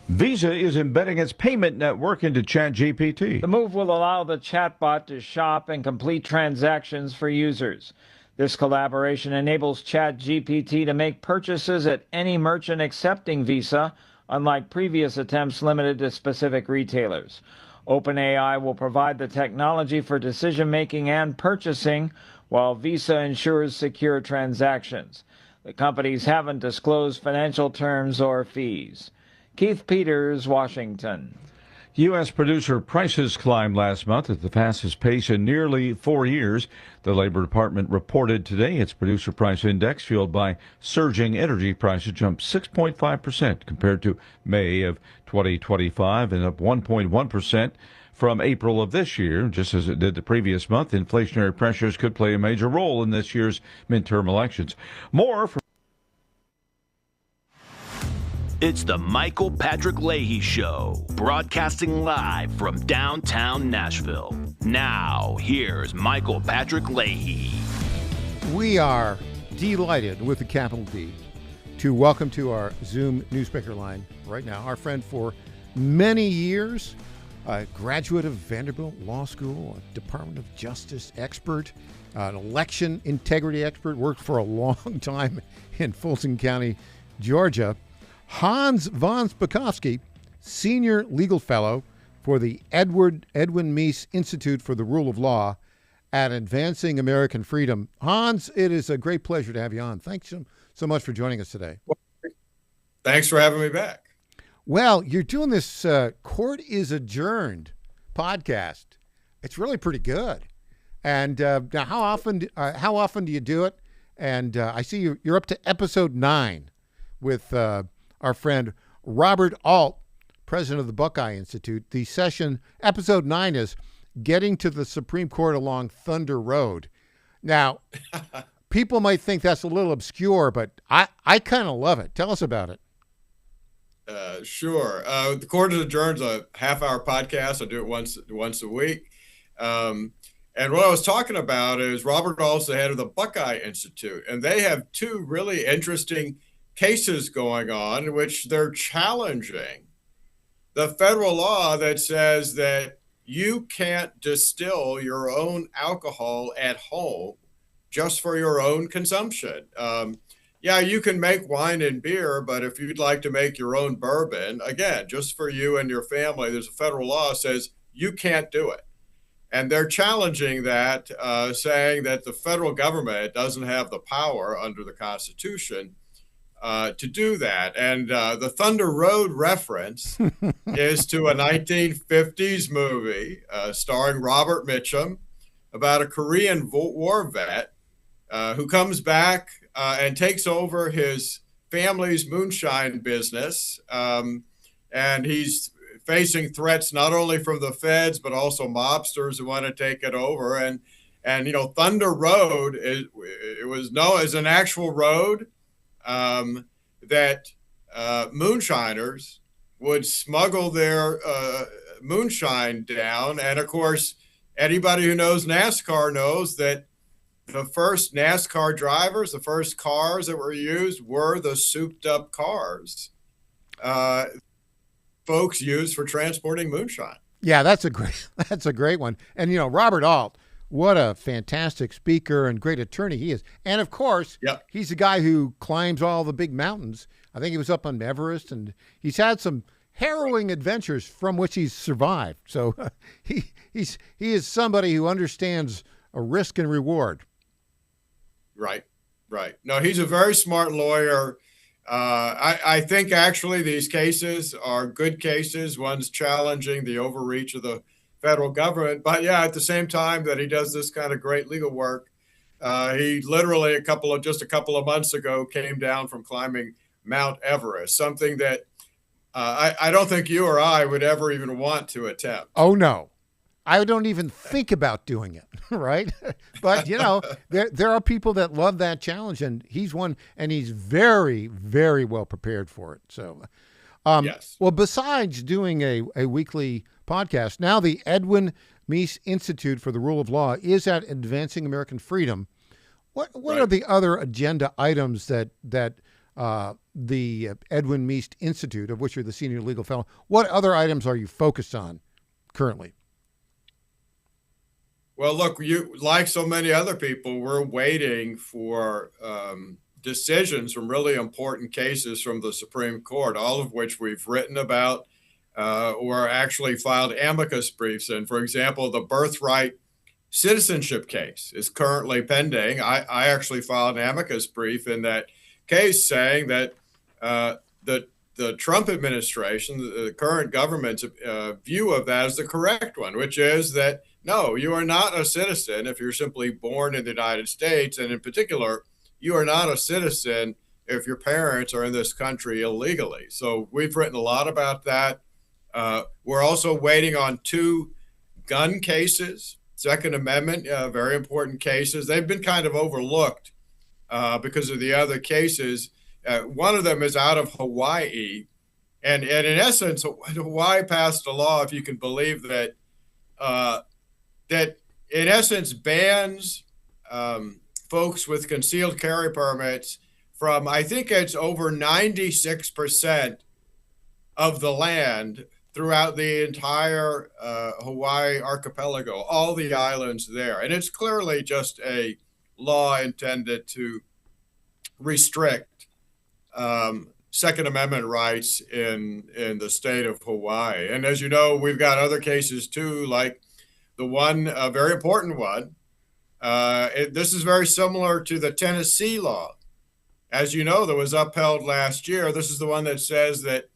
Visa is embedding its payment network into ChatGPT. The move will allow the chatbot to shop and complete transactions for users. This collaboration enables ChatGPT to make purchases at any merchant accepting Visa, unlike previous attempts limited to specific retailers. OpenAI will provide the technology for decision-making and purchasing, while Visa ensures secure transactions. The companies haven't disclosed financial terms or fees. Keith Peters, Washington. U.S. producer prices climbed last month at the fastest pace in nearly 4 years. The Labor Department reported today its producer price index, fueled by surging energy prices, jumped 6.5% compared to May of 2025 and up 1.1% from April of this year. Just as it did the previous month, inflationary pressures could play a major role in this year's midterm elections. More from It's the Michael Patrick Leahy Show, broadcasting live from downtown Nashville. Now, here's Michael Patrick Leahy. We are delighted, with a capital D, to welcome to our Zoom newsmaker line right now our friend for many years, a graduate of Vanderbilt Law School, a Department of Justice expert, an election integrity expert, worked for a long time in Fulton County, Georgia. Hans von Spakovsky, Senior Legal Fellow for the Edwin Meese Institute for the Rule of Law at Advancing American Freedom. Hans, it is a great pleasure to have you on. Thanks so much for joining us today. Thanks for having me back. Well, you're doing this Court is Adjourned podcast. It's really pretty good. And now, how often do you do it? And I see you're up to episode 9 with our friend Robert Alt, president of the Buckeye Institute. The session, episode 9, is Getting to the Supreme Court Along Thunder Road. Now, people might think that's a little obscure, but I kind of love it. Tell us about it. Sure. The Court is Adjourned is a half-hour podcast. I do it once a week. And what I was talking about is Robert Alt's the head of the Buckeye Institute, and they have 2 really interesting cases going on in which they're challenging the federal law that says that you can't distill your own alcohol at home just for your own consumption. Yeah, you can make wine and beer, but if you'd like to make your own bourbon, again, just for you and your family, there's a federal law that says you can't do it. And they're challenging that, saying that the federal government doesn't have the power under the Constitution to do that. And the Thunder Road reference is to a 1950s movie starring Robert Mitchum about a Korean War vet who comes back and takes over his family's moonshine business. And he's facing threats not only from the feds, but also mobsters who want to take it over. And you know, Thunder Road, it was known as an actual road that moonshiners would smuggle their moonshine down. And of course, anybody who knows NASCAR knows that the first NASCAR drivers, the first cars that were used were the souped up cars folks used for transporting moonshine. Yeah, that's a great one. And, you know, Robert Alt, what a fantastic speaker and great attorney he is. And, of course, he's the guy who climbs all the big mountains. I think he was up on Everest, and he's had some harrowing adventures from which he's survived. So he is somebody who understands a risk and reward. Right. No, he's a very smart lawyer. I think actually these cases are good cases. One's challenging the overreach of the federal government, but yeah, at the same time that he does this kind of great legal work, he literally just a couple of months ago came down from climbing Mount Everest, something that I don't think you or I would ever even want to attempt. Oh no, I don't even think about doing it. Right. But, you know, there are people that love that challenge, and he's one, and he's very, very well prepared for it. So, yes. Well, besides doing a weekly podcast, now the Edwin Meese Institute for the Rule of Law is at Advancing American Freedom. What are the other agenda items that the Edwin Meese Institute, of which you're the senior legal fellow, what other items are you focused on currently? Well, look, you, like so many other people, we're waiting for decisions from really important cases from the Supreme Court, all of which we've written about or actually filed amicus briefs in. For example, the birthright citizenship case is currently pending. I actually filed an amicus brief in that case saying that the Trump administration, the current government's view of that is the correct one, which is that no, you are not a citizen if you're simply born in the United States. And in particular, you are not a citizen if your parents are in this country illegally. So we've written a lot about that. We're also waiting on 2 gun cases, Second Amendment, very important cases. They've been kind of overlooked because of the other cases. One of them is out of Hawaii. And in essence, Hawaii passed a law, if you can believe that, that in essence bans folks with concealed carry permits from, I think it's over 96% of the land throughout the entire Hawaii archipelago, all the islands there. And it's clearly just a law intended to restrict Second Amendment rights in the state of Hawaii. And as you know, we've got other cases too, like the one, a very important one. This is very similar to the Tennessee law. As you know, that was upheld last year. This is the one that says that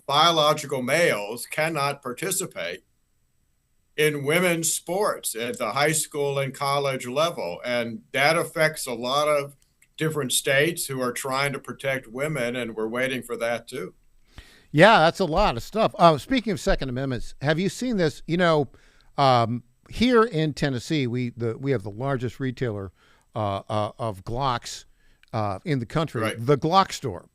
biological males cannot participate in women's sports at the high school and college level. And that affects a lot of different states who are trying to protect women, and we're waiting for that too. Yeah, that's a lot of stuff. Speaking of Second Amendments, have you seen this? You know, here in Tennessee, we have the largest retailer of Glocks in the country, right. The Glock store.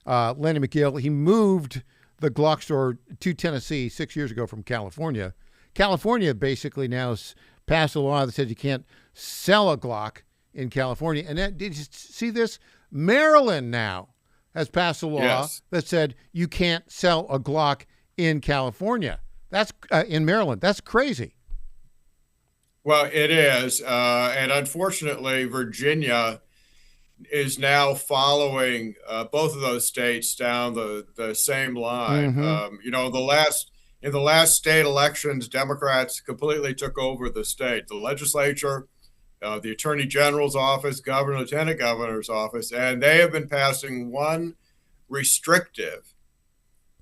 Lenny McGill, he moved the Glock store to Tennessee 6 years ago from California. California basically now has passed a law that says you can't sell a Glock in California. And then, did you see this? Maryland now has passed a law that said you can't sell a Glock in California. That's in Maryland. That's crazy. Well, it is. And unfortunately, Virginia is now following both of those states down the same line. Mm-hmm. You know, in the last state elections, Democrats completely took over the state, the legislature, the Attorney General's office, Governor, Lieutenant Governor's office, and they have been passing one restrictive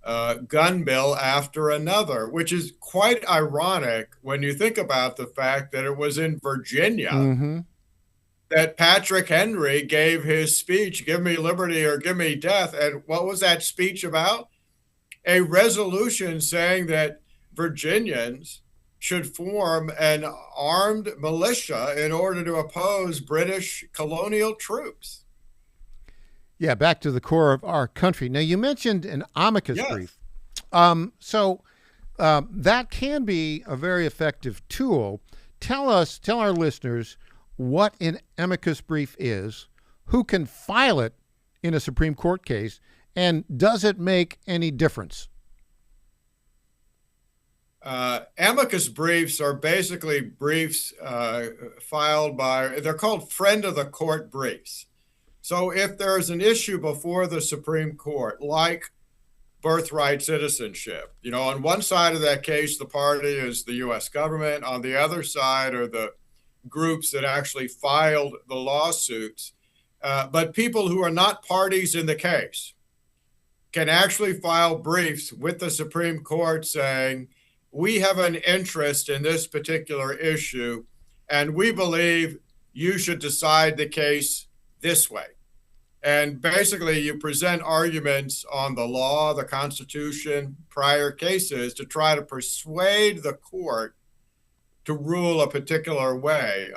gun bill after another, which is quite ironic when you think about the fact that it was in Virginia that Patrick Henry gave his speech, "Give me liberty or give me death." And what was that speech about? A resolution saying that Virginians should form an armed militia in order to oppose British colonial troops. Yeah, back to the core of our country. Now, you mentioned an amicus brief. So that can be a very effective tool. Tell our listeners what an amicus brief is, who can file it in a Supreme Court case, and does it make any difference? Amicus briefs are basically briefs filed by, they're called friend of the court briefs. So if there's an issue before the Supreme Court, like birthright citizenship, on one side of that case, the party is the U.S. government. On the other side are the groups that actually filed the lawsuits. But people who are not parties in the case can actually file briefs with the Supreme Court saying, we have an interest in this particular issue, and we believe you should decide the case this way. And basically, you present arguments on the law, the Constitution, prior cases to try to persuade the court to rule a particular way.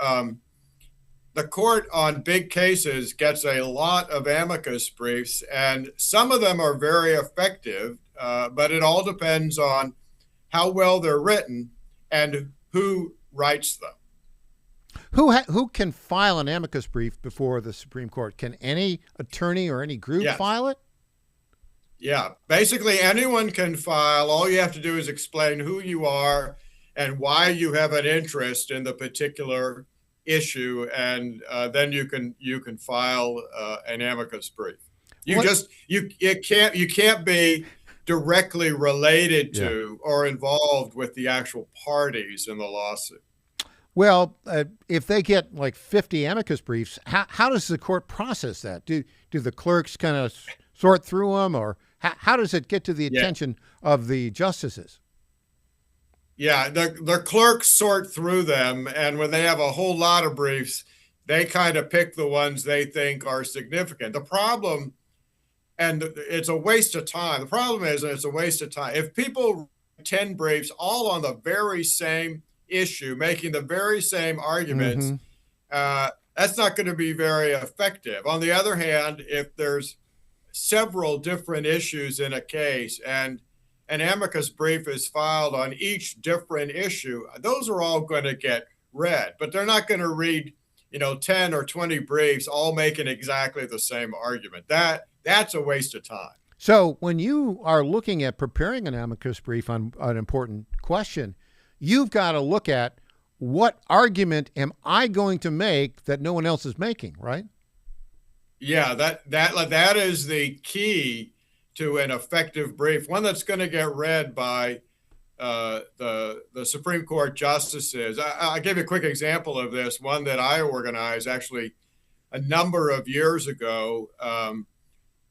The court on big cases gets a lot of amicus briefs, and some of them are very effective, but it all depends on how well they're written and who writes them. Who can file an amicus brief before the Supreme Court? Can any attorney or any group file it? Yeah, basically anyone can file. All you have to do is explain who you are and why you have an interest in the particular issue, and then you can file an amicus brief. You can't be directly related to or involved with the actual parties in the lawsuit. Well, if they get like 50 amicus briefs, how does the court process that? Do the clerks kind of sort through them, or how does it get to the attention of the justices? Yeah, the clerks sort through them, and when they have a whole lot of briefs, they kind of pick the ones they think are significant. The problem, and it's a waste of time. The problem is, it's a waste of time. If people write 10 briefs all on the very same issue, making the very same arguments, that's not going to be very effective. On the other hand, if there's several different issues in a case and an amicus brief is filed on each different issue, those are all going to get read, but they're not going to read, 10 or 20 briefs all making exactly the same argument. That's a waste of time. So when you are looking at preparing an amicus brief on an important question, you've got to look at what argument am I going to make that no one else is making, right? Yeah, that is the key to an effective brief, one that's going to get read by the Supreme Court justices. I'll give you a quick example of this, one that I organized actually a number of years ago.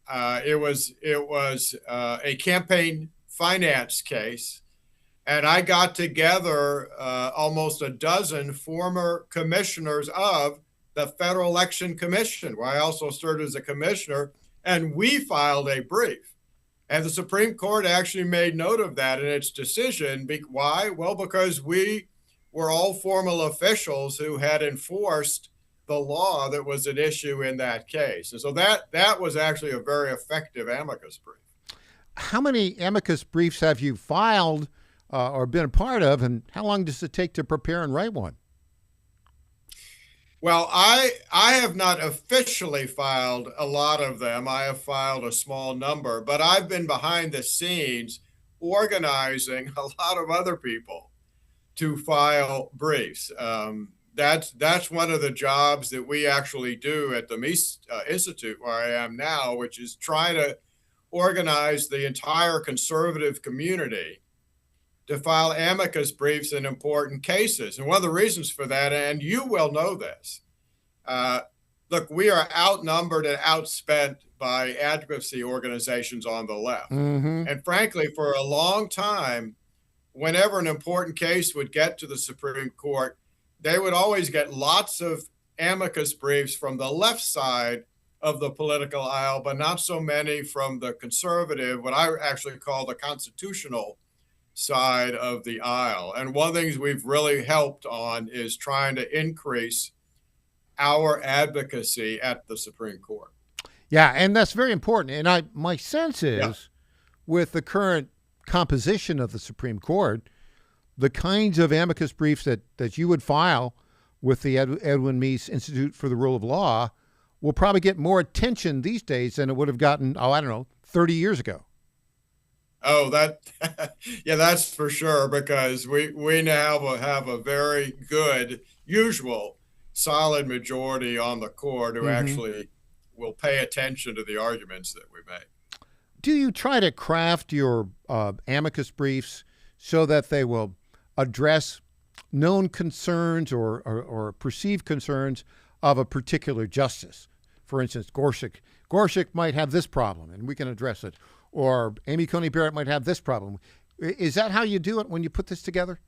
It was a campaign finance case, and I got together almost a dozen former commissioners of the Federal Election Commission, where I also served as a commissioner, and we filed a brief. And the Supreme Court actually made note of that in its decision. Why? Well, because we were all formal officials who had enforced the law that was at issue in that case. And so that was actually a very effective amicus brief. How many amicus briefs have you filed or been a part of, and how long does it take to prepare and write one? Well, I have not officially filed a lot of them. I have filed a small number, but I've been behind the scenes organizing a lot of other people to file briefs. That's one of the jobs that we actually do at the Mies Institute, where I am now, which is try to organize the entire conservative community to file amicus briefs in important cases. And one of the reasons for that, and you will know this, look, we are outnumbered and outspent by advocacy organizations on the left. And frankly, for a long time, whenever an important case would get to the Supreme Court, they would always get lots of amicus briefs from the left side of the political aisle, but not so many from the conservative, what I actually call the constitutional side of the aisle. And one of the things we've really helped on is trying to increase our advocacy at the Supreme Court. Yeah, and that's very important. And my sense is with the current composition of the Supreme Court, the kinds of amicus briefs that you would file with the Edwin Meese Institute for the Rule of Law will probably get more attention these days than it would have gotten, 30 years ago. Oh, yeah, that's for sure, because we now have a very good, usual, solid majority on the court who actually will pay attention to the arguments that we make. Do you try to craft your amicus briefs so that they will address known concerns or perceived concerns of a particular justice? For instance, Gorsuch might have this problem, and we can address it. Or Amy Coney Barrett might have this problem. Is that how you do it when you put this together?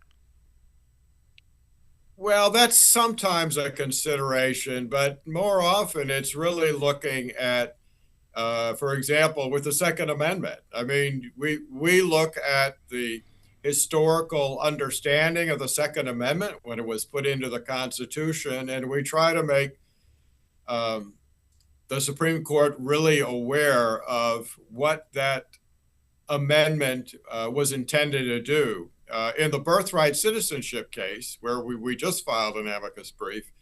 Well, that's sometimes a consideration, but more often it's really looking at, for example, with the Second Amendment. I mean, we look at the historical understanding of the Second Amendment when it was put into the Constitution, and we try to make the Supreme Court really aware of what that amendment was intended to do. In the birthright citizenship case, where we just filed an amicus brief,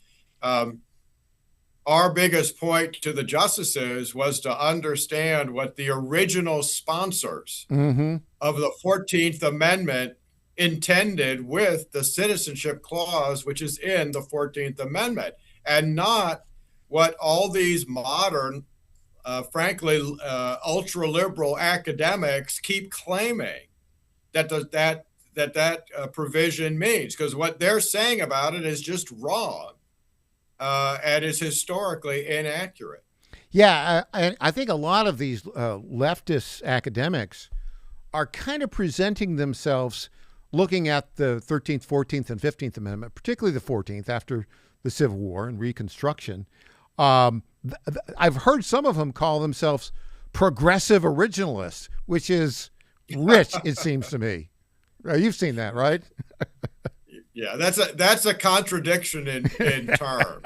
our biggest point to the justices was to understand what the original sponsors of the 14th Amendment intended with the citizenship clause, which is in the 14th Amendment, and not what all these modern, frankly, ultra-liberal academics keep claiming that provision means, because what they're saying about it is just wrong and is historically inaccurate. Yeah, I think a lot of these leftist academics are kind of presenting themselves looking at the 13th, 14th, and 15th Amendment, particularly the 14th after the Civil War and Reconstruction. I've heard some of them call themselves progressive originalists, which is rich, it seems to me. You've seen that, right? Yeah, that's a contradiction in terms.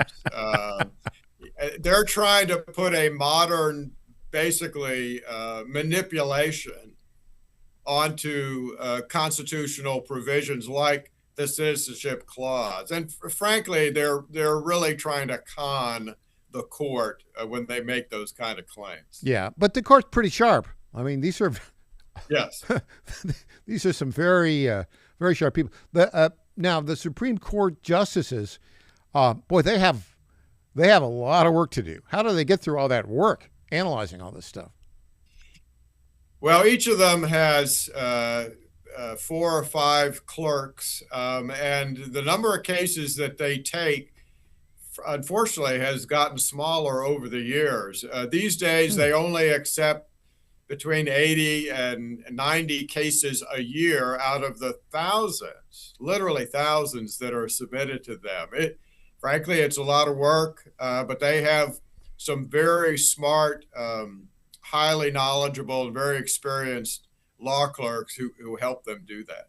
They're trying to put a modern, basically, manipulation onto constitutional provisions like the Citizenship Clause, and frankly, they're really trying to con the court when they make those kind of claims. Yeah, but the court's pretty sharp. I mean, these are these are some very very sharp people. Now the Supreme Court justices, boy, they have a lot of work to do. How do they get through all that work analyzing all this stuff? Well, each of them has 4 or 5 clerks, and the number of cases that they take, unfortunately, has gotten smaller over the years. These days, they only accept between 80 and 90 cases a year out of the thousands, literally thousands, that are submitted to them. Frankly, it's a lot of work, but they have some very smart, highly knowledgeable, and very experienced law clerks who help them do that.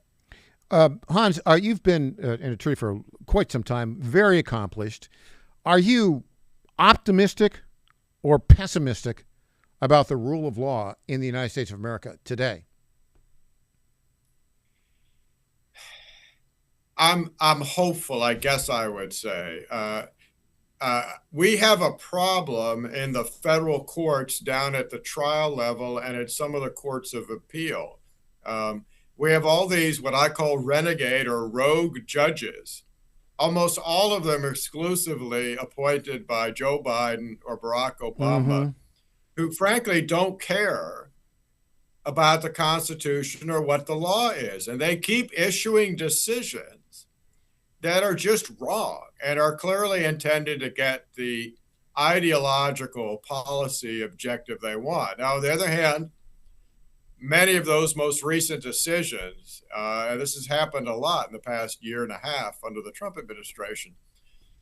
Hans, you've been an attorney for quite some time, very accomplished. Are you optimistic or pessimistic about the rule of law in the United States of America today? I'm hopeful, I guess I would say. We have a problem in the federal courts down at the trial level and at some of the courts of appeal. We have all these what I call renegade or rogue judges, almost all of them exclusively appointed by Joe Biden or Barack Obama, who frankly don't care about the Constitution or what the law is. And they keep issuing decisions that are just wrong and are clearly intended to get the ideological policy objective they want. Now, on the other hand, many of those most recent decisions, and this has happened a lot in the past year and a half under the Trump administration,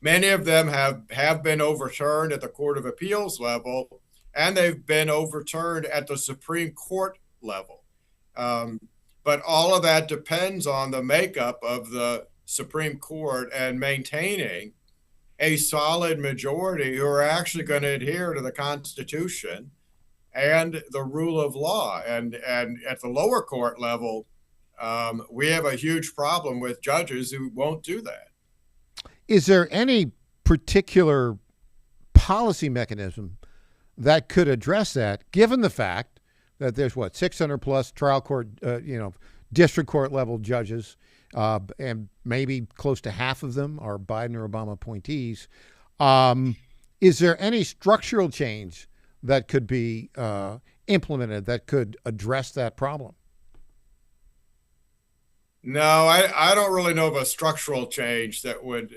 many of them have been overturned at the Court of Appeals level, and they've been overturned at the Supreme Court level. But all of that depends on the makeup of the Supreme Court and maintaining a solid majority who are actually going to adhere to the Constitution and the rule of law. And at the lower court level, we have a huge problem with judges who won't do that. Is there any particular policy mechanism that could address that, given the fact that there's 600 plus trial court, district court level judges, and maybe close to half of them are Biden or Obama appointees? Is there any structural change that could be implemented that could address that problem? No, I don't really know of a structural change that would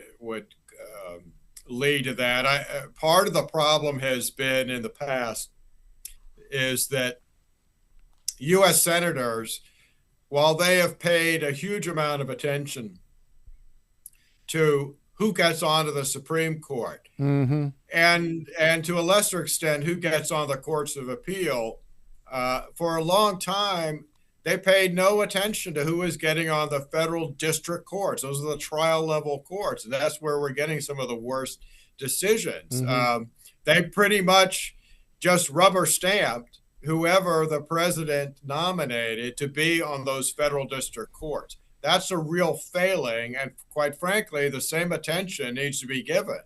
lead to that. Part of the problem has been in the past is that U.S. senators, while they have paid a huge amount of attention to who gets onto the Supreme Court, mm-hmm. and to a lesser extent who gets on the courts of appeal, for a long time they paid no attention to who was getting on the federal district courts. Those are the trial level courts. And that's where we're getting some of the worst decisions. Mm-hmm. They pretty much just rubber stamped whoever the president nominated to be on those federal district courts. That's a real failing. And quite frankly, the same attention needs to be given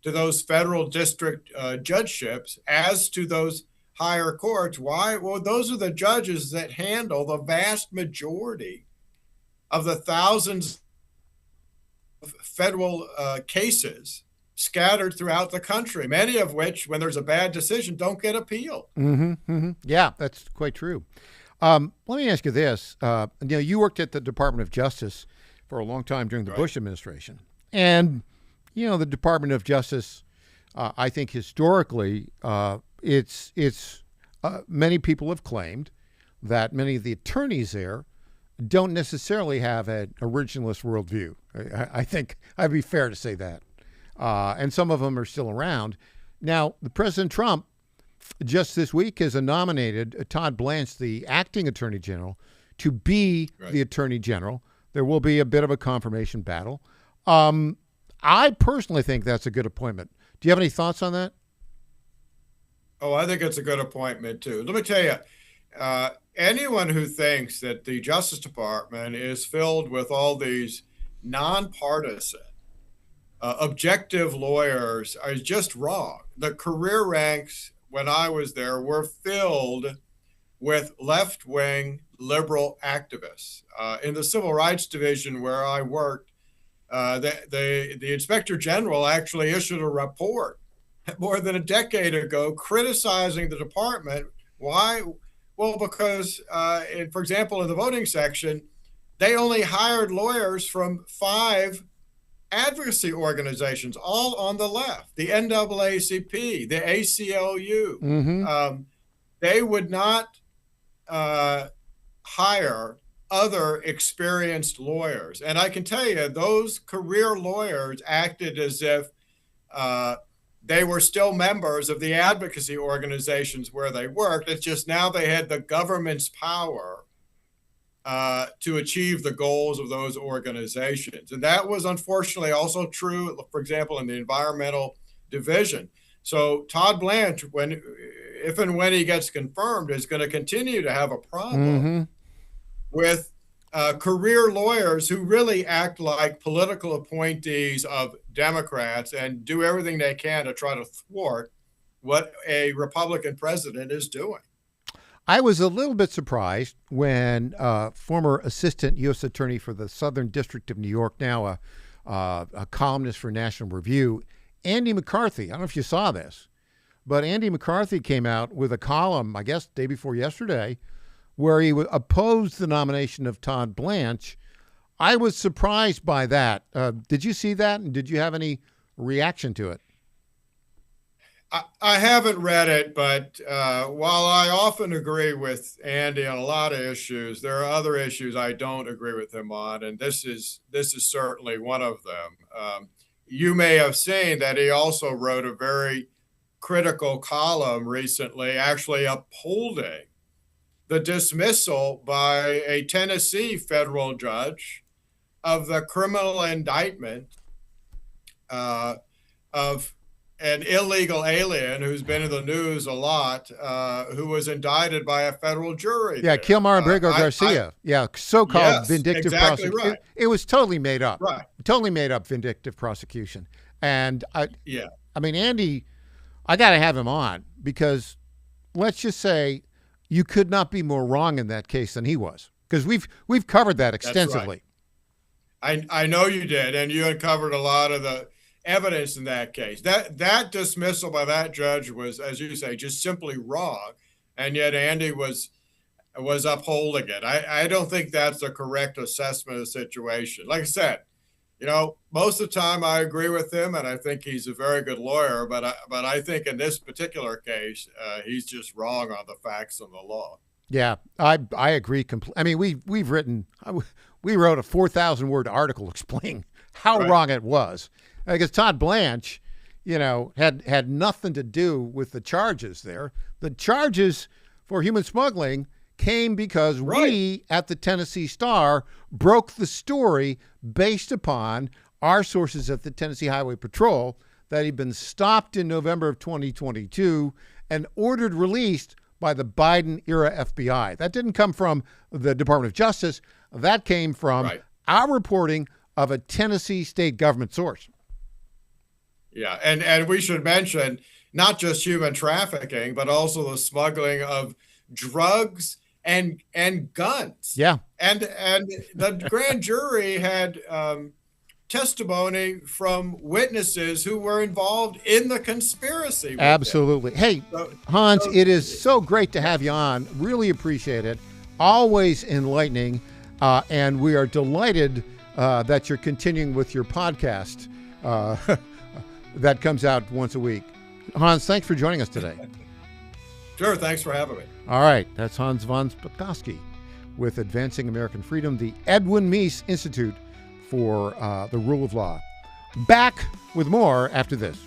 to those federal district judgeships as to those higher courts. Why? Well, those are the judges that handle the vast majority of the thousands of federal cases scattered throughout the country, many of which, when there's a bad decision, don't get appealed. Mm-hmm, mm-hmm. Yeah, that's quite true. Let me ask you this. You worked at the Department of Justice for a long time during the Bush administration. And, the Department of Justice, I think historically, it's many people have claimed that many of the attorneys there don't necessarily have an originalist worldview. I think I'd be fair to say that. And some of them are still around. Now, the President Trump just this week has nominated Todd Blanche, the acting attorney general, to be the attorney general. There will be a bit of a confirmation battle. I personally think that's a good appointment. Do you have any thoughts on that? Oh, I think it's a good appointment, too. Let me tell you, anyone who thinks that the Justice Department is filled with all these nonpartisan, objective lawyers is just wrong. The career ranks when I was there were filled with left-wing liberal activists. In the Civil Rights Division where I worked, the Inspector General actually issued a report more than a decade ago criticizing the department. Why? Well, because, for example, in the voting section, they only hired lawyers from 5 advocacy organizations, all on the left, the NAACP, the ACLU. Mm-hmm. They would not hire other experienced lawyers. And I can tell you, those career lawyers acted as if they were still members of the advocacy organizations where they worked. It's just now they had the government's power to achieve the goals of those organizations. And that was unfortunately also true, for example, in the environmental division. So Todd Blanche, if and when he gets confirmed, is going to continue to have a problem with career lawyers who really act like political appointees of Democrats and do everything they can to try to thwart what a Republican president is doing. I was a little bit surprised when former assistant U.S. attorney for the Southern District of New York, now a columnist for National Review, Andy McCarthy. I don't know if you saw this, but Andy McCarthy came out with a column, I guess, day before yesterday, where he opposed the nomination of Todd Blanche. I was surprised by that. Did you see that, and did you have any reaction to it? I haven't read it, but while I often agree with Andy on a lot of issues, there are other issues I don't agree with him on, and this is certainly one of them. You may have seen that he also wrote a very critical column recently, actually upholding the dismissal by a Tennessee federal judge of the criminal indictment of an illegal alien who's been in the news a lot, who was indicted by a federal jury. Yeah, Kilmar Abrego Garcia. So-called vindictive exactly prosecution. right. It was totally made up. Right. Totally made up vindictive prosecution. And I mean, Andy, I got to have him on because let's just say you could not be more wrong in that case than he was, because we've covered that extensively. Right. I know you did, and you uncovered a lot of the evidence in that case. That dismissal by that judge was, as you say, just simply wrong, and yet Andy was upholding it. I don't think that's the correct assessment of the situation. Like I said, most of the time I agree with him, and I think he's a very good lawyer. But I think in this particular case, he's just wrong on the facts and the law. Yeah, I agree completely. I mean, we wrote a 4,000-word article explaining how wrong it was. Because Todd Blanche, had nothing to do with the charges there. The charges for human smuggling came because we at the Tennessee Star broke the story based upon our sources at the Tennessee Highway Patrol that he'd been stopped in November of 2022 and ordered released by the Biden-era FBI. That didn't come from the Department of Justice. That came from our reporting of a Tennessee state government source. Yeah, and we should mention not just human trafficking, but also the smuggling of drugs and guns. Yeah. And the grand jury had testimony from witnesses who were involved in the conspiracy. Absolutely. Hey, Hans, it is so great to have you on. Really appreciate it. Always enlightening. And we are delighted that you're continuing with your podcast that comes out once a week. Hans, thanks for joining us today. Sure, thanks for having me. All right, that's Hans von Spakovsky with Advancing American Freedom, the Edwin Meese Institute for the Rule of Law. Back with more after this.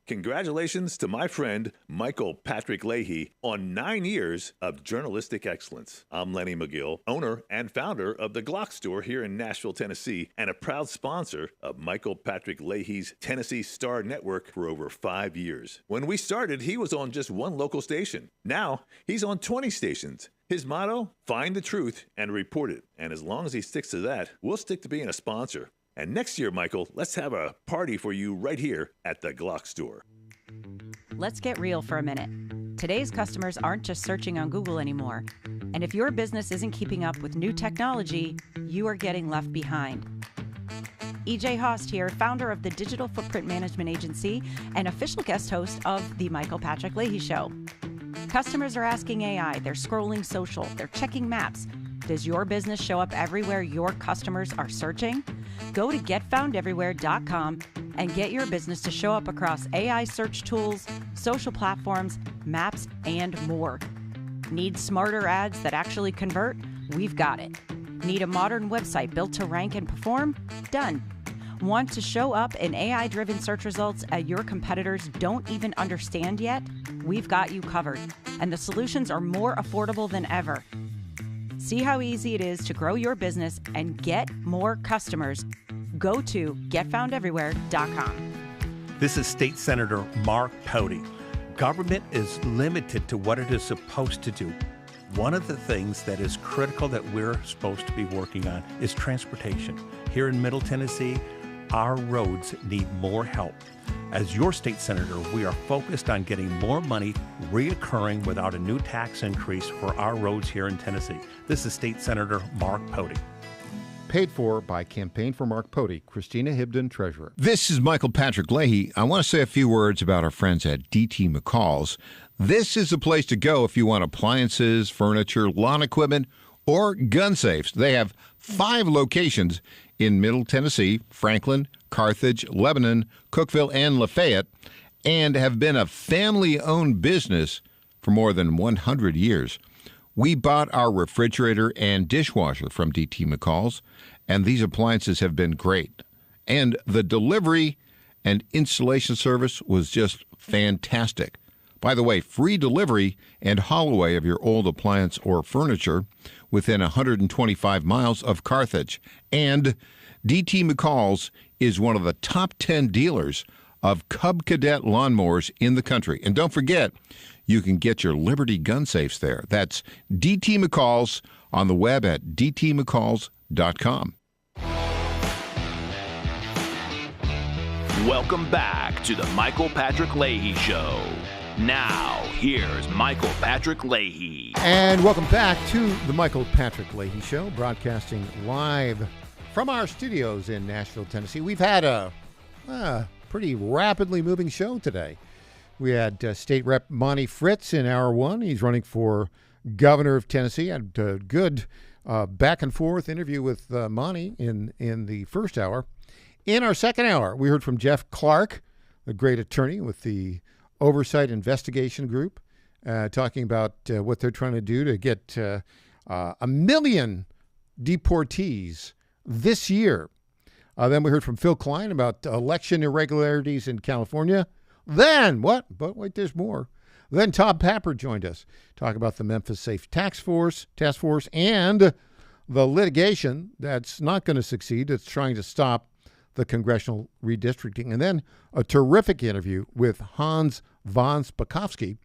Congratulations to my friend Michael Patrick Leahy on 9 years of journalistic excellence. I'm Lenny McGill, owner and founder of the Glock Store here in Nashville, Tennessee, and a proud sponsor of Michael Patrick Leahy's Tennessee Star Network for over 5 years. When we started, he was on just one local station. Now, he's on 20 stations. His motto, find the truth and report it. And as long as he sticks to that, we'll stick to being a sponsor. And next year, Michael, let's have a party for you right here at the Glock Store. Let's get real for a minute. Today's customers aren't just searching on Google anymore. And if your business isn't keeping up with new technology, you are getting left behind. EJ Host here, founder of the Digital Footprint Management Agency and official guest host of the Michael Patrick Leahy Show. Customers are asking AI, they're scrolling social, they're checking maps. Does your business show up everywhere your customers are searching? Go to getfoundeverywhere.com and get your business to show up across AI search tools, social platforms, maps, and more. Need smarter ads that actually convert? We've got it. Need a modern website built to rank and perform? Done. Want to show up in AI-driven search results that your competitors don't even understand yet? We've got you covered, and the solutions are more affordable than ever. See how easy it is to grow your business and get more customers. Go to getfoundeverywhere.com. This is State Senator Mark Pody. Government is limited to what it is supposed to do. One of the things that is critical that we're supposed to be working on is transportation. Here in Middle Tennessee, our roads need more help. As your state senator, we are focused on getting more money reoccurring without a new tax increase for our roads here in Tennessee. This is State Senator Mark Pody. Paid for by Campaign for Mark Pody, Christina Hibden, Treasurer. This is Michael Patrick Leahy. I want to say a few words about our friends at DT McCall's. This is the place to go if you want appliances, furniture, lawn equipment, or gun safes. They have 5 locations in Middle Tennessee, Franklin, Carthage, Lebanon, Cookeville, and Lafayette, and have been a family-owned business for more than 100 years. We bought our refrigerator and dishwasher from DT McCall's, and these appliances have been great. And the delivery and installation service was just fantastic. By the way, free delivery and haul away of your old appliance or furniture within 125 miles of Carthage. And DT McCall's is one of the top 10 dealers of Cub Cadet lawnmowers in the country. And don't forget, you can get your Liberty gun safes there. That's DT McCall's on the web at dtmccalls.com. Welcome back to the Michael Patrick Leahy Show. Now, here's Michael Patrick Leahy. And welcome back to the Michael Patrick Leahy Show, broadcasting live from our studios in Nashville, Tennessee. We've had a pretty rapidly moving show today. We had State Rep Monty Fritz in hour one. He's running for governor of Tennessee. Had a good back and forth interview with Monty in the first hour. In our second hour, we heard from Jeff Clark, the great attorney with the Oversight Investigation Group, talking about what they're trying to do to get 1 million deportees this year. Then we heard from Phil Klein about election irregularities in California. Then, what? But wait, there's more. Then Todd Papper joined us, talking about the Memphis Safe Task Force, and the litigation that's not going to succeed. It's trying to stop the congressional redistricting. And then a terrific interview with Hans von Spakovsky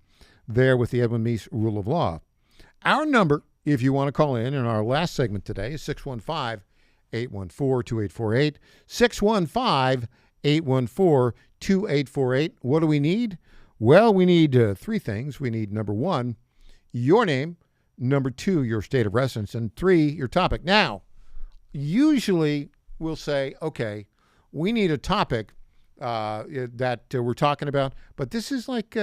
there with the Edwin Meese Rule of Law. Our number, if you want to call in our last segment today, is 615-814-2848, 615-814-2848. What do we need? Well, we need three things. We need, number one, your name, number two, your state of residence, and three, your topic. Now, usually we'll say, okay, we need a topic that we're talking about, but this is like,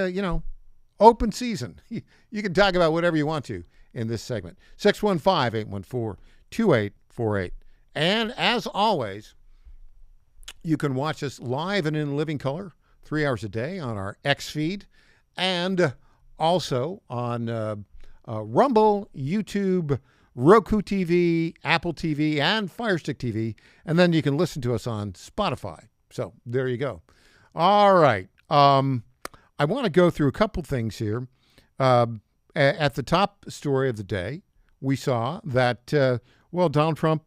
open season. You can talk about whatever you want to in this segment. 615-814-2848. And as always, you can watch us live and in living color 3 hours a day on our X feed and also on Rumble, YouTube, Roku TV, Apple TV, and Firestick TV. And then you can listen to us on Spotify. So there you go. All right. I want to go through a couple things here. At the top story of the day, we saw that, Donald Trump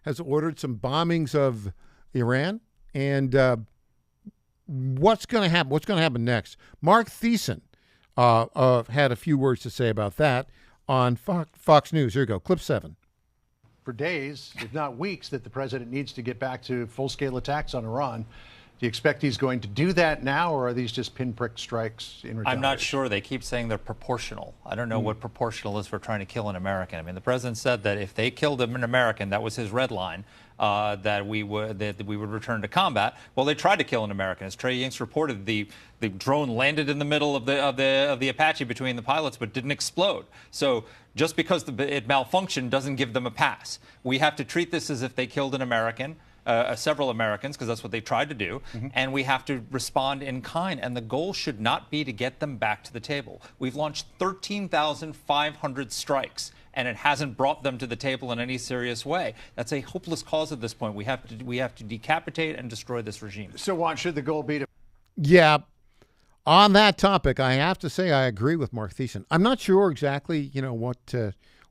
has ordered some bombings of Iran. And what's going to happen? What's going to happen next? Mark Thiessen had a few words to say about that on Fox News. Here we go. Clip 7. For days, if not weeks, that the president needs to get back to full-scale attacks on Iran. Do you expect he's going to do that now, or are these just pinprick strikes in retaliation? I'm not sure. They keep saying they're proportional. I don't know what proportional is for trying to kill an American. I mean, the president said that if they killed an American, that was his red line, that we would return to combat. Well, they tried to kill an American. As Trey Yingst reported, the drone landed in the middle of the Apache between the pilots, but didn't explode. So just because it malfunctioned doesn't give them a pass. We have to treat this as if they killed an American. Several Americans, because that's what they tried to do, and we have to respond in kind. And the goal should not be to get them back to the table. We've launched 13,500 strikes, and it hasn't brought them to the table in any serious way. That's a hopeless cause at this point. We have to decapitate and destroy this regime. So, Juan, should the goal be to? Yeah. On that topic, I have to say I agree with Mark Thiessen. I'm not sure exactly,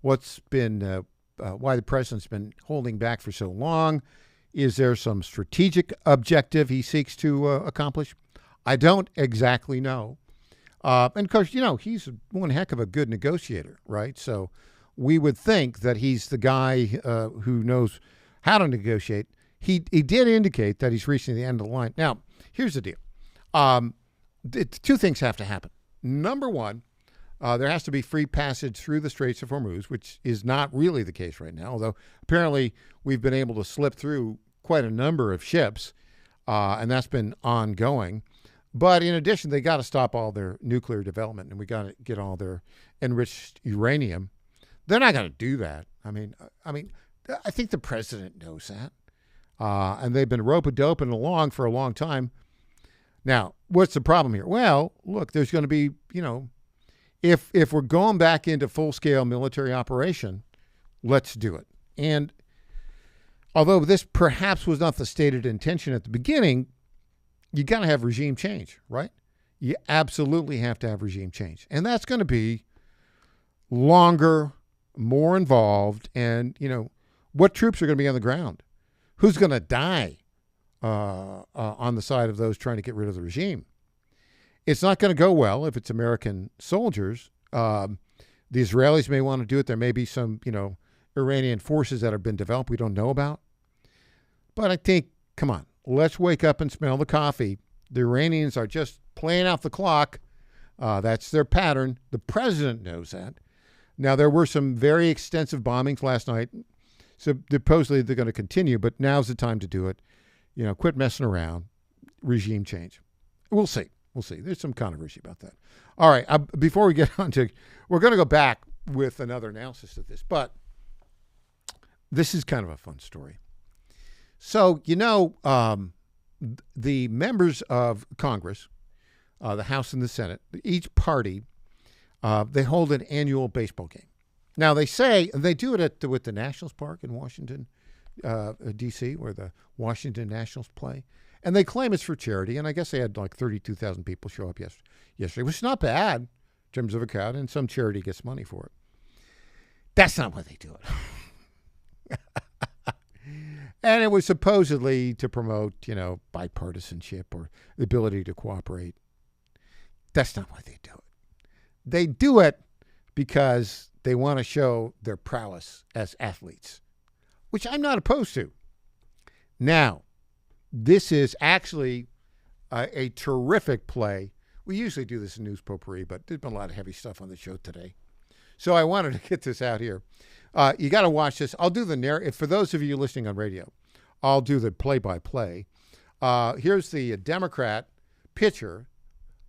what's been why the president's been holding back for so long. Is there some strategic objective he seeks to accomplish? I don't exactly know. And of course, he's one heck of a good negotiator, right? So we would think that he's the guy who knows how to negotiate. He did indicate that he's reaching the end of the line. Now, here's the deal. Two things have to happen. Number one, there has to be free passage through the Straits of Hormuz, which is not really the case right now, although apparently we've been able to slip through quite a number of ships, and that's been ongoing. But in addition, they got to stop all their nuclear development, and we got to get all their enriched uranium. They're not going to do that. I mean, I think the president knows that, and they've been rope-a-doping along for a long time. Now, what's the problem here? Well, look, there's going to be, if we're going back into full-scale military operation, let's do it. And although this perhaps was not the stated intention at the beginning, you got to have regime change, right? You absolutely have to have regime change. And that's going to be longer, more involved, and, what troops are going to be on the ground? Who's going to die on the side of those trying to get rid of the regime? It's not going to go well if it's American soldiers. The Israelis may want to do it. There may be some, Iranian forces that have been developed we don't know about. But I think, come on, let's wake up and smell the coffee. The Iranians are just playing out the clock. That's their pattern. The president knows that. Now, there were some very extensive bombings last night. So supposedly they're going to continue, but now's the time to do it. Quit messing around. Regime change. We'll see. We'll see. There's some controversy about that. All right. Before we get on to, we're going to go back with another analysis of this, but this is kind of a fun story. So, the members of Congress, the House and the Senate, each party, they hold an annual baseball game. Now, they say they do it with the Nationals Park in Washington, D.C., where the Washington Nationals play. And they claim it's for charity. And I guess they had like 32,000 people show up yesterday, which is not bad in terms of a crowd. And some charity gets money for it. That's not why they do it. And it was supposedly to promote, bipartisanship or the ability to cooperate. That's not why they do it. They do it because they want to show their prowess as athletes, which I'm not opposed to. Now, this is actually a terrific play. We usually do this in News Potpourri, but there's been a lot of heavy stuff on the show today. So I wanted to get this out here. You got to watch this. I'll do the narrative. For those of you listening on radio, I'll do the play-by-play. Here's the Democrat pitcher,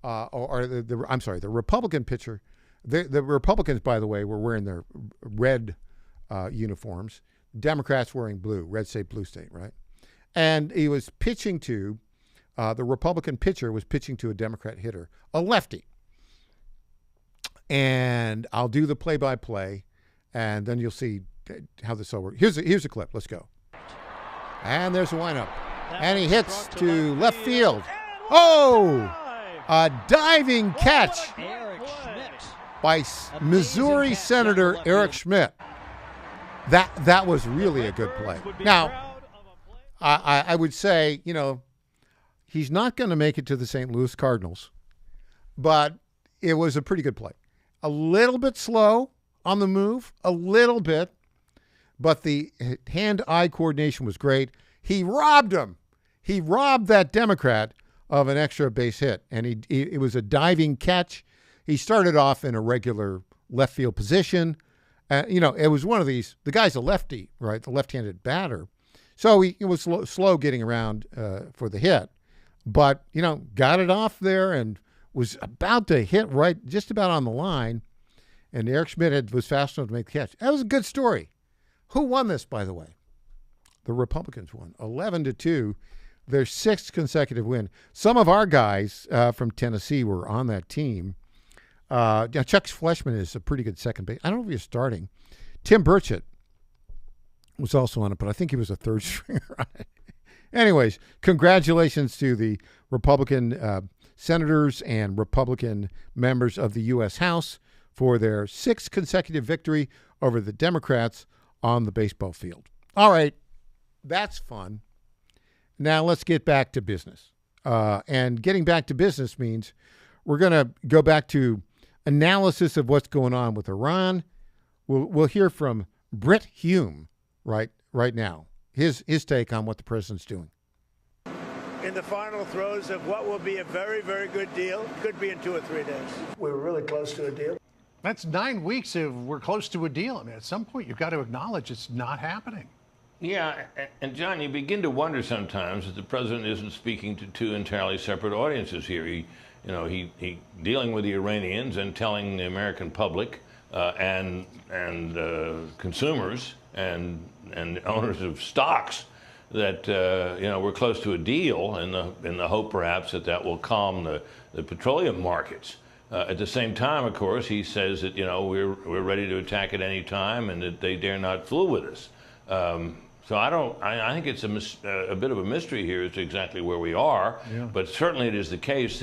the Republican pitcher. The Republicans, by the way, were wearing their red uniforms. Democrats wearing blue. Red state, blue state, right? And he was pitching to, the Republican pitcher was pitching to a Democrat hitter, a lefty. And I'll do the play-by-play, and then you'll see how this all works. Here's a clip. Let's go. And there's a windup. And he hits to left field. Oh! A diving catch by Missouri Senator Eric Schmidt. That was really a good play. Now, I would say, he's not going to make it to the St. Louis Cardinals, but it was a pretty good play. A little bit slow on the move, a little bit, but the hand-eye coordination was great. He robbed him. He robbed that Democrat of an extra base hit, and it was a diving catch. He started off in a regular left field position. It was one of these. The guy's a lefty, right? The left-handed batter. So he was slow getting around for the hit, but got it off there and was about to hit right, just about on the line. And Eric Schmidt was fast enough to make the catch. That was a good story. Who won this, by the way? The Republicans won 11-2. Their sixth consecutive win. Some of our guys from Tennessee were on that team. Chuck Fleshman is a pretty good second base. I don't know if he was starting. Tim Burchett was also on it, but I think he was a third stringer on it. Anyways, congratulations to the Republican senators and Republican members of the U.S. House for their sixth consecutive victory over the Democrats on the baseball field. All right, that's fun. Now let's get back to business. And getting back to business means we're going to go back to analysis of what's going on with Iran. We'll hear from Britt Hume right now. His take on what the president's doing. In the final throes of what will be a very, very good deal. Could be in 2 or 3 days. We were really close to a deal. That's 9 weeks of we're close to a deal. I mean, at some point, you've got to acknowledge it's not happening. Yeah, and John, you begin to wonder sometimes that the president isn't speaking to two entirely separate audiences here. He dealing with the Iranians and telling the American public and consumers and owners of stocks that we're close to a deal in the hope perhaps that will calm the petroleum markets. At the same time, of course, he says that we're ready to attack at any time and that they dare not fool with us. So I think it's a bit of a mystery here as to exactly where we are. Yeah. But certainly it is the case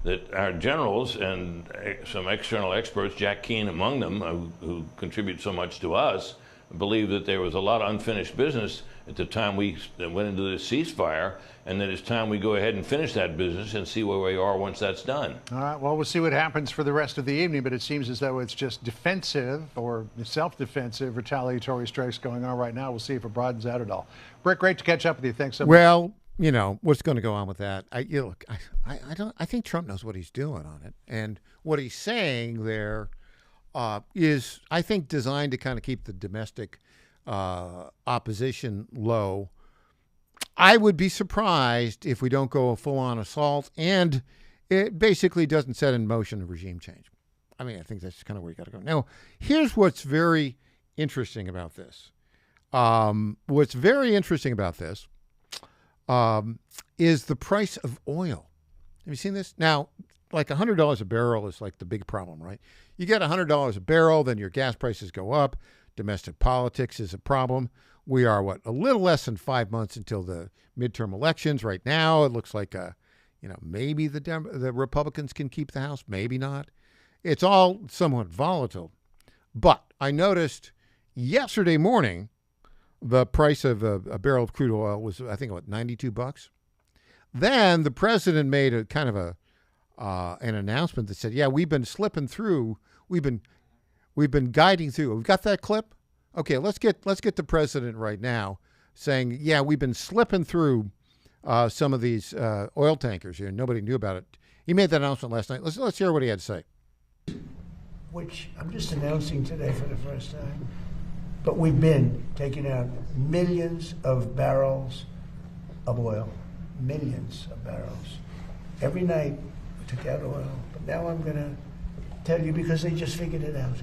that our generals and some external experts, Jack Keane among them, who contribute so much to us, believe that there was a lot of unfinished business at the time we went into the ceasefire, and that it's time we go ahead and finish that business and see where we are once that's done. All right, well, we'll see what happens for the rest of the evening, but it seems as though it's just defensive or self-defensive retaliatory strikes going on right now. We'll see if it broadens out at all. Brick, great to catch up with you. Thanks so much. Well, you know, what's going to go on with that? I think Trump knows what he's doing on it. And what he's saying there is, I think, designed to kind of keep the domestic opposition low. I would be surprised if we don't go a full-on assault, and it basically doesn't set in motion a regime change. I mean, I think that's kind of where you got to go. Now, here's what's very interesting about this. What's very interesting about this is the price of oil. Have you seen this? Now, like $100 a barrel is like the big problem, right? You get $100 a barrel, then your gas prices go up. Domestic politics is a problem. We are, a little less than 5 months until the midterm elections. Right now, it looks like, maybe the Republicans can keep the House, maybe not. It's all somewhat volatile. But I noticed yesterday morning, the price of a barrel of crude oil was, I think, $92. Then the president made a kind of an announcement that said, "Yeah, we've been slipping through. We've been guiding through." We've got that clip. Okay, let's get the president right now saying, "Yeah, we've been slipping through some of these oil tankers here. Nobody knew about it." He made that announcement last night. Let's hear what he had to say. Which I'm just announcing today for the first time. But we've been taking out millions of barrels of oil. Millions of barrels. Every night we took out oil. But now I'm going to tell you because they just figured it out.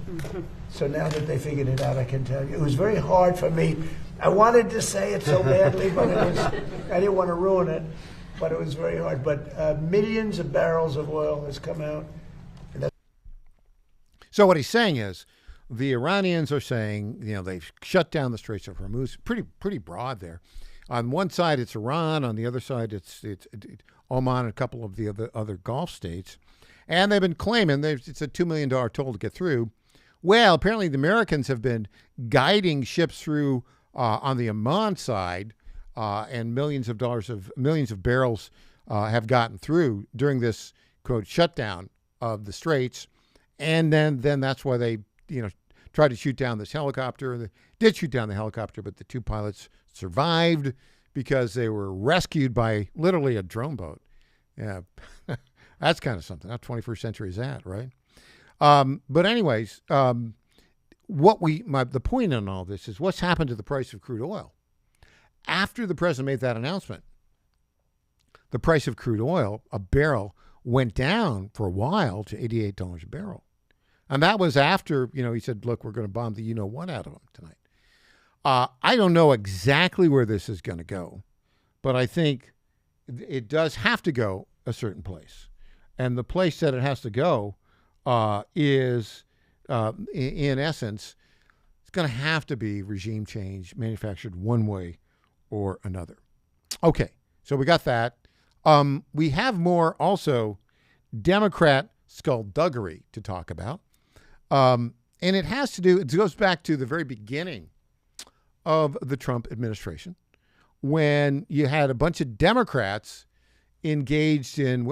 So now that they figured it out, I can tell you. It was very hard for me. I wanted to say it so badly, but I didn't want to ruin it. But it was very hard. But millions of barrels of oil has come out. So what he's saying is, the Iranians are saying, they've shut down the Straits of Hormuz. Pretty broad there. On one side, it's Iran. On the other side, it's Oman and a couple of the other Gulf states. And they've been claiming it's a $2 million toll to get through. Well, apparently the Americans have been guiding ships through on the Oman side, and millions of barrels have gotten through during this, quote, shutdown of the Straits. And then that's why they, tried to shoot down this helicopter. They did shoot down the helicopter, but the two pilots survived because they were rescued by literally a drone boat. Yeah, that's kind of something. How 21st century is that, right? But anyways, the point in all this is what's happened to the price of crude oil. After the president made that announcement, the price of crude oil, a barrel, went down for a while to $88 a barrel. And that was after, he said, look, we're going to bomb the you-know-what out of them tonight. I don't know exactly where this is going to go, but I think it does have to go a certain place. And the place that it has to go is, in essence, it's going to have to be regime change manufactured one way or another. Okay, so we got that. We have more also Democrat skullduggery to talk about. And it goes back to the very beginning of the Trump administration when you had a bunch of Democrats engaged in,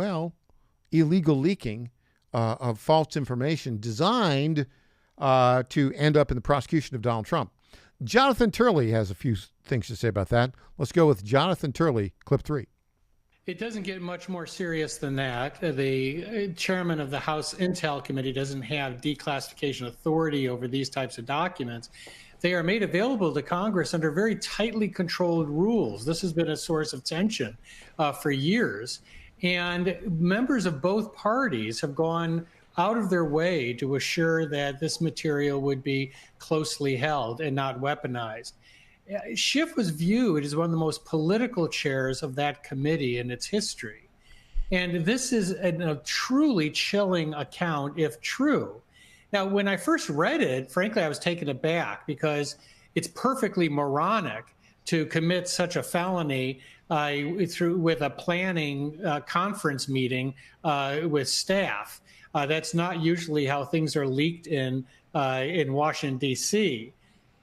illegal leaking of false information designed to end up in the prosecution of Donald Trump. Jonathan Turley has a few things to say about that. Let's go with Jonathan Turley, clip 3. It doesn't get much more serious than that. The chairman of the House Intel Committee doesn't have declassification authority over these types of documents. They are made available to Congress under very tightly controlled rules. This has been a source of tension for years. And members of both parties have gone out of their way to assure that this material would be closely held and not weaponized. Schiff was viewed as one of the most political chairs of that committee in its history. And this is a truly chilling account, if true. Now, when I first read it, frankly, I was taken aback because it's perfectly moronic to commit such a felony with a planning conference meeting with staff. That's not usually how things are leaked in Washington, D.C.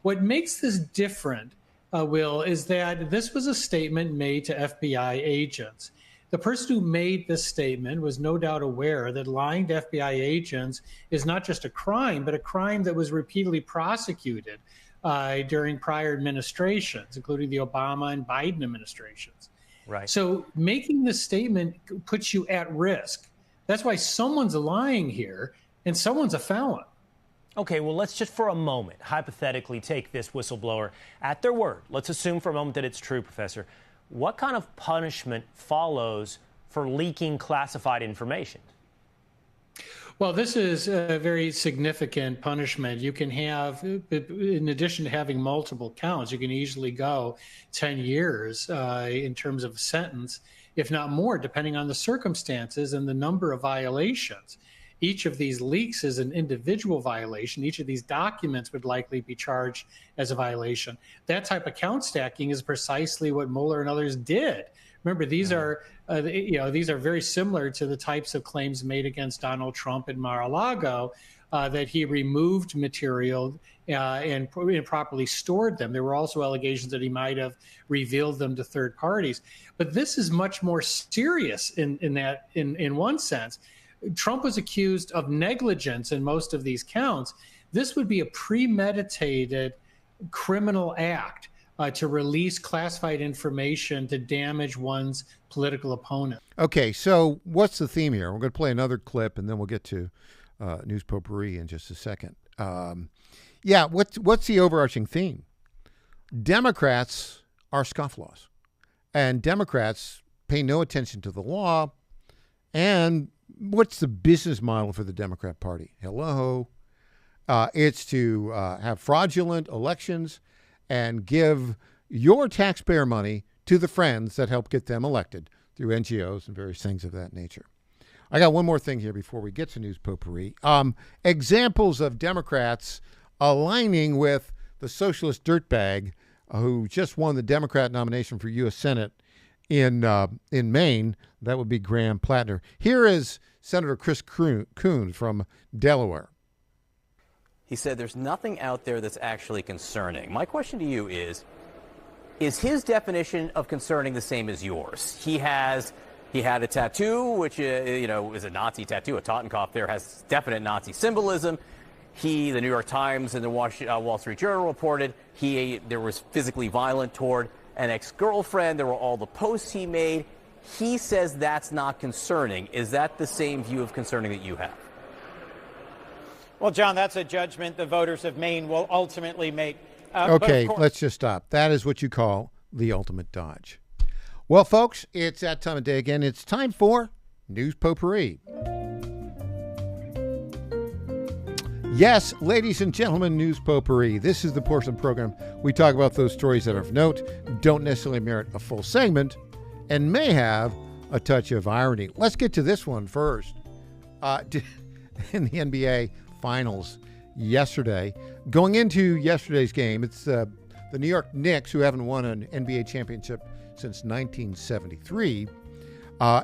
What makes this different, Will, is that this was a statement made to FBI agents. The person who made this statement was no doubt aware that lying to FBI agents is not just a crime, but a crime that was repeatedly prosecuted during prior administrations, including the Obama and Biden administrations. Right. So making this statement puts you at risk. That's why someone's lying here and someone's a felon. Okay, well, let's just for a moment hypothetically take this whistleblower at their word. Let's assume for a moment that it's true, Professor. What kind of punishment follows for leaking classified information? Well, this is a very significant punishment. You can have, in addition to having multiple counts, you can easily go 10 years in terms of a sentence, if not more, depending on the circumstances and the number of violations. Each of these leaks is an individual violation. Each of these documents would likely be charged as a violation. That type of count stacking is precisely what Mueller and others did. Remember, these are these are very similar to the types of claims made against Donald Trump in Mar-a-Lago, that he removed material and improperly stored them. There were also allegations that he might have revealed them to third parties. But this is much more serious in one sense. Trump was accused of negligence in most of these counts. This would be a premeditated criminal act to release classified information to damage one's political opponent. Okay, so what's the theme here? We're going to play another clip, and then we'll get to news potpourri in just a second. What's the overarching theme? Democrats are scofflaws, and Democrats pay no attention to the law. And what's the business model for the Democrat Party? Hello. It's to have fraudulent elections and give your taxpayer money to the friends that help get them elected through NGOs and various things of that nature. I got one more thing here before we get to news potpourri. Examples of Democrats aligning with the socialist dirtbag who just won the Democrat nomination for U.S. Senate in Maine. That would be Graham Plattner. Here is Senator Chris Coons from Delaware. He said there's nothing out there that's actually concerning. My question to you is his definition of concerning the same as yours? He had a tattoo, which is a Nazi tattoo. A Totenkopf there has definite Nazi symbolism. The New York Times and the Wall Street Journal reported there was physically violent toward an ex-girlfriend. There were all the posts he made. He says that's not concerning. Is that the same view of concerning that you have? Well, John, that's a judgment the voters of Maine will ultimately make. Okay, let's just stop. That is what you call the ultimate dodge. Well, folks, it's that time of day again. It's time for News Potpourri. Yes, ladies and gentlemen, News Potpourri. This is the portion of the program we talk about those stories that are of note, don't necessarily merit a full segment, and may have a touch of irony. Let's get to this one first. In the NBA Finals yesterday, going into yesterday's game, it's the New York Knicks, who haven't won an NBA championship since 1973.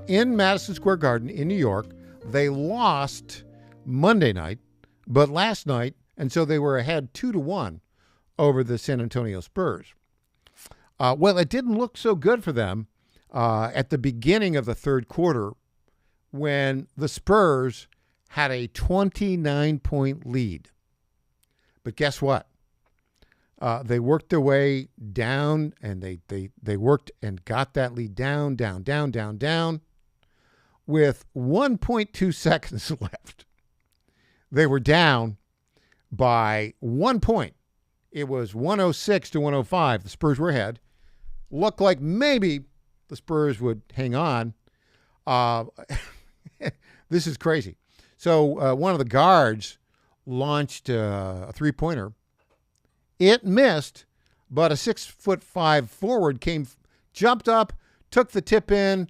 In Madison Square Garden in New York, they lost Monday night, but last night, and so they were ahead 2-1 over the San Antonio Spurs. Well, it didn't look so good for them at the beginning of the third quarter when the Spurs had a 29-point lead. But guess what? They worked their way down, and they worked and got that lead down. With 1.2 seconds left, they were down by 1 point. It was 106-105. The Spurs were ahead. Looked like maybe the Spurs would hang on. This is crazy. So one of the guards launched a three-pointer. It missed, but a 6'5" forward jumped up, took the tip in,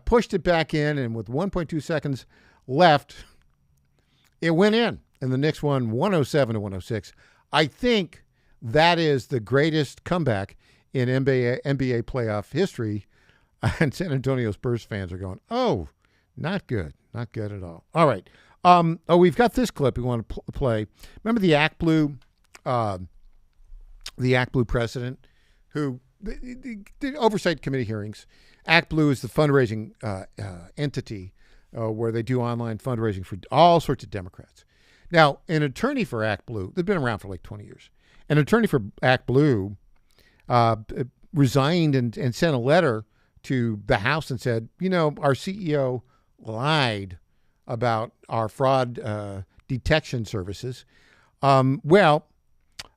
pushed it back in, and with 1.2 seconds left, it went in. And the Knicks won 107-106. I think that is the greatest comeback in NBA playoff history. And San Antonio Spurs fans are going, oh, not good. Not good at all. All right. We've got this clip we want to play. Remember the Act Blue president who the oversight committee hearings. Act Blue is the fundraising entity where they do online fundraising for all sorts of Democrats. Now, an attorney for Act Blue, they've been around for like 20 years. An attorney for Act Blue resigned and sent a letter to the House and said, our CEO lied about our fraud detection services. The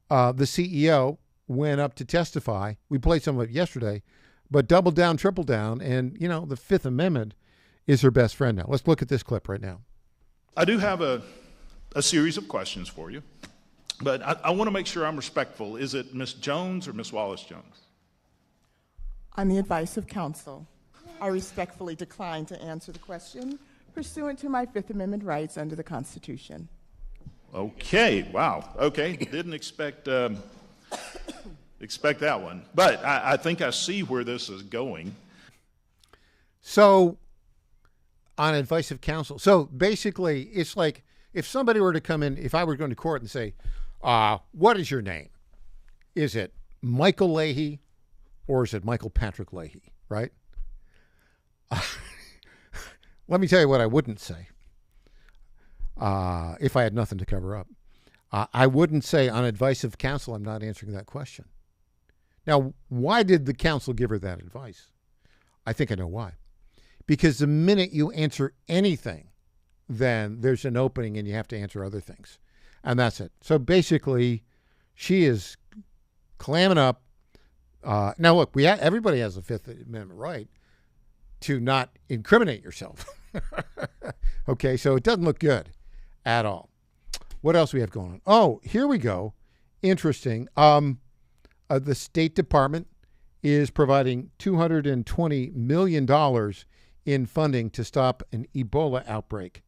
CEO went up to testify. We played some of it yesterday, but double down, triple down, and, the Fifth Amendment is her best friend now. Let's look at this clip right now. I do have a series of questions for you, but I want to make sure I'm respectful. Is it Ms. Jones or Ms. Wallace-Jones? On the advice of counsel, I respectfully decline to answer the question pursuant to my Fifth Amendment rights under the Constitution. Okay, wow. Okay, didn't expect that one. But I think I see where this is going. So, on advice of counsel. So, basically, it's like if somebody were to come in, if I were going to court and say, what is your name? Is it Michael Leahy or is it Michael Patrick Leahy, right? Let me tell you what I wouldn't say if I had nothing to cover up. I wouldn't say on advice of counsel, I'm not answering that question. Now, why did the counsel give her that advice? I think I know why. Because the minute you answer anything, then there's an opening and you have to answer other things. And that's it. So basically, she is clamming up. Now, look, everybody has a Fifth Amendment right to not incriminate yourself. Okay, so it doesn't look good at all. What else do we have going on? Oh, here we go. Interesting. The State Department is providing $220 million in funding to stop an Ebola outbreak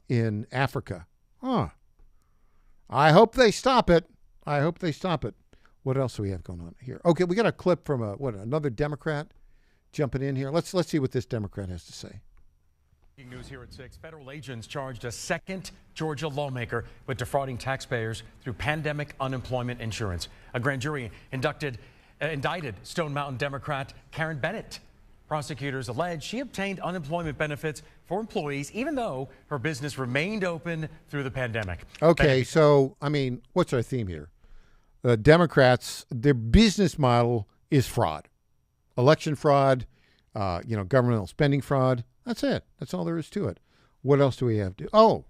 in Africa. I hope they stop it. What else do we have going on here? Okay, we got a clip from another Democrat jumping in here. Let's see what this Democrat has to say. News here at 6. Federal agents charged a second Georgia lawmaker with defrauding taxpayers through pandemic unemployment insurance. A grand jury indicted Stone Mountain Democrat Karen Bennett. Prosecutors allege she obtained unemployment benefits for employees even though her business remained open through the pandemic. Okay, so, what's our theme here? Democrats, their business model is fraud. Election fraud, governmental spending fraud. That's it. That's all there is to it. What else do we have to? Oh,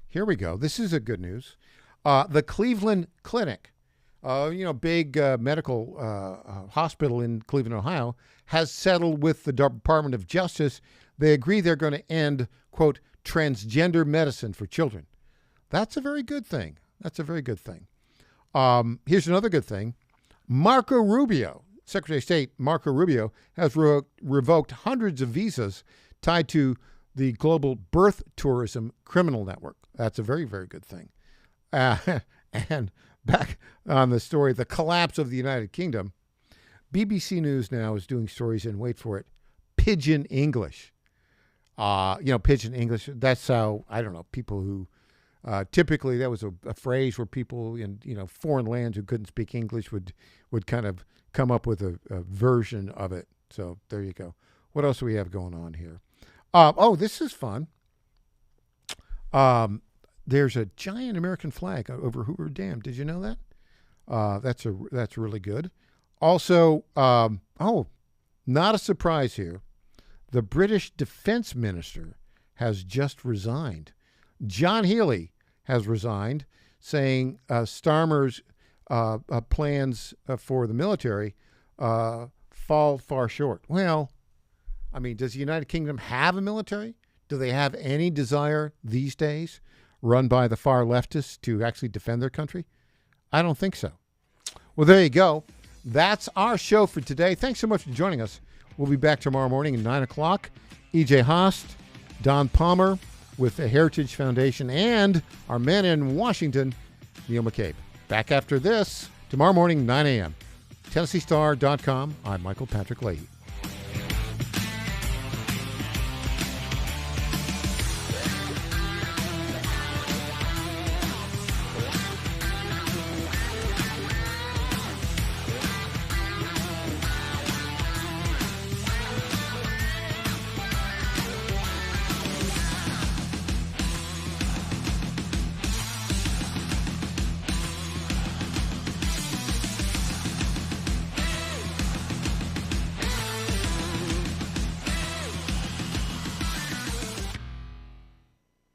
here we go. This is a good news. The Cleveland Clinic, big medical hospital in Cleveland, Ohio, has settled with the Department of Justice. They agree they're going to end, quote, transgender medicine for children. That's a very good thing. Here's another good thing. Marco Rubio, Secretary of State Marco Rubio, has revoked hundreds of visas tied to the global birth tourism criminal network. That's a very, very good thing. And back on the story, the collapse of the United Kingdom, BBC News now is doing stories in, wait for it, Pidgin English. Pidgin English, that's how, people who, typically that was a phrase where people in, foreign lands who couldn't speak English would kind of come up with a version of it. So there you go. What else do we have going on here? This is fun. There's a giant American flag over Hoover Dam. Did you know that? That's really good. Also, not a surprise here. The British Defense Minister has just resigned. John Healey has resigned, saying Starmer's plans for the military fall far short. Well, does the United Kingdom have a military? Do they have any desire these days, run by the far leftists, to actually defend their country? I don't think so. Well, there you go. That's our show for today. Thanks so much for joining us. We'll be back tomorrow morning at 9 o'clock. E.J. Haast, Don Palmer with the Heritage Foundation, and our man in Washington, Neil McCabe. Back after this tomorrow morning, 9 a.m. TennesseeStar.com. I'm Michael Patrick Leahy.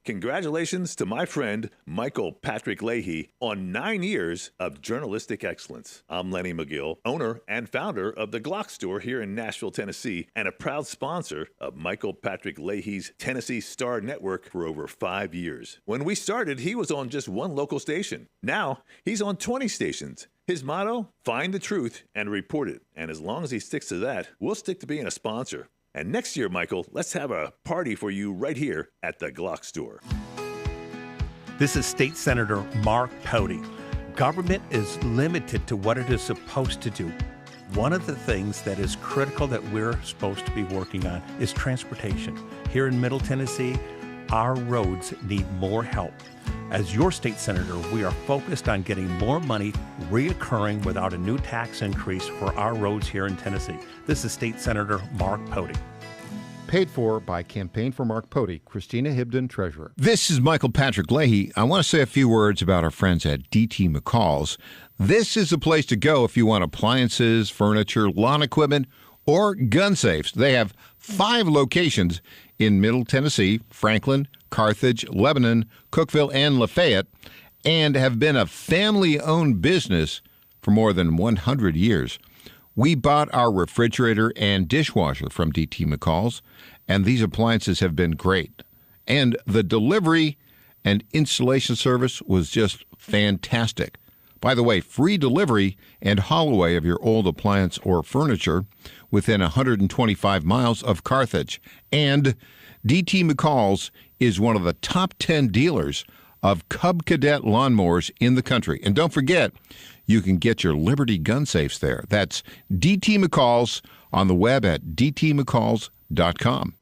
Congratulations to my friend Michael Patrick Leahy on 9 years of journalistic excellence. I'm Lenny McGill, owner and founder of the Glock Store here in Nashville, Tennessee, and a proud sponsor of Michael Patrick Leahy's Tennessee Star Network for over 5 years. When we started, he was on just one local station. Now, he's on 20 stations. His motto, find the truth and report it. And as long as he sticks to that, we'll stick to being a sponsor. And next year, Michael, let's have a party for you right here at the Glock Store. This is State Senator Mark Pody. Government is limited to what it is supposed to do. One of the things that is critical that we're supposed to be working on is transportation. Here in Middle Tennessee, our roads need more help. As your state senator, we are focused on getting more money reoccurring without a new tax increase for our roads here in Tennessee. This is State Senator Mark Pody. Paid for by Campaign for Mark Pody, Christina Hibden, Treasurer. This is Michael Patrick Leahy. I want to say a few words about our friends at DT McCall's. This is the place to go if you want appliances, furniture, lawn equipment, or gun safes. They have 5 locations in Middle Tennessee, Franklin, Carthage, Lebanon, Cookeville, and Lafayette, and have been a family-owned business for more than 100 years. We bought our refrigerator and dishwasher from DT McCall's, and these appliances have been great. And the delivery and installation service was just fantastic. By the way, free delivery and haul away of your old appliance or furniture within 125 miles of Carthage. And DT McCall's is one of the top 10 dealers of Cub Cadet lawnmowers in the country. And don't forget, you can get your Liberty gun safes there. That's DT McCall's on the web at dtmccalls.com.